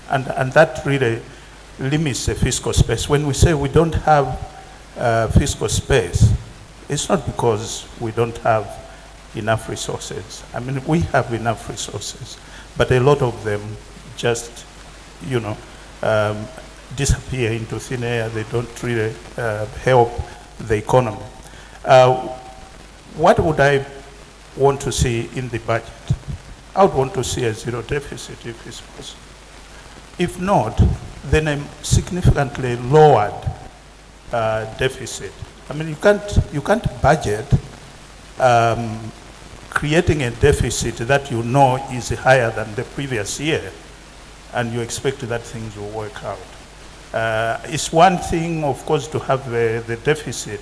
And that really limits the fiscal space. When we say we don't have fiscal space, it's not because we don't have enough resources. I mean, we have enough resources, but a lot of them just, disappear into thin air. They don't really help the economy. What would I want to see in the budget? I would want to see a zero deficit if it's possible. If not, then a significantly lowered deficit. I mean, you can't budget creating a deficit that you know is higher than the previous year, and you expect that things will work out. It's one thing, of course, to have the deficit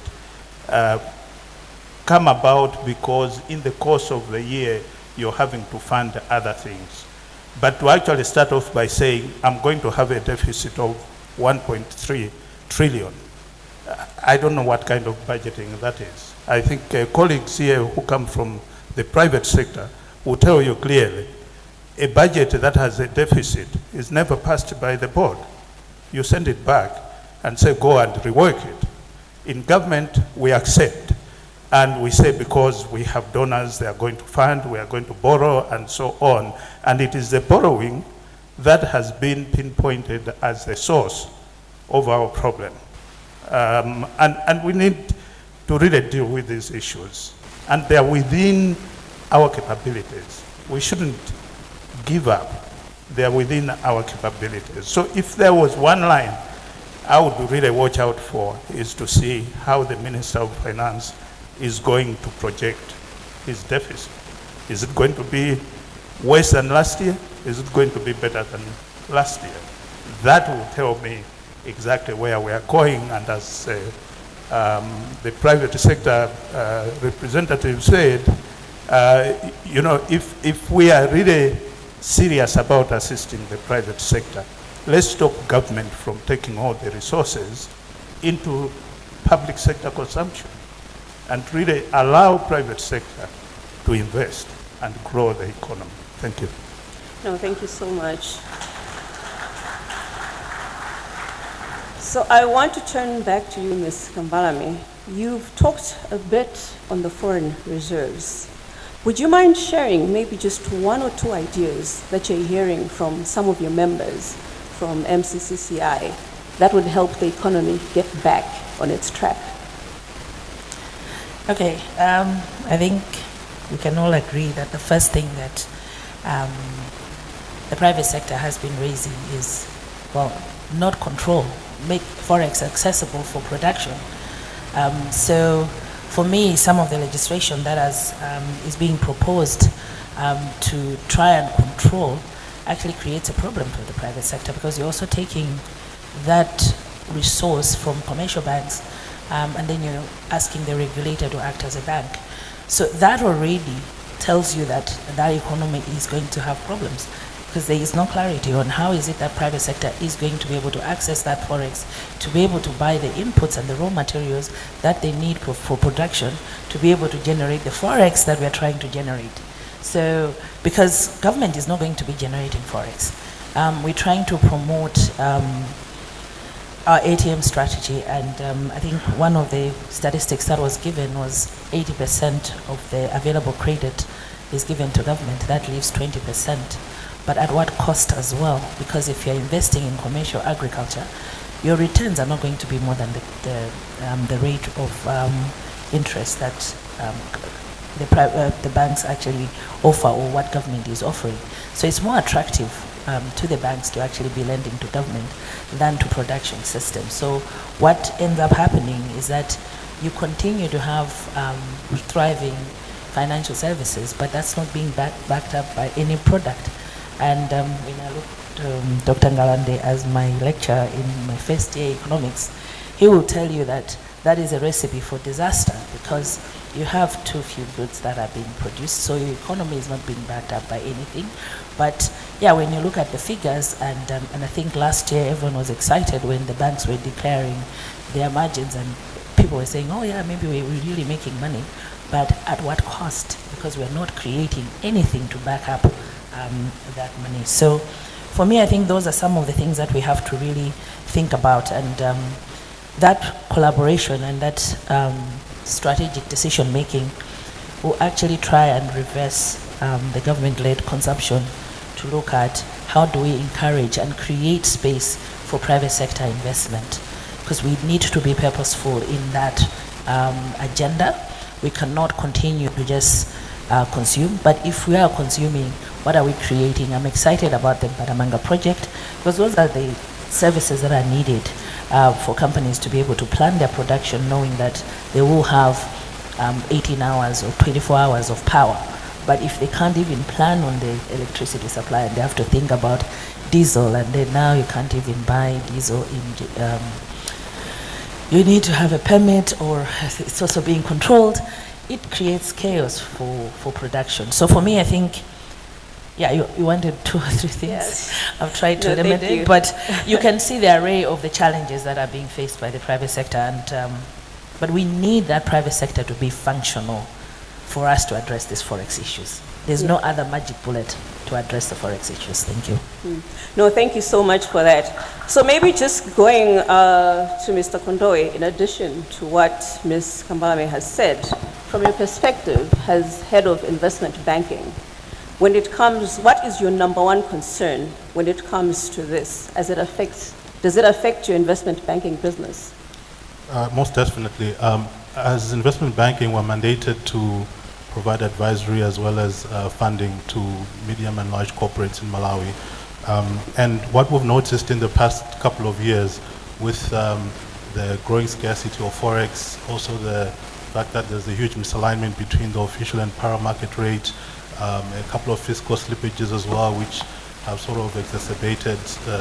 come about because in the course of the year you're having to fund other things. But to actually start off by saying, I'm going to have a deficit of 1.3 trillion, I don't know what kind of budgeting that is. I think colleagues here who come from the private sector will tell you clearly, a budget that has a deficit is never passed by the board. You send it back and say, go and rework it. In government, we accept. And we say, because we have donors, they are going to fund, we are going to borrow, and so on. And it is the borrowing that has been pinpointed as the source of our problem. And we need to really deal with these issues. And they are within our capabilities. We shouldn't give up. They are within our capabilities. So if there was one line I would really watch out for is to see how the Minister of Finance is going to project his deficit. Is it going to be worse than last year? is it going to be better than last year? That will tell me exactly where we are going, and as the private sector representative said, you know, if we are really serious about assisting the private sector, let's stop government from taking all the resources into public sector consumption and really allow private sector to invest and grow the economy. Thank you. No, thank you so much. So I want to turn back to you, Ms. Kambalame. You've talked a bit on the foreign reserves. Would you mind sharing maybe just one or two ideas that you're hearing from some of your members from MCCCI that would help the economy get back on its track? Okay, I think we can all agree that the first thing that the private sector has been raising is, well, not control, make Forex accessible for production. So for me, some of the legislation that is being proposed to try and control actually creates a problem for the private sector, because you're also taking that resource from commercial banks and then you're asking the regulator to act as a bank. So that already tells you that that economy is going to have problems, because there is no clarity on how is it that private sector is going to be able to access that forex, to be able to buy the inputs and the raw materials that they need for production, to be able to generate the forex that we are trying to generate. So, because government is not going to be generating forex. We're trying to promote our ATM strategy, and I think one of the statistics that was given was 80% of the available credit is given to government. That leaves 20%. But at what cost as well? Because if you're investing in commercial agriculture, your returns are not going to be more than the rate of interest that the banks actually offer, or what government is offering. So it's more attractive to the banks to actually be lending to government than to production systems. So what ends up happening is that you continue to have thriving financial services, but that's not being backed up by any product. And when I look at Dr. Ngalande as my lecturer in my first year economics, he will tell you that that is a recipe for disaster, because you have too few goods that are being produced, so your economy is not being backed up by anything. But yeah, when you look at the figures, and I think last year everyone was excited when the banks were declaring their margins, and people were saying, oh yeah, maybe we're really making money, but at what cost? Because we're not creating anything to back up that money. So for me, I think those are some of the things that we have to really think about, and that collaboration and that strategic decision making will actually try and reverse the government-led consumption, to look at how do we encourage and create space for private sector investment, because we need to be purposeful in that agenda. We cannot continue to just consume, but if we are consuming, what are we creating? I'm excited about the Badamanga project, because those are the services that are needed for companies to be able to plan their production, knowing that they will have 18 hours or 24 hours of power. But if they can't even plan on the electricity supply, and they have to think about diesel, and then now you can't even buy diesel in, you need to have a permit, or it's also being controlled, it creates chaos for production. So for me, I think, yeah, you wanted 2 or 3 things. Yes. I've tried to limit it, but you can see the array of the challenges that are being faced by the private sector, and but we need that private sector to be functional for us to address these forex issues. There's no other magic bullet to address the forex issues. Thank you. No, thank you so much for that. So maybe just going to Mr. Kondoe, in addition to what Ms. Kambalame has said, from your perspective as head of investment banking, when it comes, what is your number one concern when it comes to this, as it affects, does it affect your investment banking business? Most definitely. As investment banking, we're mandated to provide advisory as well as funding to medium and large corporates in Malawi. And what we've noticed in the past couple of years with the growing scarcity of forex, also the fact that there's a huge misalignment between the official and para market rate, a couple of fiscal slippages as well, which have sort of exacerbated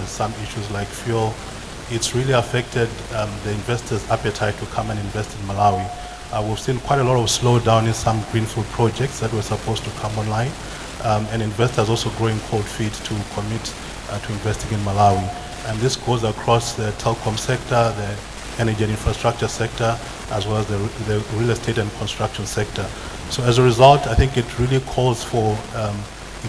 some issues like fuel. It's really affected the investors' appetite to come and invest in Malawi. We've seen quite a lot of slowdown in some greenfield projects that were supposed to come online, and investors also growing cold feet to commit to investing in Malawi. And this goes across the telecom sector, the energy and infrastructure sector, as well as the real estate and construction sector. So as a result, I think it really calls for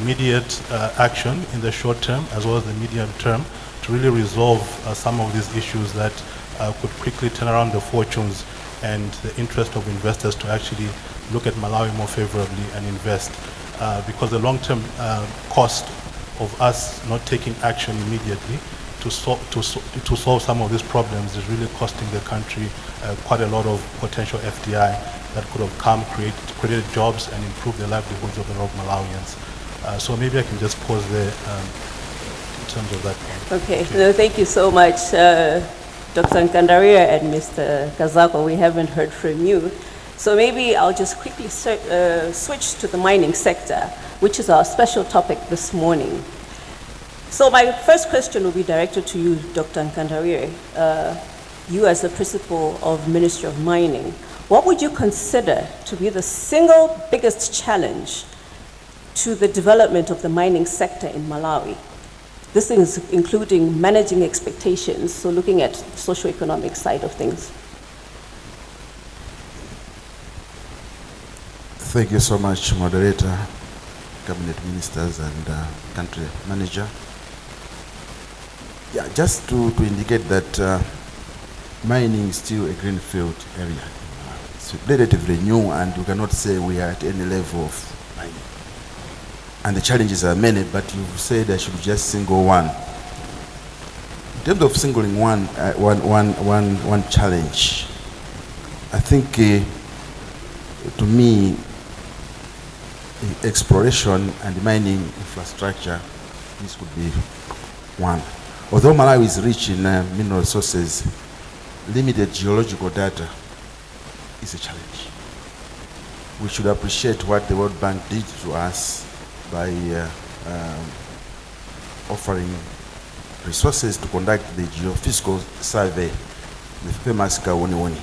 immediate action in the short term as well as the medium term to really resolve some of these issues that could quickly turn around the fortunes and the interest of investors to actually look at Malawi more favorably and invest. Because the long-term cost of us not taking action immediately to solve some of these problems is really costing the country quite a lot of potential FDI that could have created jobs and improved the livelihoods of a lot of Malawians. So maybe I can just pause there in terms of that. Okay, no, thank you so much, Dr. Nkandaria and Mr. Kazako. We haven't heard from you. So maybe I'll just quickly switch to the mining sector, which is our special topic this morning. So my first question will be directed to you, Dr. Nkandaria. You as the principal of Ministry of Mining, what would you consider to be the single biggest challenge to the development of the mining sector in Malawi? This is including managing expectations, so looking at socio-economic side of things. Thank you so much, moderator, cabinet ministers, and country manager. Yeah, just to indicate that mining is still a greenfield area. It's relatively new, and you cannot say we are at any level of mining. And the challenges are many, but you've said I should just single one. In terms of singling one challenge, I think to me, exploration and mining infrastructure, this could be one. Although Malawi is rich in mineral resources, limited geological data is a challenge. We should appreciate what the World Bank did to us by offering resources to conduct the geophysical survey, the famous Kauniuni.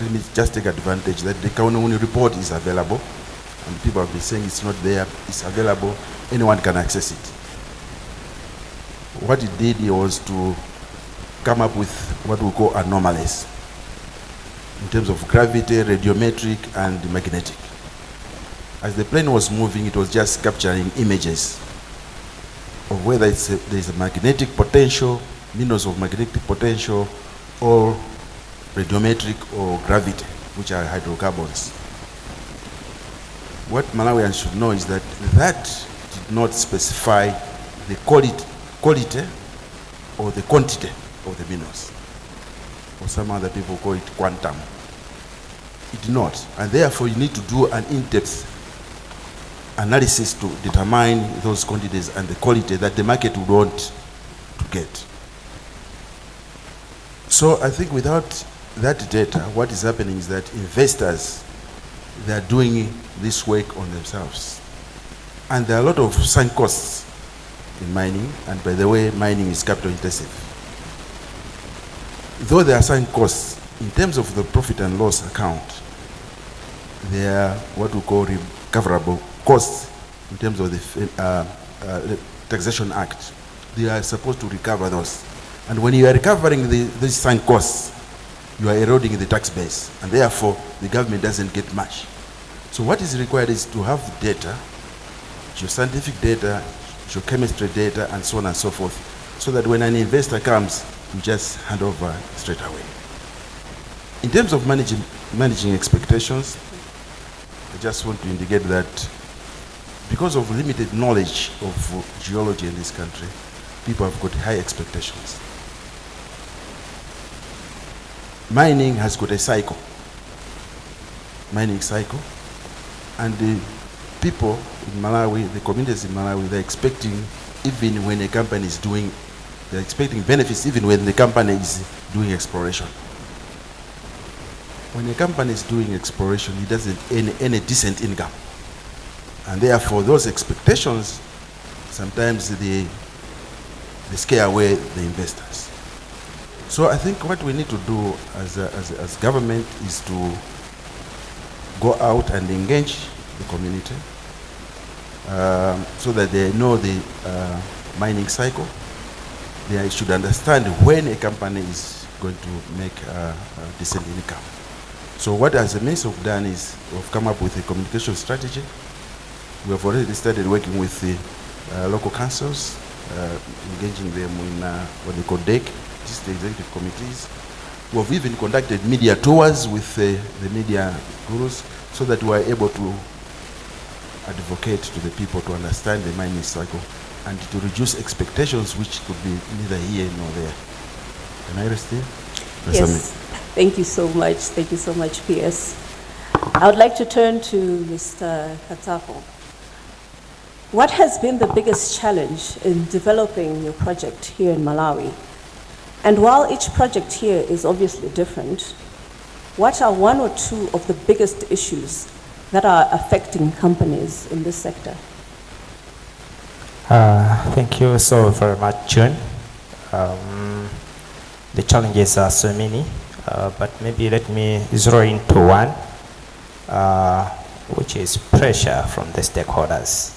Let me just take advantage that the Kauniuni report is available, and people have been saying it's not there, it's available, anyone can access it. What it did was to come up with what we call anomalies in terms of gravity, radiometric, and magnetic. As the plane was moving, it was just capturing images of whether there's a magnetic potential, minerals of magnetic potential, or radiometric or gravity, which are hydrocarbons. What Malawians should know is that that did not specify the quality or the quantity of the minerals, or some other people call it quantum. It did not, and therefore you need to do an in-depth analysis to determine those quantities and the quality that the market would want to get. So I think without that data, what is happening is that investors, they are doing this work on themselves. And there are a lot of sunk costs in mining, and by the way, mining is capital intensive. Though there are sunk costs, in terms of the profit and loss account, there are what we call recoverable costs in terms of the Taxation Act. They are supposed to recover those. And when you are recovering these sunk costs, you are eroding the tax base, and therefore the government doesn't get much. So what is required is to have data, geoscientific data, geochemistry data, and so on and so forth, so that when an investor comes, you just hand over straight away. In terms of managing expectations, I just want to indicate that because of limited knowledge of geology in this country, people have got high expectations. Mining has got a cycle, mining cycle, and the people in Malawi, the communities in Malawi, they're expecting, even when a company is doing, they're expecting benefits even when the company is doing exploration. When a company is doing exploration, it doesn't earn any decent income. And therefore, those expectations sometimes they scare away the investors. So I think what we need to do as government is to go out and engage the community so that they know the mining cycle. They should understand when a company is going to make a decent income. So what as a means of done is we've come up with a communication strategy. We have already started working with the local councils, engaging them in what they call DEC, just the executive committees. We have even conducted media tours with the media gurus so that we are able to advocate to the people to understand the mining cycle and to reduce expectations which could be neither here nor there. Can I rest here? Yes, thank you so much. Thank you so much, PS. I would like to turn to Mr. Katsapo. What has been the biggest challenge in developing your project here in Malawi? And while each project here is obviously different, what are one or two of the biggest issues that are affecting companies in this sector? Thank you so very much, June. The challenges are so many, but maybe let me zero into one, which is pressure from the stakeholders.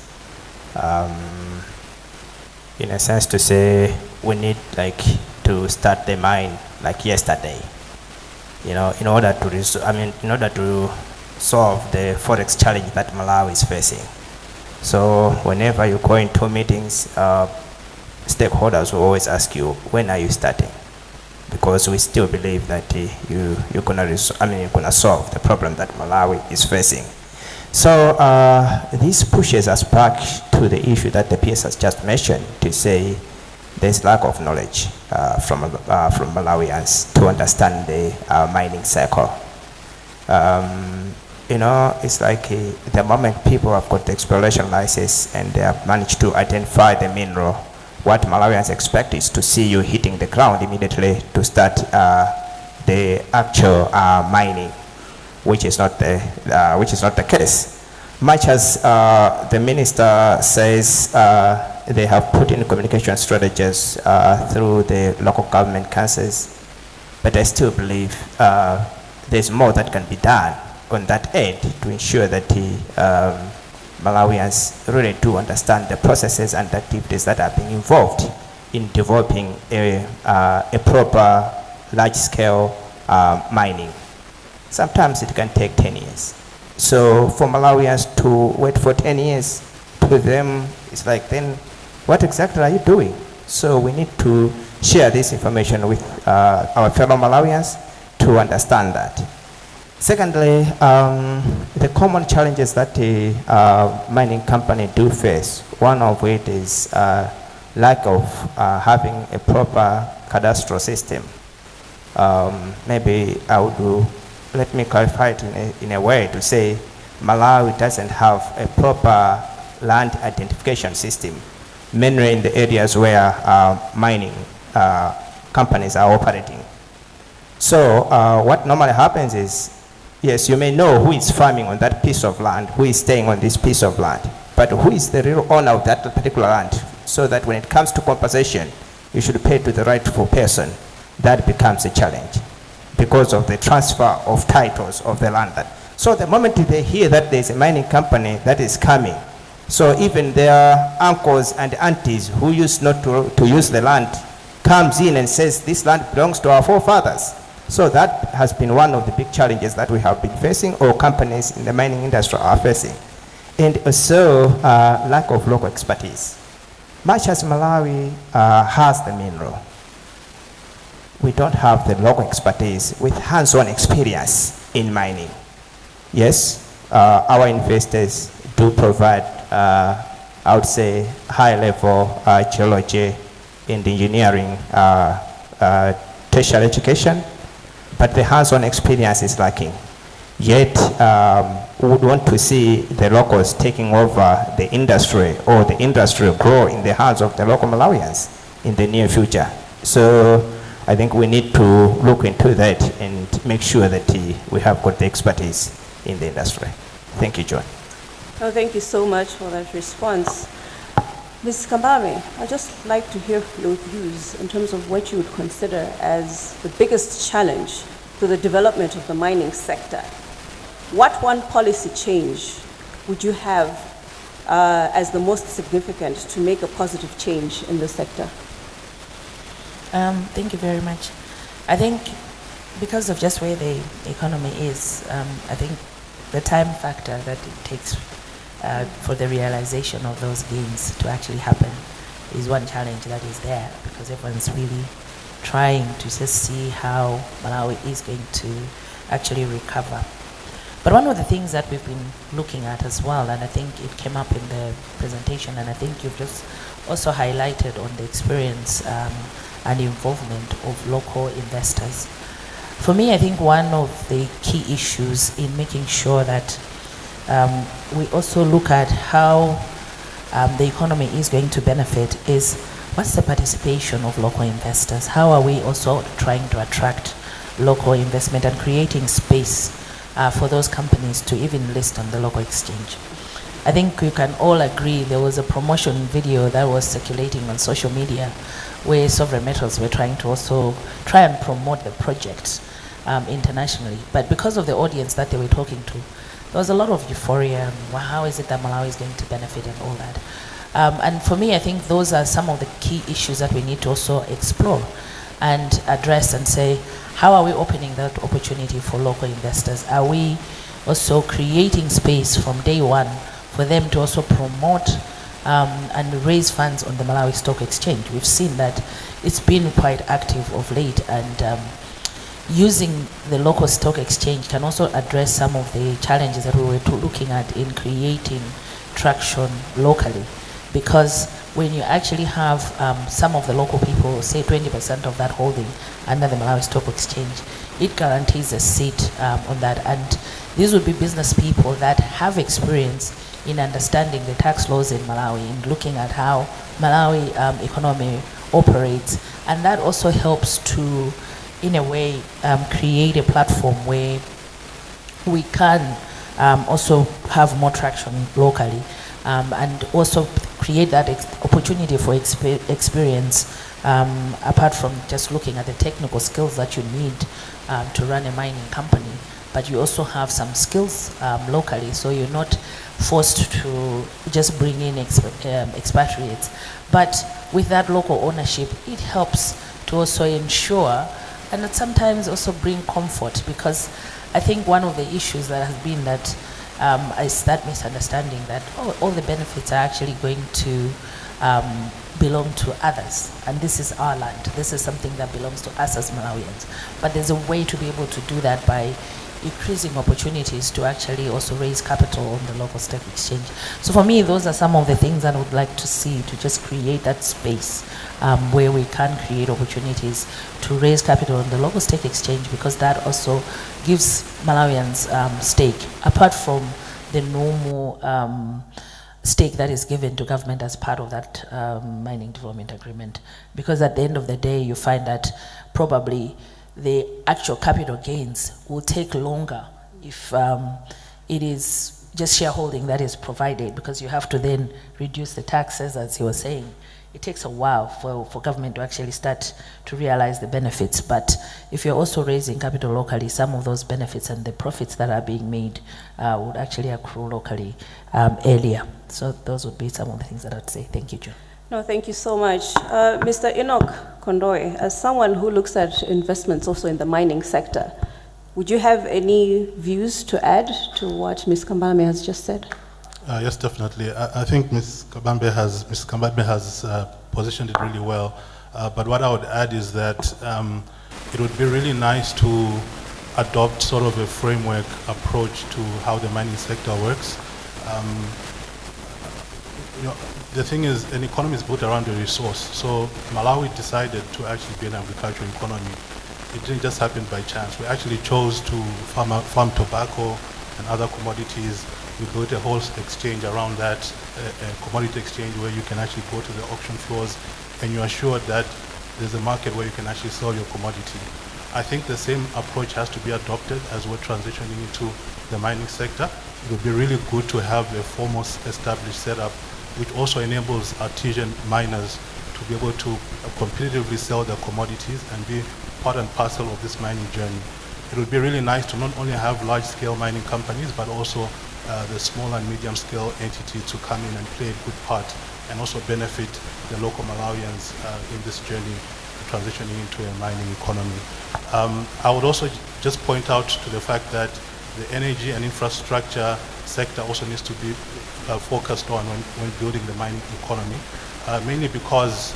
In a sense to say, we need to start the mine like yesterday, in order to solve the forex challenge that Malawi is facing. So whenever you go into meetings, stakeholders will always ask you, when are you starting? Because we still believe that you're gonna solve the problem that Malawi is facing. So this pushes us back to the issue that the PS has just mentioned, to say there's lack of knowledge from Malawians to understand the mining cycle. It's like the moment people have got the exploration license and they have managed to identify the mineral, what Malawians expect is to see you hitting the ground immediately to start the actual mining, which is not the case. Much as the minister says they have put in communication strategies through the local government councils, but I still believe there's more that can be done on that end to ensure that Malawians really do understand the processes and activities that are being involved in developing a proper large-scale mining. Sometimes it can take 10 years. So for Malawians to wait for 10 years, to them, it's like, then what exactly are you doing? So we need to share this information with our fellow Malawians to understand that. Secondly, the common challenges that the mining company do face, one of it is lack of having a proper cadastral system. Maybe let me clarify it in a way to say Malawi doesn't have a proper land identification system, mainly in the areas where mining companies are operating. So what normally happens is, yes, you may know who is farming on that piece of land, who is staying on this piece of land, but who is the real owner of that particular land, so that when it comes to compensation, you should pay to the rightful person. That becomes a challenge because of the transfer of titles of the land. So the moment they hear that there's a mining company that is coming, so even their uncles and aunties who used not to use the land comes in and says this land belongs to our forefathers. So that has been one of the big challenges that we have been facing, or companies in the mining industry are facing. And also lack of local expertise. Much as Malawi has the mineral, we don't have the local expertise with hands-on experience in mining. Yes, our investors do provide, I would say, high-level geology and engineering tertiary education, but the hands-on experience is lacking. Yet, we would want to see the locals taking over the industry, or the industry grow in the hands of the local Malawians in the near future. So I think we need to look into that and make sure that we have got the expertise in the industry. Thank you, John. Oh, thank you so much for that response. Ms. Kambame, I'd just like to hear your views in terms of what you would consider as the biggest challenge to the development of the mining sector. What one policy change would you have as the most significant to make a positive change in the sector? Thank you very much. I think because of just where the economy is, I think the time factor that it takes for the realization of those gains to actually happen is one challenge that is there, because everyone's really trying to just see how Malawi is going to actually recover. But one of the things that we've been looking at as well, and I think it came up in the presentation, and I think you've just also highlighted on the experience and involvement of local investors. For me, I think one of the key issues in making sure that we also look at how the economy is going to benefit is what's the participation of local investors? How are we also trying to attract local investment and creating space for those companies to even list on the local exchange? I think we can all agree there was a promotion video that was circulating on social media where Sovereign Metals were trying to also try and promote the project internationally. But because of the audience that they were talking to, there was a lot of euphoria and well, how is it that Malawi is going to benefit and all that. And for me, I think those are some of the key issues that we need to also explore and address and say, how are we opening that opportunity for local investors? Are we also creating space from day one for them to also promote and raise funds on the Malawi Stock Exchange? We've seen that it's been quite active of late, and using the local stock exchange can also address some of the challenges that we were looking at in creating traction locally. Because when you actually have some of the local people, say 20% of that holding under the Malawi Stock Exchange, it guarantees a seat on that. And these would be business people that have experience in understanding the tax laws in Malawi and looking at how Malawi economy operates. And that also helps to, in a way, create a platform where we can also have more traction locally and also create that opportunity for experience apart from just looking at the technical skills that you need to run a mining company. But you also have some skills locally, so you're not forced to just bring in expatriates. But with that local ownership, it helps to also ensure and sometimes also bring comfort, because I think one of the issues that has been that is that misunderstanding that all the benefits are actually going to belong to others, and this is our land. This is something that belongs to us as Malawians. But there's a way to be able to do that by increasing opportunities to actually also raise capital on the local stock exchange. So for me, those are some of the things that I would like to see to just create that space where we can create opportunities to raise capital on the local stock exchange, because that also gives Malawians stake, apart from the normal stake that is given to government as part of that mining development agreement. Because at the end of the day, you find that probably the actual capital gains will take longer if it is just shareholding that is provided, because you have to then reduce the taxes, as you were saying. It takes a while for government to actually start to realize the benefits. But if you're also raising capital locally, some of those benefits and the profits that are being made would actually accrue locally earlier. So those would be some of the things that I'd say. Thank you, John. No, thank you so much. Mr. Enoch Kondoe, as someone who looks at investments also in the mining sector, would you have any views to add to what Ms. Kambame has just said? Yes, definitely. I think Ms. Kambame has positioned it really well. But what I would add is that it would be really nice to adopt sort of a framework approach to how the mining sector works. The thing is, an economy is built around a resource. So Malawi decided to actually be an agricultural economy. It didn't just happen by chance. We actually chose to farm tobacco and other commodities. We built a whole exchange around that, a commodity exchange where you can actually go to the auction floors and you're assured that there's a market where you can actually sell your commodity. I think the same approach has to be adopted as we're transitioning into the mining sector. It would be really good to have a formal established setup which also enables artisan miners to be able to competitively sell their commodities and be part and parcel of this mining journey. It would be really nice to not only have large-scale mining companies, but also the small and medium-scale entities to come in and play a good part and also benefit the local Malawians in this journey transitioning into a mining economy. I would also just point out to the fact that the energy and infrastructure sector also needs to be focused on when building the mining economy, mainly because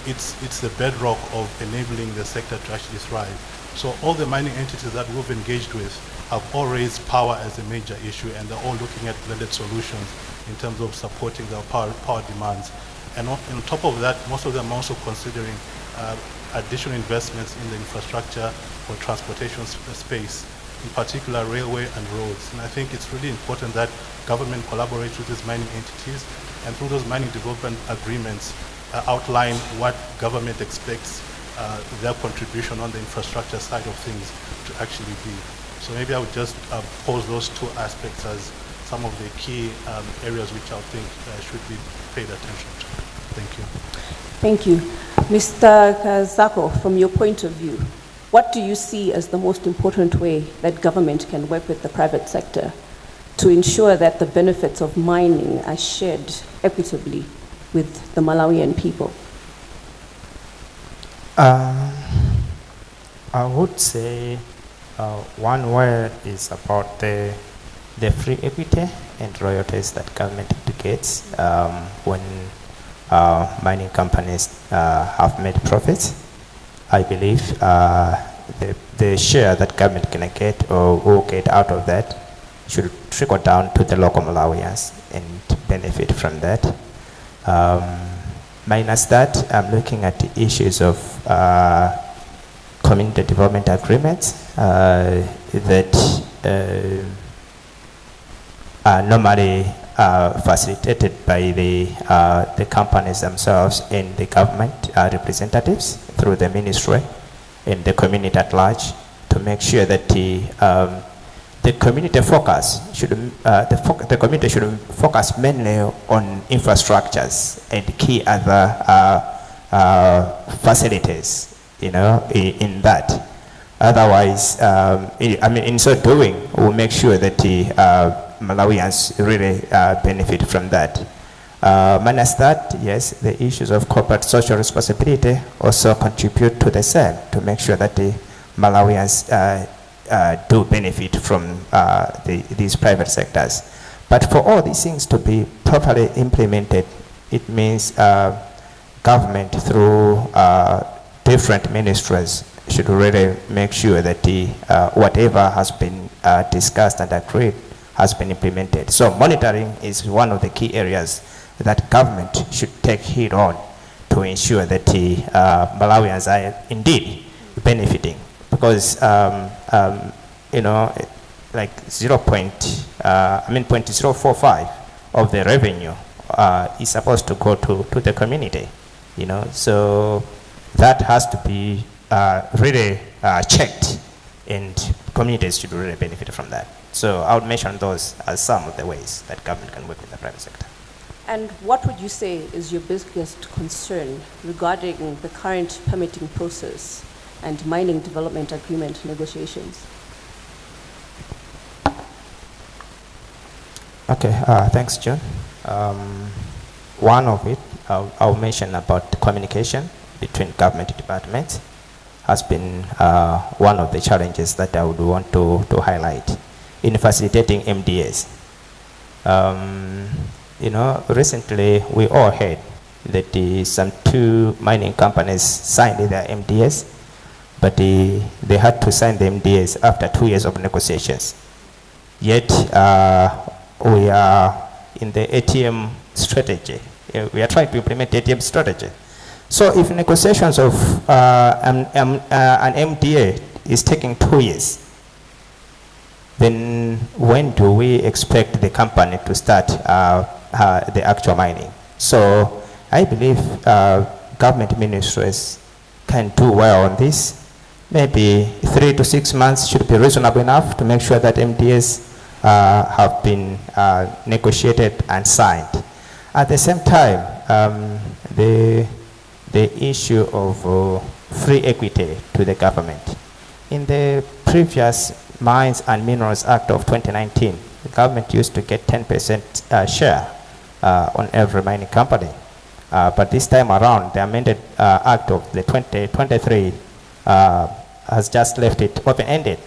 it's the bedrock of enabling the sector to actually thrive. So all the mining entities that we've engaged with have all raised power as a major issue, and they're all looking at blended solutions in terms of supporting their power demands. And on top of that, most of them are also considering additional investments in the infrastructure for transportation space, in particular railway and roads. And I think it's really important that government collaborates with these mining entities, and through those mining development agreements outline what government expects their contribution on the infrastructure side of things to actually be. So maybe I would just pose those two aspects as some of the key areas which I think should be paid attention to. Thank you. Thank you. Mr. Kazako, from your point of view, what do you see as the most important way that government can work with the private sector to ensure that the benefits of mining are shared equitably with the Malawian people? I would say one way is about the free equity and royalties that government indicates when mining companies have made profits. I believe the share that government can get or will get out of that should trickle down to the local Malawians and benefit from that. Minus that, I'm looking at the issues of community development agreements that are normally facilitated by the companies themselves and the government representatives through the ministry and the community at large, to make sure that the community focus should the community should focus mainly on infrastructures and key other facilities, you know, in that. Otherwise, I mean, in so doing, we'll make sure that the Malawians really benefit from that. Minus that, yes, the issues of corporate social responsibility also contribute to the same, to make sure that the Malawians do benefit from these private sectors. But for all these things to be properly implemented, it means government through different ministries should really make sure that whatever has been discussed and agreed has been implemented. So monitoring is one of the key areas that government should take heed on to ensure that the Malawians are indeed benefiting. Because you know, like 0.045 of the revenue is supposed to go to the community, you know. So that has to be really checked, and communities should really benefit from that. So I would mention those as some of the ways that government can work with the private sector. And what would you say is your biggest concern regarding the current permitting process and mining development agreement negotiations? Okay, thanks, John. One of it, I'll mention about the communication between government departments has been one of the challenges that I would want to highlight in facilitating MDAs. You know, recently we all heard that some 2 mining companies signed their MDAs, but they had to sign the MDAs after 2 years of negotiations. Yet we are in the ATM strategy. We are trying to implement ATM strategy. So if negotiations of an MDA is taking 2 years, then when do we expect the company to start the actual mining? So I believe government ministries can do well on this. Maybe 3 to 6 months should be reasonable enough to make sure that MDAs have been negotiated and signed. At the same time, the issue of free equity to the government. In the previous Mines and Minerals Act of 2019, the government used to get 10% share on every mining company. But this time around, the amended Act of the 2023 has just left it open-ended.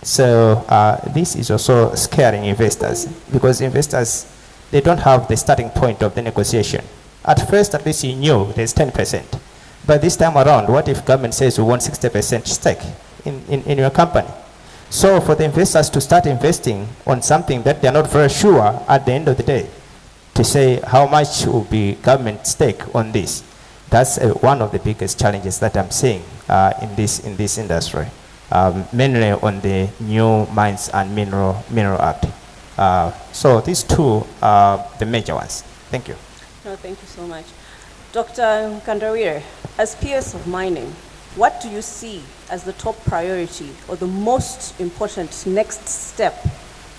So this is also scaring investors, because investors, they don't have the starting point of the negotiation. At first, at least you knew there's 10%. But this time around, what if government says we want 60% stake in your company? So for the investors to start investing on something that they're not very sure at the end of the day, to say how much will be government stake on this, that's one of the biggest challenges that I'm seeing in this industry, mainly on the new Mines and Mineral Act. So these two are the major ones. Thank you. No, thank you so much. Dr. Kandawire, as peers of mining, what do you see as the top priority or the most important next step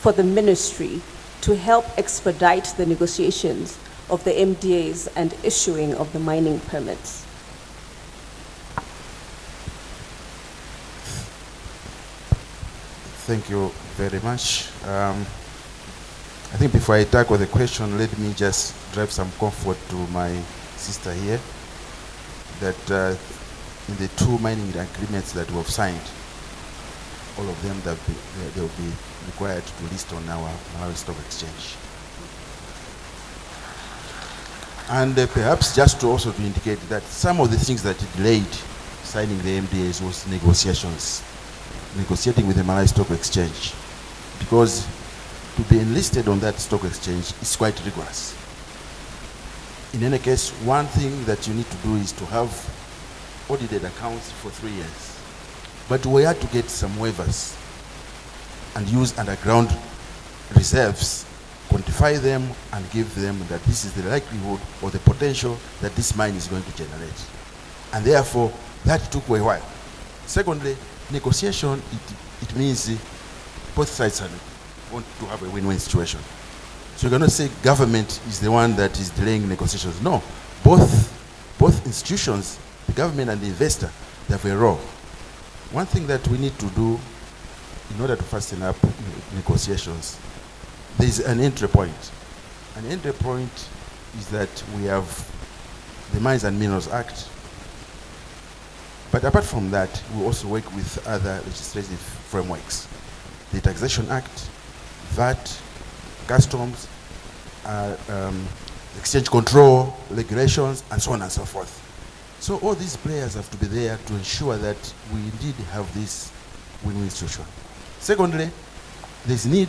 for the ministry to help expedite the negotiations of the MDAs and issuing of the mining permits? Thank you very much. I think before I tackle the question, let me just drive some comfort to my sister here, that in the two mining agreements that we have signed, all of them they will be required to list on our Malawi Stock Exchange. And perhaps just to also to indicate that some of the things that delayed signing the MDAs was negotiating with the Malawi Stock Exchange, because to be enlisted on that stock exchange is quite rigorous. In any case, one thing that you need to do is to have audited accounts for 3 years. But we had to get some waivers and use underground reserves, quantify them and give them that this is the likelihood or the potential that this mine is going to generate. And therefore, that took a while. Secondly, negotiation, it means both sides want to have a win-win situation. So you cannot say government is the one that is delaying negotiations. No, both institutions, the government and the investor, they have a role. One thing that we need to do in order to fasten up negotiations, there is an entry point. An entry point is that we have the Mines and Minerals Act, but apart from that, we also work with other legislative frameworks. The Taxation Act, VAT, customs, exchange control, regulations, and so on and so forth. So all these players have to be there to ensure that we indeed have this win-win situation. Secondly, there's need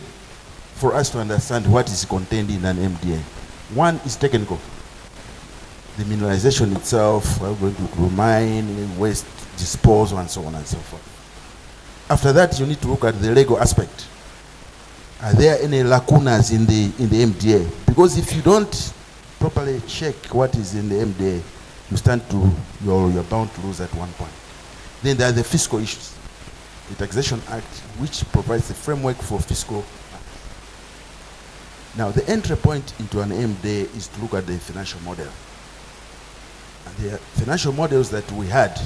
for us to understand what is contained in an MDA. One is technical. The mineralization itself, we're going to mine, waste disposal, and so on and so forth. After that, you need to look at the legal aspect. Are there any lacunas in the MDA? Because if you don't properly check what is in the MDA, you're bound to lose at one point. Then there are the fiscal issues. The Taxation Act, which provides the framework for fiscal. Now, the entry point into an MDA is to look at the financial model. And the financial models that we had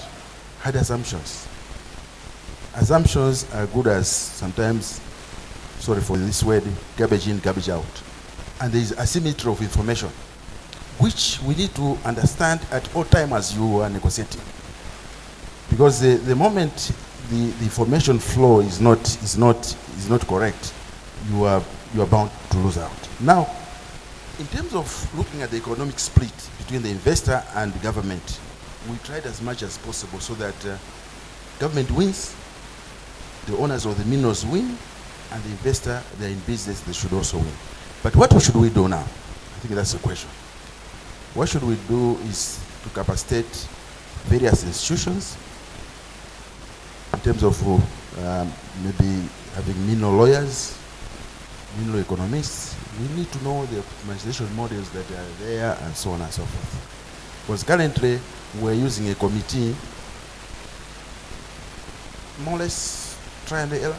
assumptions. Assumptions are good as sometimes, sorry for this word, garbage in, garbage out. And there is asymmetry of information, which we need to understand at all times as you are negotiating. Because the moment the information flow is not correct, you are bound to lose out. Now, in terms of looking at the economic split between the investor and the government, we tried as much as possible so that government wins, the owners of the minerals win, and the investor, they're in business, they should also win. But what should we do now? I think that's the question. What should we do is to capacitate various institutions in terms of maybe having mineral lawyers, mineral economists. We need to know the optimization models that are there and so on and so forth. Because currently we're using a committee, more or less try and error,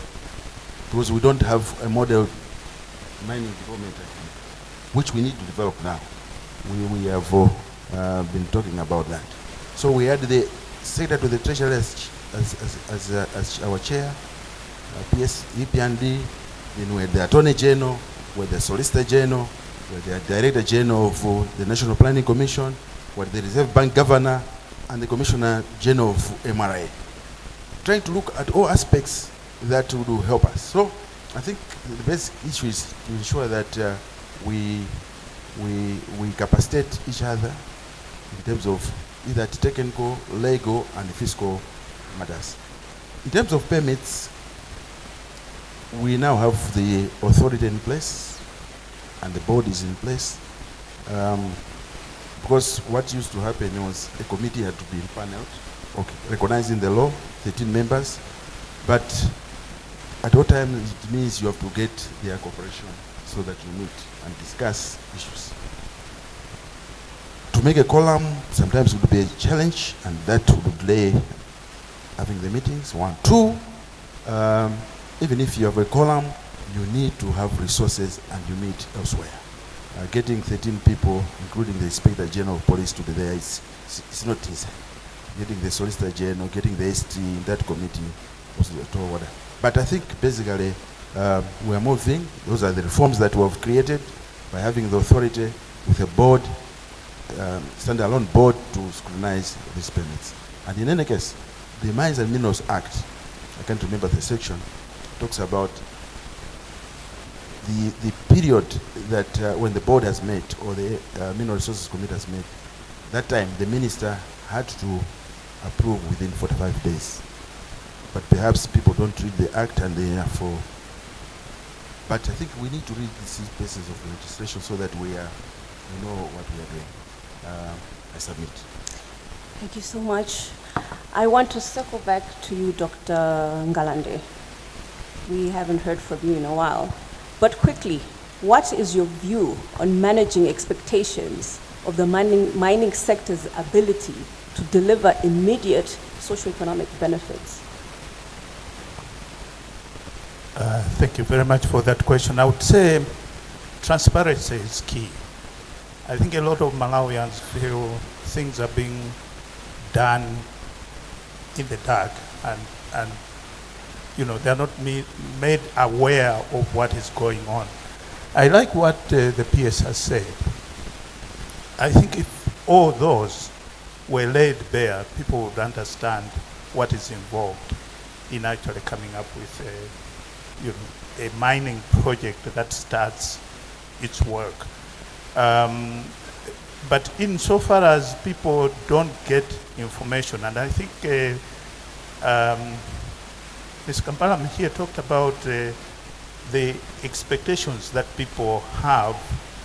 because we don't have a model mining development, which we need to develop now. we have been talking about that. So we had the Secretary to the Treasury as our chair, PS, EPND, then we had the Attorney General, we had the Solicitor General, we had the Director General of the National Planning Commission, we had the Reserve Bank Governor, and the Commissioner General of MRA. Trying to look at all aspects that would help us. So I think the basic issue is to ensure that we capacitate each other in terms of either technical, legal, and fiscal matters. In terms of permits, we now have the authority in place and the board is in place. Because what used to happen was a committee had to be impaneled, recognizing the law, 13 members, but at all times it means you have to get their cooperation so that you meet and discuss issues. To make a column sometimes would be a challenge, and that would delay having the meetings, 1. 2, even if you have a column, you need to have resources and you meet elsewhere. Getting 13 people, including the Inspector General of Police, to be there is not easy. Getting the Solicitor General, getting the ST in that committee was a tall order. But I think basically we are moving. Those are the reforms that we have created by having the authority with a board, standalone board to scrutinize these permits. And in any case, the Mines and Minerals Act, I can't remember the section, talks about the period that when the board has met or the Mineral Resources Committee has met, that time the minister had to approve within 45 days. But perhaps people don't read the act and therefore. But I think we need to read these pieces of legislation so that we know what we are doing. I submit. Thank you so much. I want to circle back to you, Dr. Ngalande. We haven't heard from you in a while. But quickly, what is your view on managing expectations of the mining sector's ability to deliver immediate socioeconomic benefits? Thank you very much for that question. I would say transparency is key. I think a lot of Malawians feel things are being done in the dark and you know, they're not made aware of what is going on. I like what the PS has said. I think if all those were laid bare, people would understand what is involved in actually coming up with a mining project that starts its work. But insofar as people don't get information, and I think Ms. Kampalam here talked about the expectations that people have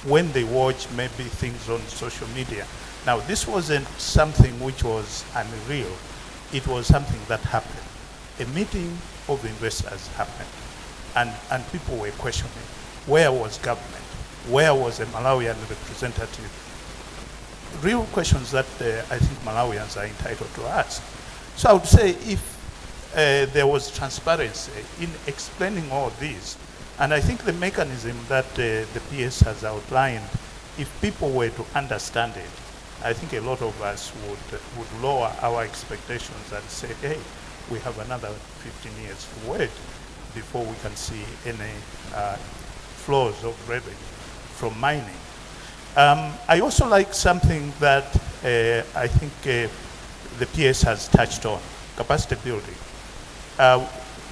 when they watch maybe things on social media. Now, this wasn't something which was unreal. It was something that happened. A meeting of investors happened, and people were questioning, where was government? Where was a Malawian representative? Real questions that I think Malawians are entitled to ask. So I would say if there was transparency in explaining all this, and I think the mechanism that the PS has outlined, if people were to understand it, I think a lot of us would lower our expectations and say, hey, we have another 15 years to wait before we can see any flows of revenue from mining. I also like something that I think the PS has touched on, capacity building.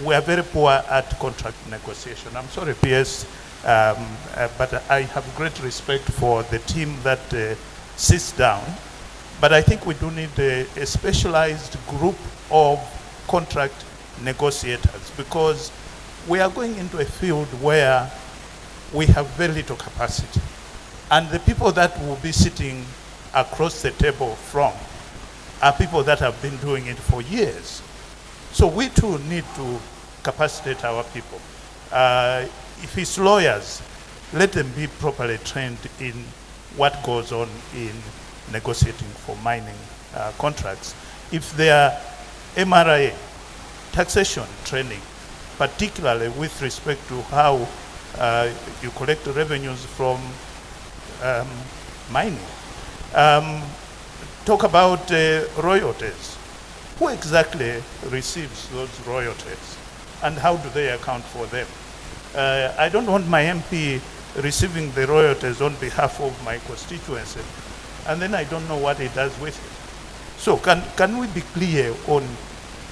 We are very poor at contract negotiation. I'm sorry, PS, but I have great respect for the team that sits down. But I think we do need a specialized group of contract negotiators, because we are going into a field where we have very little capacity. And the people that will be sitting across the table from are people that have been doing it for years. So we too need to capacitate our people. If it's lawyers, let them be properly trained in what goes on in negotiating for mining contracts. If they are MRA, taxation training, particularly with respect to how you collect revenues from mining, Talk about royalties. Who exactly receives those royalties, and how do they account for them? I don't want my MP receiving the royalties on behalf of my constituency, and then I don't know what he does with it. So can we be clear on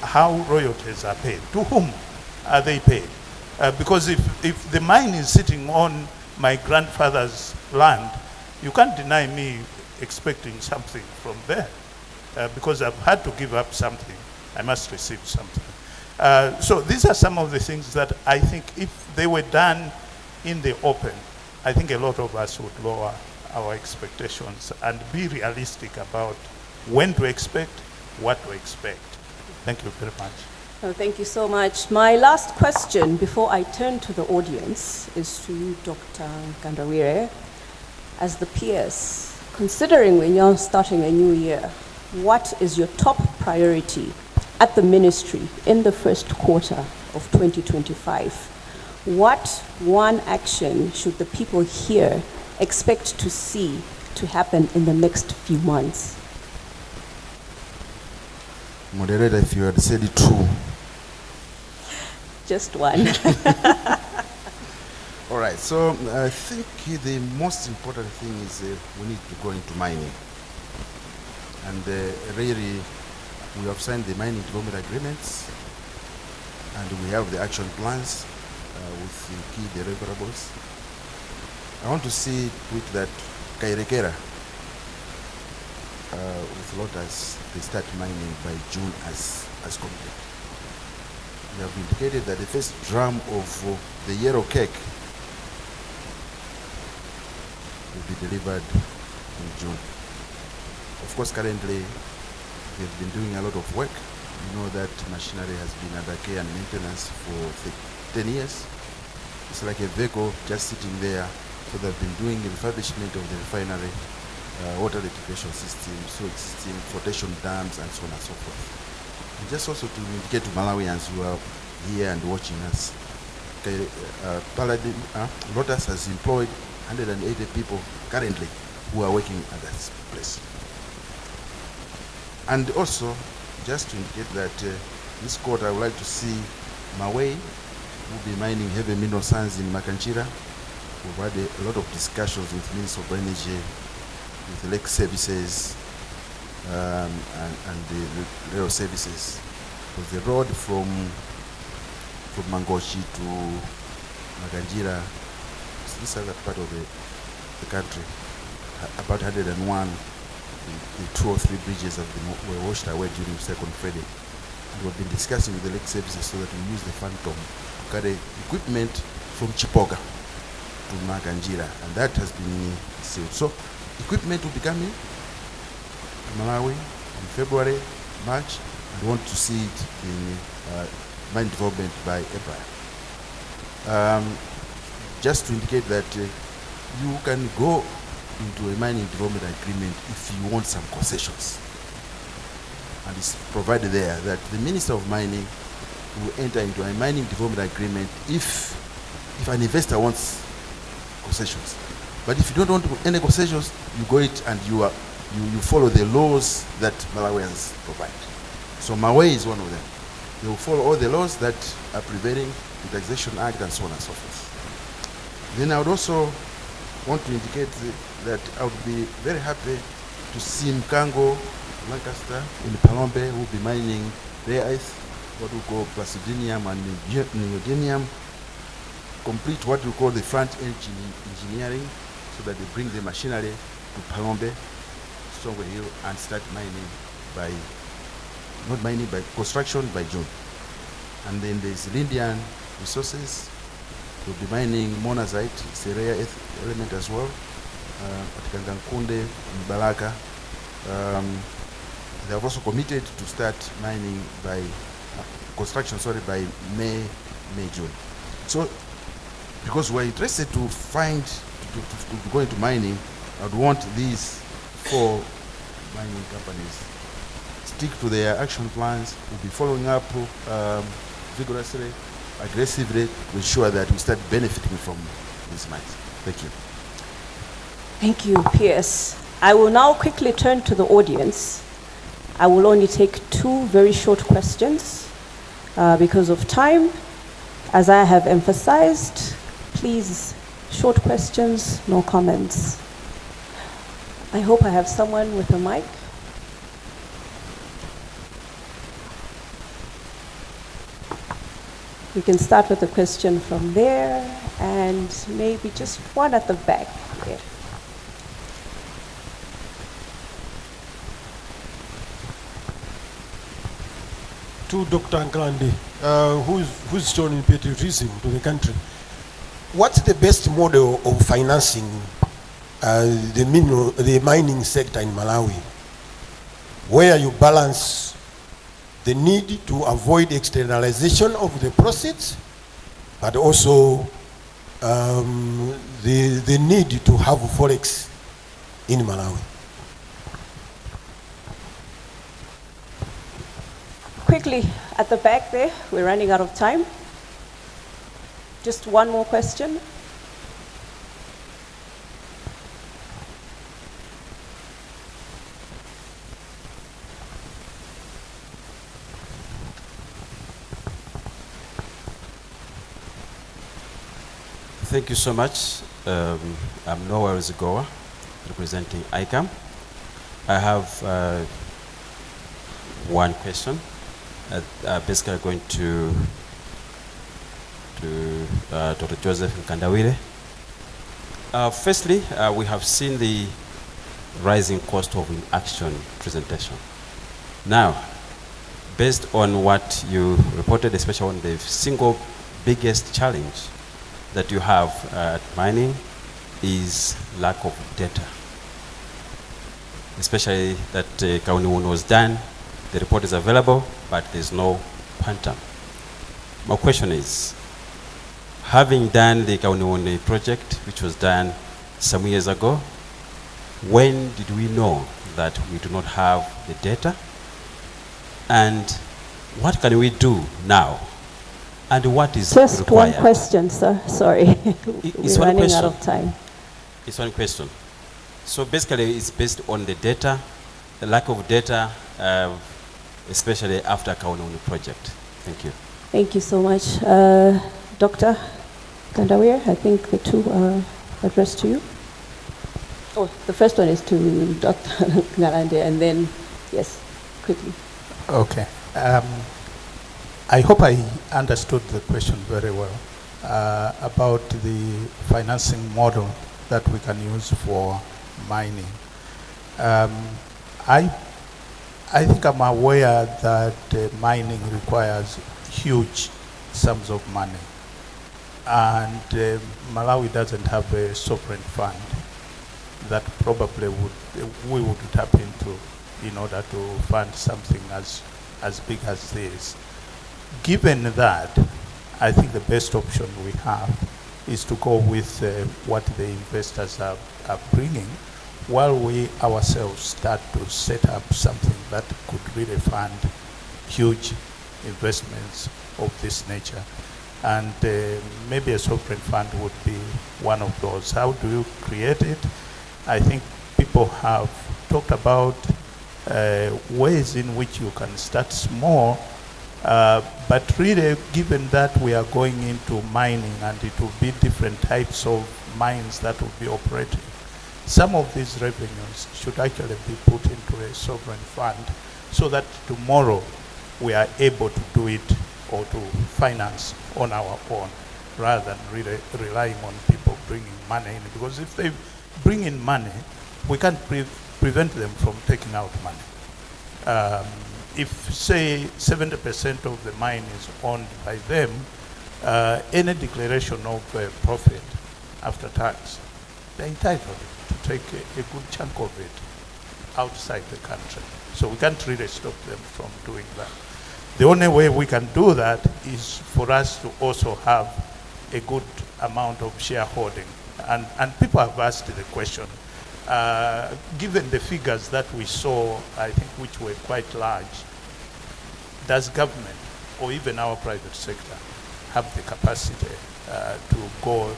how royalties are paid? To whom are they paid? Because if the mine is sitting on my grandfather's land, you can't deny me expecting something from there. Because I've had to give up something, I must receive something. So these are some of the things that I think if they were done in the open, I think a lot of us would lower our expectations and be realistic about when to expect, what to expect. Thank you very much. Oh, thank you so much. My last question before I turn to the audience is to you, Dr. Gandawire. As the PS, considering when you're starting a new year, what is your top priority at the ministry in the first quarter of 2025? What one action should the people here expect to see to happen in the next few months? Moderator, if you had said it true. Just one. All right, so I think the most important thing is we need to go into mining. And really, we have signed the mining development agreements, and we have the action plans with the key deliverables. I want to see to it that Kairekera with Lotus, they start mining by June as complete. We have indicated that the first drum of the yellow cake will be delivered in June. Of course, currently, we've been doing a lot of work. You know that machinery has been under care and maintenance for 10 years. It's like a vehicle just sitting there. So they've been doing the refurbishment of the refinery, water rectification system, sewage system, flotation dams, and so on and so forth. And just also to indicate to Malawians who are here and watching us, Lotus has employed 180 people currently who are working at that place. And also, just to indicate that this quarter I would like to see Malawi will be mining heavy mineral sands in Makanchira. We've had a lot of discussions with Minister of Energy, with the lake services, and the rail services. Because the road from Mangochi to Makanchira, this other part of the country, about 101, the 2 or 3 bridges were washed away during the second flooding. And we've been discussing with the lake services so that we use the phantom to carry equipment from Chipoga to Makanchira, and that has been sealed. So equipment will be coming to Malawi in February, March, and want to see it in mine development by April. Just to indicate that you can go into a mining development agreement if you want some concessions. And it's provided there that the Minister of Mining will enter into a mining development agreement if an investor wants concessions. But if you don't want any concessions, you go it and you follow the laws that Malawians provide. So Malawi is one of them. They will follow all the laws that are prevailing, the Taxation Act and so on and so forth. Then I would also want to indicate that I would be very happy to see Mkango, Lancaster, in Palombe, who will be mining rare earth, what we call placidinium and neodymium, complete what we call the front-end engineering, so that they bring the machinery to Palombe, Songwe Hill, and start mining by, not mining, by construction by June. And then there's Lindian Resources. We'll be mining monazite, it's a rare earth element as well, at Kangankunde in Balaka. They have also committed to start mining by by May, June. So, because we're interested to go into mining, I would want these 4 mining companies stick to their action plans. We'll be following up vigorously, aggressively, to ensure that we start benefiting from these mines. Thank you. Thank you, PS. I will now quickly turn to the audience. I will only take 2 very short questions because of time. As I have emphasized, please, short questions, no comments. I hope I have someone with a mic. We can start with a question from there, and maybe just one at the back there. To Dr. Nkalandi, who's shown patriotism to the country. What's the best model of financing the mining sector in Malawi, where you balance the need to avoid externalization of the proceeds, but also the need to have forex in Malawi? Quickly, at the back there, we're running out of time. Just one more question. Thank you so much. I'm Noah Rizigoa, representing ICAM. I have one question. Basically going to Dr. Joseph Nkandawire. Firstly, we have seen the rising cost of Inaction presentation. Now, based on what you reported, especially on the single biggest challenge that you have at mining is lack of data. Especially that Kauniwun was done, the report is available, but there's no quantum. My question is, having done the Kauniwun project, which was done some years ago, when did we know that we do not have the data? And what can we do now? And what is just required? One question, sir. Sorry. We're running out of time. It's one question. So basically, it's based on the data, the lack of data, especially after Kauniwun project. Thank you. Thank you so much. Dr. Nkandawire, I think the 2 are addressed to you. Oh, the first one is to Dr. Ngalande, and then, yes, quickly. Okay. I hope I understood the question very well about the financing model that we can use for mining. I think I'm aware that mining requires huge sums of money, and Malawi doesn't have a sovereign fund that probably we would tap into in order to fund something as big as this. Given that, I think the best option we have is to go with what the investors are bringing, while we ourselves start to set up something that could really fund huge investments of this nature. And maybe a sovereign fund would be one of those. How do you create it? I think people have talked about ways in which you can start small, but really, given that we are going into mining and it will be different types of mines that will be operating, some of these revenues should actually be put into a sovereign fund so that tomorrow we are able to do it or to finance on our own rather than really relying on people bringing money in. Because if they bring in money, we can't prevent them from taking out money. If, say, 70% of the mine is owned by them, any declaration of profit after tax, they're entitled to take a good chunk of it outside the country. So we can't really stop them from doing that. The only way we can do that is for us to also have a good amount of shareholding. And people have asked the question, given the figures that we saw, I think, which were quite large, does government or even our private sector have the capacity to go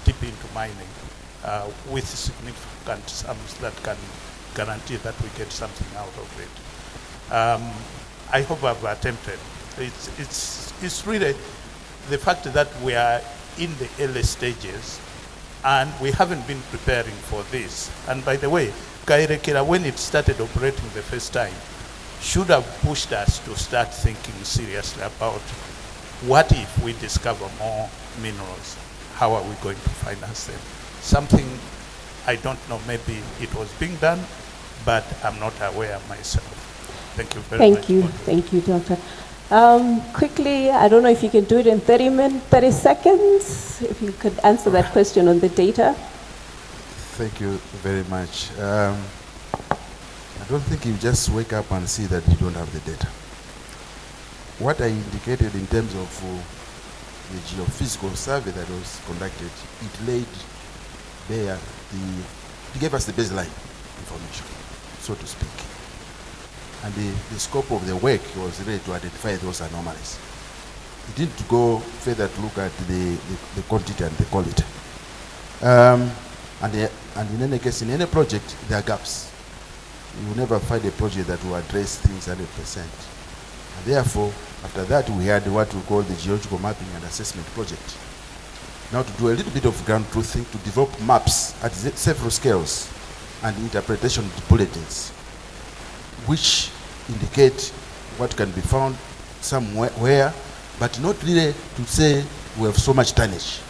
deep into mining with significant sums that can guarantee that we get something out of it. I hope I've attempted. It's really the fact that we are in the early stages and we haven't been preparing for this. And by the way, Kairekira, when it started operating the first time, should have pushed us to start thinking seriously about what if we discover more minerals? How are we going to finance them? Something I don't know, maybe it was being done, but I'm not aware myself. Thank you very much. Thank you, Doctor. Quickly, I don't know if you can do it in 30 seconds, if you could answer that question on the data. Thank you very much. I don't think you just wake up and see that you don't have the data. What I indicated in terms of the geophysical survey that was conducted, it laid bare it gave us the baseline information, so to speak. And the scope of the work was really to identify those anomalies. It didn't go further to look at the quantity and the quality. And in any case, in any project, there are gaps. You will never find a project that will address things 100%. And therefore, after that, we had what we call the geological mapping and assessment project. Now to do a little bit of ground truthing, to develop maps at several scales and interpretation bulletins, which indicate what can be found somewhere, but not really to say we have so much tonnage.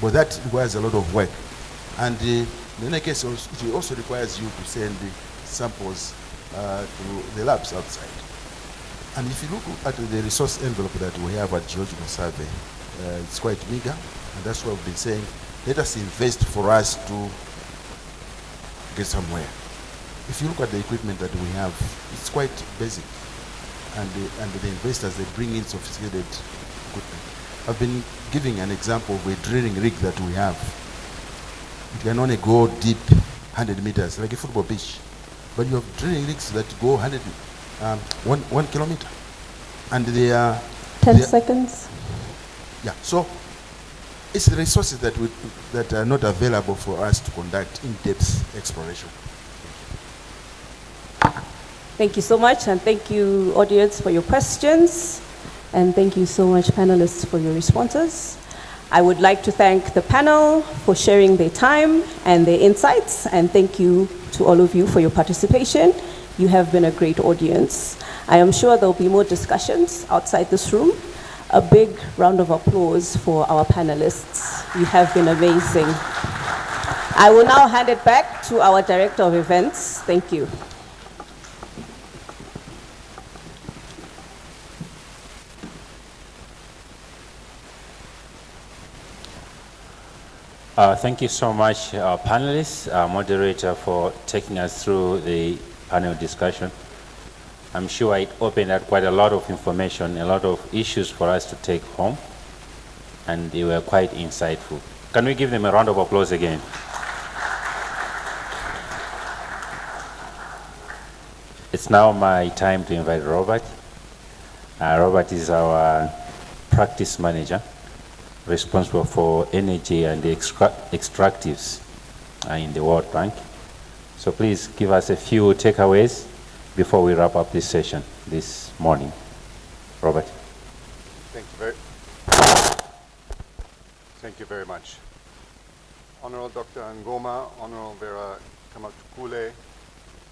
But that requires a lot of work. And in any case, it also requires you to send the samples to the labs outside. And if you look at the resource envelope that we have at Geological Survey, it's quite meager, and that's what we've been saying. Let us invest for us to get somewhere. If you look at the equipment that we have, it's quite basic. And the investors, they bring in sophisticated equipment. I've been giving an example of a drilling rig that we have. It can only go deep 100 meters, like a football pitch. But you have drilling rigs that go 1 kilometer. And they are... 10 seconds. Yeah, so it's the resources that are not available for us to conduct in-depth exploration. Thank you so much, and thank you, audience, for your questions. And thank you so much, panelists, for your responses. I would like to thank the panel for sharing their time and their insights, and thank you to all of you for your participation. You have been a great audience. I am sure there will be more discussions outside this room. A big round of applause for our panelists. You have been amazing. I will now hand it back to our Director of Events. Thank you. Thank you so much, our panelists, our moderator, for taking us through the panel discussion. I'm sure it opened up quite a lot of information, a lot of issues for us to take home, and they were quite insightful. Can we give them a round of applause again? It's now my time to invite Robert. Robert is our practice manager, responsible for energy and the extractives in the World Bank. So please give us a few takeaways before we wrap up this session this morning. Robert. Thank you very much. Honorable Dr. Ngoma, Honorable Vera Kamatukule,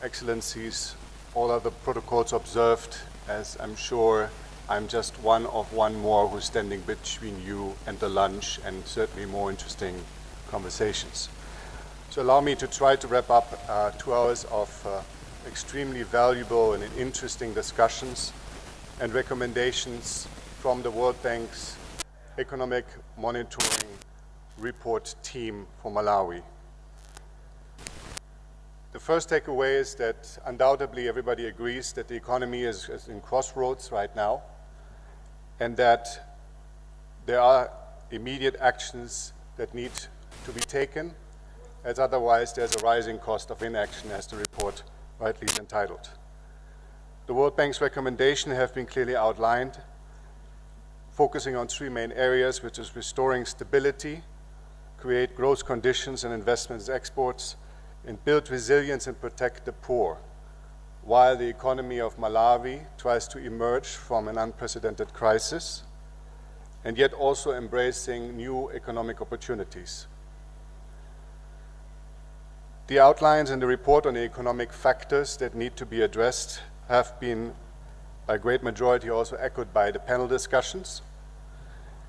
Excellencies, all other protocols observed, as I'm sure I'm just one more who's standing between you and the lunch and certainly more interesting conversations. So allow me to try to wrap up 2 hours of extremely valuable and interesting discussions and recommendations from the World Bank's Economic Monitoring Report team for Malawi. The first takeaway is that undoubtedly everybody agrees that the economy is in crossroads right now, and that there are immediate actions that need to be taken, as otherwise there's a rising cost of inaction, as the report rightly is entitled. The World Bank's recommendations have been clearly outlined, focusing on 3 main areas, which is restoring stability, create growth conditions and investments exports, and build resilience and protect the poor, while the economy of Malawi tries to emerge from an unprecedented crisis, and yet also embracing new economic opportunities. The outlines in the report on the economic factors that need to be addressed have been, by a great majority, also echoed by the panel discussions.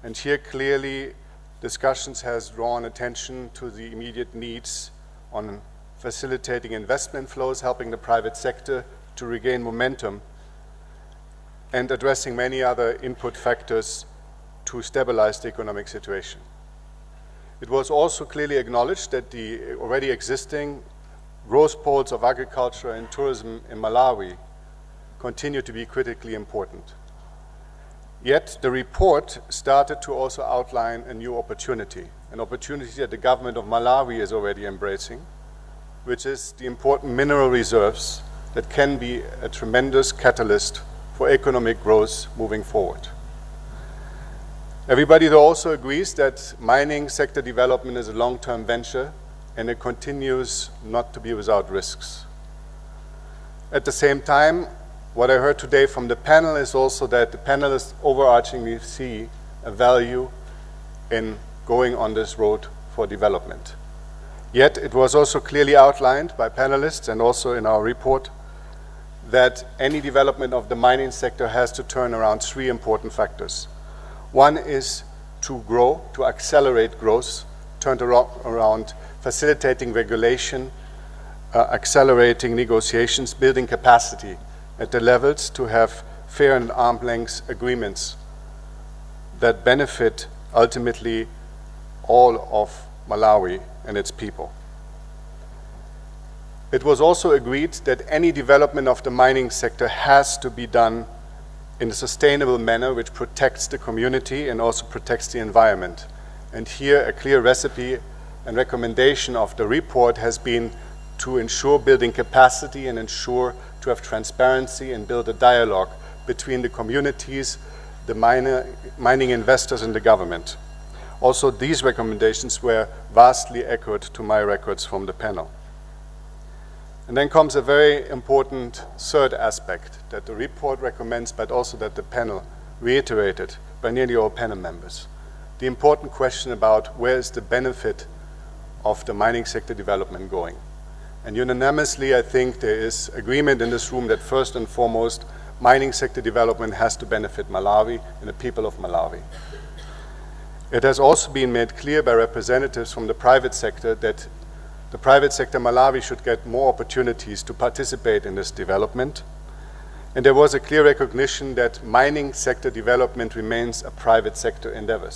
And here clearly discussions has drawn attention to the immediate needs on facilitating investment flows, helping the private sector to regain momentum, and addressing many other input factors to stabilize the economic situation. It was also clearly acknowledged that the already existing growth poles of agriculture and tourism in Malawi continue to be critically important. Yet the report started to also outline a new opportunity, an opportunity that the government of Malawi is already embracing, which is the important mineral reserves that can be a tremendous catalyst for economic growth moving forward. Everybody though also agrees that mining sector development is a long-term venture and it continues not to be without risks. At the same time, what I heard today from the panel is also that the panelists overarchingly see a value in going on this road for development. Yet it was also clearly outlined by panelists and also in our report that any development of the mining sector has to turn around three important factors. One is to grow, to accelerate growth, turned around facilitating regulation, accelerating negotiations, building capacity at the levels to have fair and arm's length agreements that benefit ultimately all of Malawi and its people. It was also agreed that any development of the mining sector has to be done in a sustainable manner which protects the community and also protects the environment. And here a clear recipe and recommendation of the report has been to ensure building capacity and ensure to have transparency and build a dialogue between the communities, the mining investors and the government. Also, these recommendations were vastly echoed to my records from the panel. And then comes a very important third aspect that the report recommends, but also that the panel reiterated by nearly all panel members. The important question about where is the benefit of the mining sector development going. And unanimously, I think there is agreement in this room that first and foremost, mining sector development has to benefit Malawi and the people of Malawi. It has also been made clear by representatives from the private sector that the private sector Malawi should get more opportunities to participate in this development. And there was a clear recognition that mining sector development remains a private sector endeavor.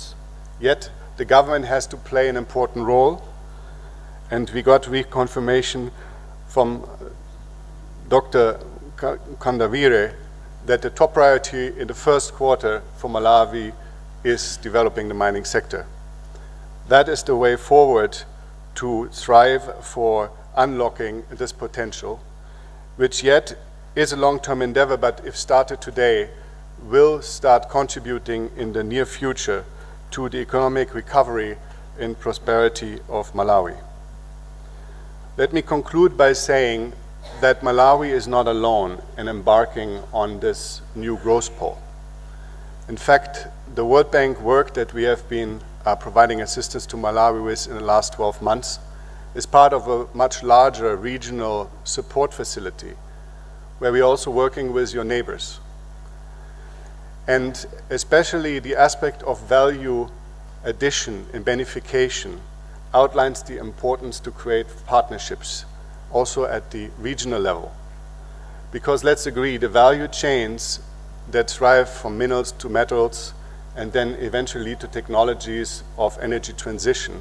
Yet the government has to play an important role, and we got reconfirmation from Dr. Kandavire that the top priority in the first quarter for Malawi is developing the mining sector. That is the way forward to strive for unlocking this potential, which yet is a long-term endeavor, but if started today, will start contributing in the near future to the economic recovery and prosperity of Malawi. Let me conclude by saying that Malawi is not alone in embarking on this new growth pole. In fact, the World Bank work that we have been providing assistance to Malawi with in the last 12 months is part of a much larger regional support facility where we're also working with your neighbors. And especially the aspect of value addition and benefication outlines the importance to create partnerships also at the regional level. Because let's agree, the value chains that thrive from minerals to metals and then eventually lead to technologies of energy transition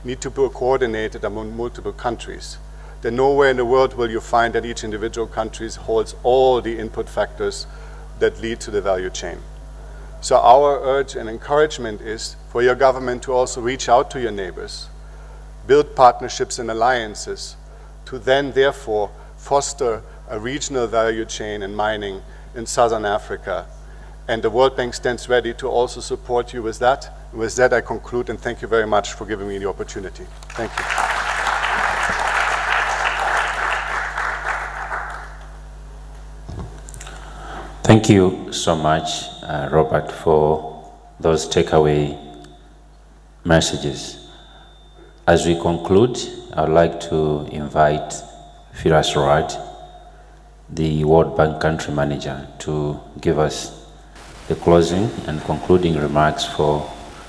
need to be coordinated among multiple countries. Then nowhere in the world will you find that each individual country holds all the input factors that lead to the value chain. So our urge and encouragement is for your government to also reach out to your neighbors, build partnerships and alliances to then therefore foster a regional value chain in mining in Southern Africa and the World Bank stands ready to also support you with that. With that, I conclude, and thank you very much for giving me the opportunity. Thank you. Thank you so much, Robert, for those takeaway messages. As we conclude, I would like to invite Firas Rad, the World Bank Country Manager, to give us the closing and concluding remarks for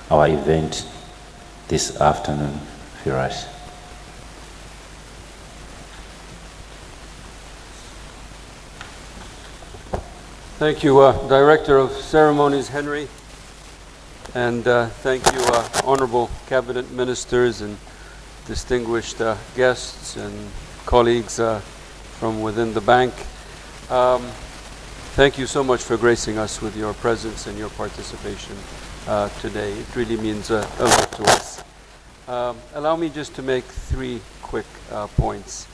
our event this afternoon. Firas. Thank you, Director of Ceremonies, Henry. And thank you, Honorable Cabinet Ministers and distinguished guests and colleagues from within the bank. Thank you so much for gracing us with your presence and your participation today. It really means a lot to us. Allow me just to make 3 quick points.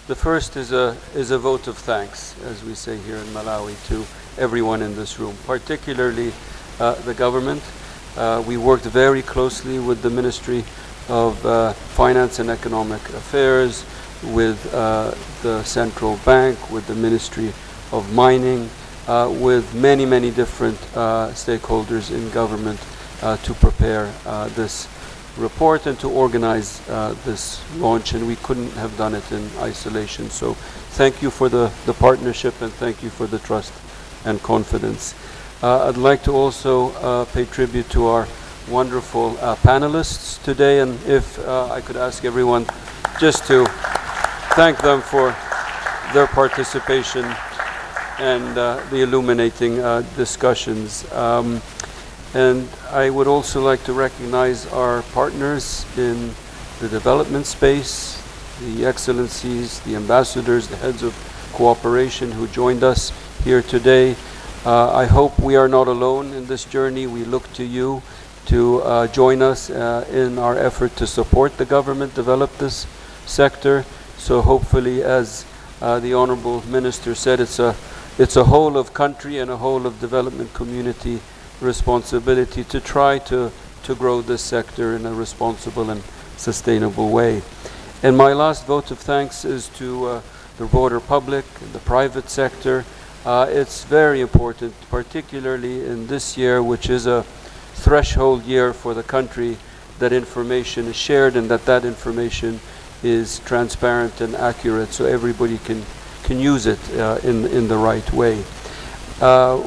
The first is a vote of thanks, as we say here in Malawi, to everyone in this room, particularly the government. We worked very closely with the Ministry of Finance and Economic Affairs, with the Central Bank, with the Ministry of Mining, with many, many different stakeholders in government to prepare this report and to organize this launch, and we couldn't have done it in isolation. So thank you for the partnership, and thank you for the trust and confidence. I'd like to also pay tribute to our wonderful panelists today, and if I could ask everyone just to thank them for their participation and the illuminating discussions. And I would also like to recognize our partners in the development space, the excellencies, the ambassadors, the heads of cooperation who joined us here today. I hope we are not alone in this journey. We look to you to join us in our effort to support the government develop this sector. So hopefully, as the Honorable Minister said, it's a whole of country and a whole of development community responsibility to try to grow this sector in a responsible and sustainable way. And my last vote of thanks is to the broader public and the private sector. It's very important, particularly in this year, which is a threshold year for the country, that information is shared and that information is transparent and accurate so everybody can use it in the right way.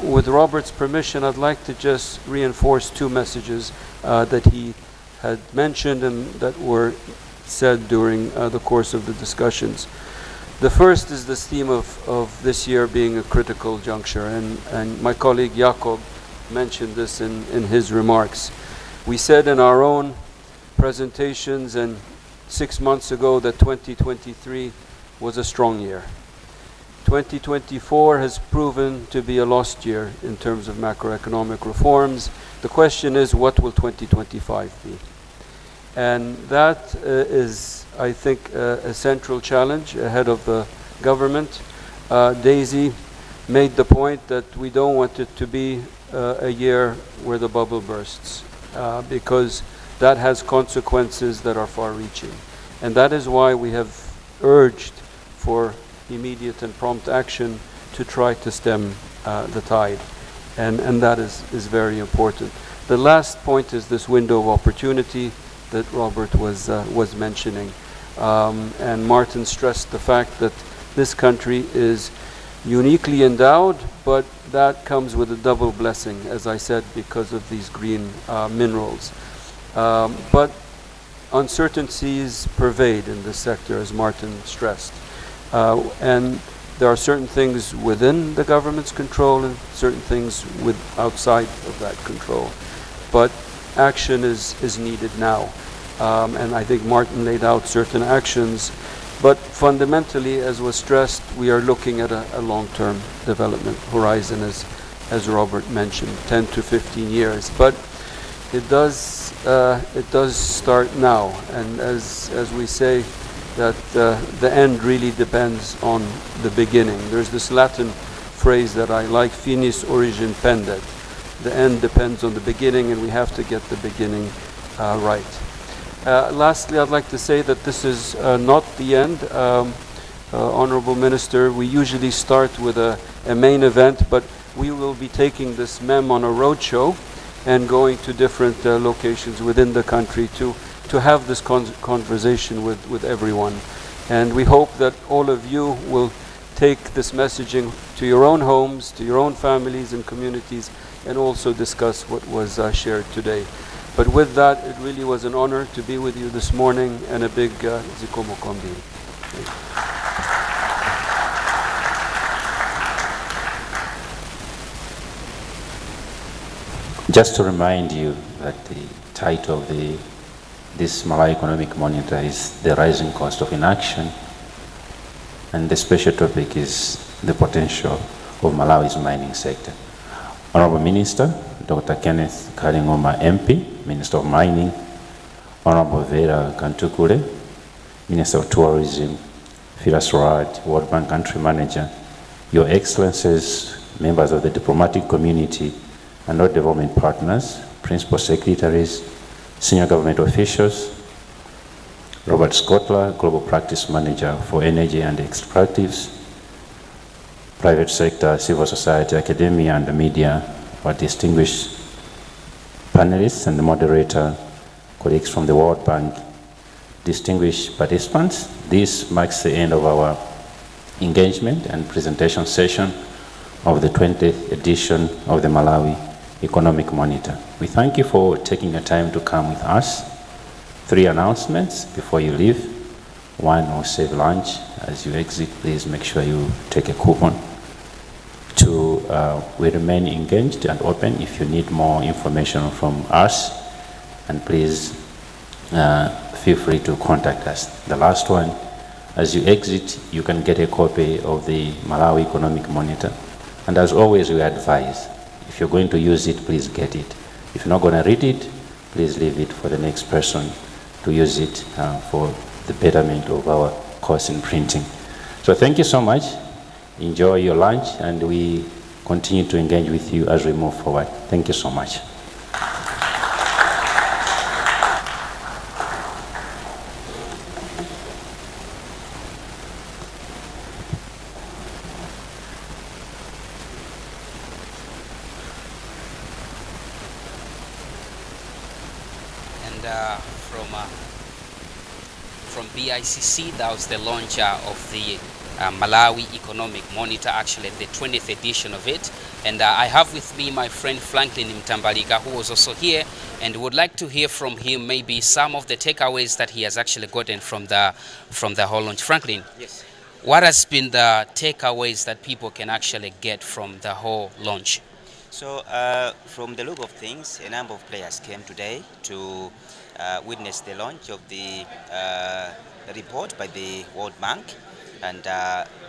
With Robert's permission, I'd like to just reinforce 2 messages that he had mentioned and that were said during the course of the discussions. The first is this theme of this year being a critical juncture, and my colleague Jakob mentioned this in his remarks. We said in our own presentations and 6 months ago that 2023 was a strong year. 2024 has proven to be a lost year in terms of macroeconomic reforms. The question is, what will 2025 be? And that is, I think, a central challenge ahead of the government. Daisy made the point that we don't want it to be a year where the bubble bursts, because that has consequences that are far-reaching. And that is why we have urged for immediate and prompt action to try to stem the tide. And that is very important. The last point is this window of opportunity that Robert was mentioning. And Martin stressed the fact that this country is uniquely endowed, but that comes with a double blessing, as I said, because of these green minerals. But uncertainties pervade in this sector, as Martin stressed. And there are certain things within the government's control and certain things outside of that control. But action is needed now. And I think Martin laid out certain actions. But fundamentally, as was stressed, we are looking at a long-term development horizon, as Robert mentioned, 10 to 15 years. But it does start now. And as we say, that the end really depends on the beginning. There's this Latin phrase that I like, finis origin pendet. the end depends on the beginning, and we have to get the beginning right. Lastly, I'd like to say that this is not the end. Honorable Minister, we usually start with a main event, but we will be taking this MEM on a roadshow and going to different locations within the country to have this conversation with everyone. And we hope that all of you will take this messaging to your own homes, to your own families and communities, and also discuss what was shared today. But with that, it really was an honor to be with you this morning, and a big Zikomo Kombi. Just to remind you that the title of this Malawi Economic Monitor is The Rising Cost of Inaction, and the special topic is the potential of Malawi's mining sector. Honorable Minister, Dr. Kenneth Zikali Ngoma, MP, Minister of Mining, Honorable Vera Kantukule, Minister of Tourism, Firas Rad, World Bank Country Manager, Your Excellencies, members of the diplomatic community and all development partners, principal secretaries, senior government officials, Robert Scottler, Global Practice Manager for Energy and Extractives, private sector, civil society, academia, and the media, our distinguished panelists and the moderator, colleagues from the World Bank, distinguished participants. This marks the end of our engagement and presentation session of the 20th edition of the Malawi Economic Monitor. We thank you for taking the time to come with us. 3 announcements before you leave. 1, will save lunch. As you exit, please make sure you take a coupon. 2, we remain engaged and open if you need more information from us, and please feel free to contact us. The last one, as you exit, you can get a copy of the Malawi Economic Monitor, and as always, we advise, if you're going to use it, please get it. If you're not going to read it, please leave it for the next person to use it for the betterment of our course in printing. So thank you so much. Enjoy your lunch, and we continue to engage with you as we move forward. Thank you so much. From BICC, that was the launch of the Malawi Economic Monitor, actually the 20th edition of it. And I have with me my friend Franklin Mtambalika, who was also here, and would like to hear from him maybe some of the takeaways that he has actually gotten from the whole launch. Franklin, yes, what has been the takeaways that people can actually get from the whole launch? So from the look of things, a number of players came today to witness the launch of the report by the World Bank. And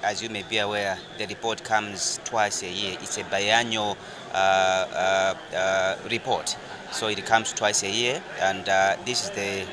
as you may be aware, the report comes twice a year. It's a biannual report. So it comes twice a year, and this is the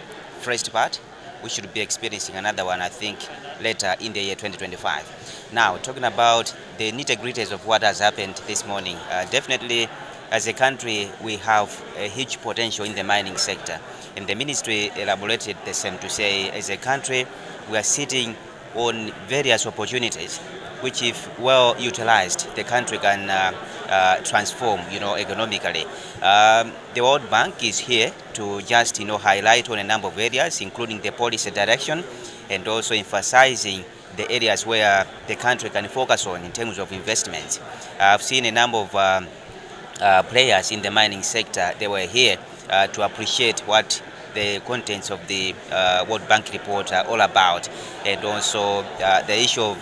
first part. We should be experiencing another one, I think, later in the year 2025. Now, talking about the nitty-gritties of what has happened this morning, definitely as a country, we have a huge potential in the mining sector. And the ministry elaborated the same to say, as a country, we are sitting on various opportunities, which if well utilized, the country can transform, economically. The World Bank is here to just, highlight on a number of areas, including the policy direction, and also emphasizing the areas where the country can focus on in terms of investments. I've seen a number of players in the mining sector. They were here to appreciate what the contents of the World Bank report are all about, and also the issue of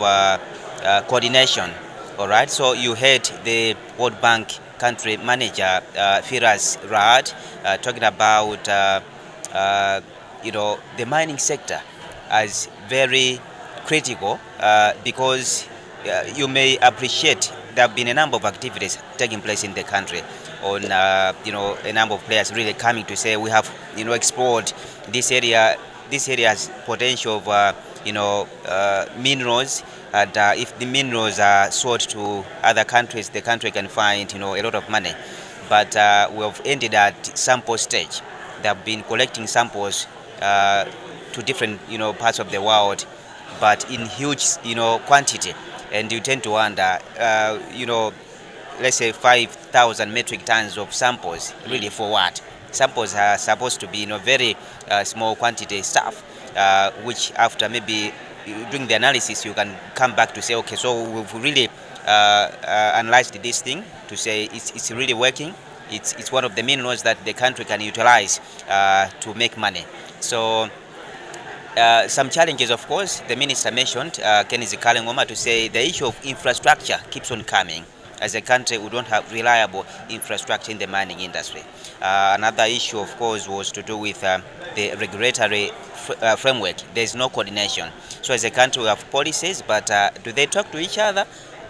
coordination. All right, so you heard the World Bank country manager, Firas Rad, talking about the mining sector as very critical because you may appreciate there have been a number of activities taking place in the country on a number of players really coming to say we have explored this area's potential of minerals, and if the minerals are sold to other countries, the country can find a lot of money. but we have ended at sample stage. They have been collecting samples to different parts of the world, but in huge quantity, and you tend to wonder, let's say 5,000 metric tons of samples, really for what? Samples are supposed to be very small quantity stuff, which after maybe doing the analysis you can come back to say, okay, so we've really analyzed this thing to say it's really working. It's one of the minerals that the country can utilize to make money. So some challenges, of course, the minister mentioned, Ken Zikali Ngoma, to say the issue of infrastructure keeps on coming. As a country, we don't have reliable infrastructure in the mining industry. Another issue, of course, was to do with the regulatory framework. There's no coordination. So as a country, we have policies, but do they talk to each other?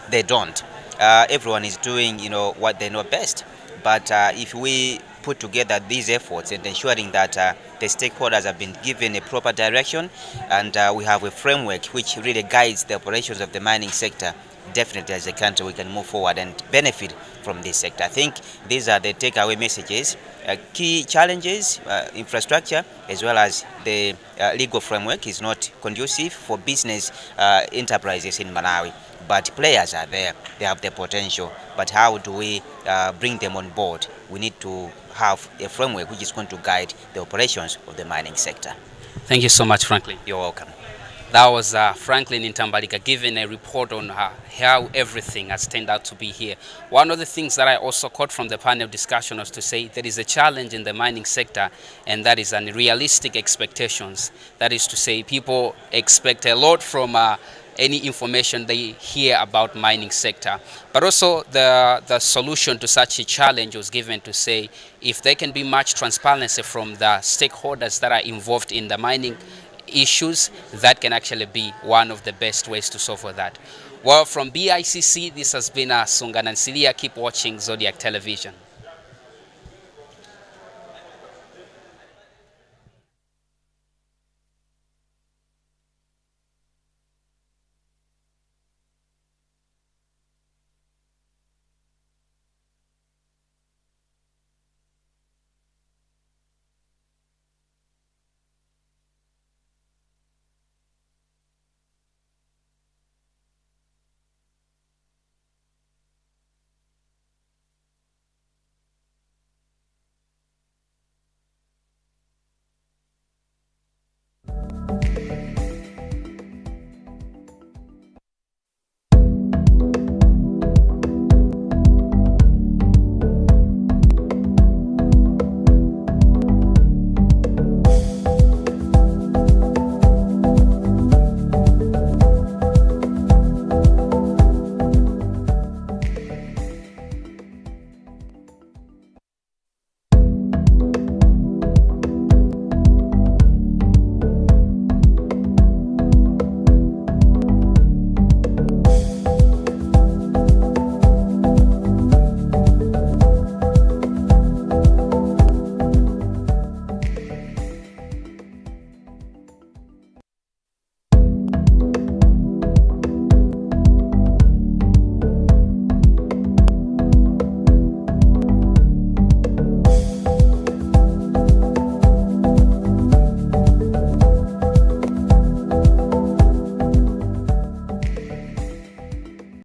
They don't. Everyone is doing, what they know best. But if we put together these efforts and ensuring that the stakeholders have been given a proper direction, and we have a framework which really guides the operations of the mining sector, definitely as a country we can move forward and benefit from this sector. I think these are the takeaway messages. Key challenges, infrastructure, as well as the legal framework is not conducive for business enterprises in Malawi. But players are there, they have the potential. But how do we bring them on board? We need to have a framework which is going to guide the operations of the mining sector. Thank you so much, Franklin. You're welcome. That was Franklin Intambalika giving a report on how everything has turned out to be here. One of the things that I also caught from the panel discussion was to say there is a challenge in the mining sector, and that is unrealistic expectations. That is to say, people expect a lot from any information they hear about mining sector. But also the solution to such a challenge was given to say if there can be much transparency from the stakeholders that are involved in the mining issues, that can actually be one of the best ways to solve for that. Well, from BICC, this has been Sunganan Silia. Keep watching Zodiac Television.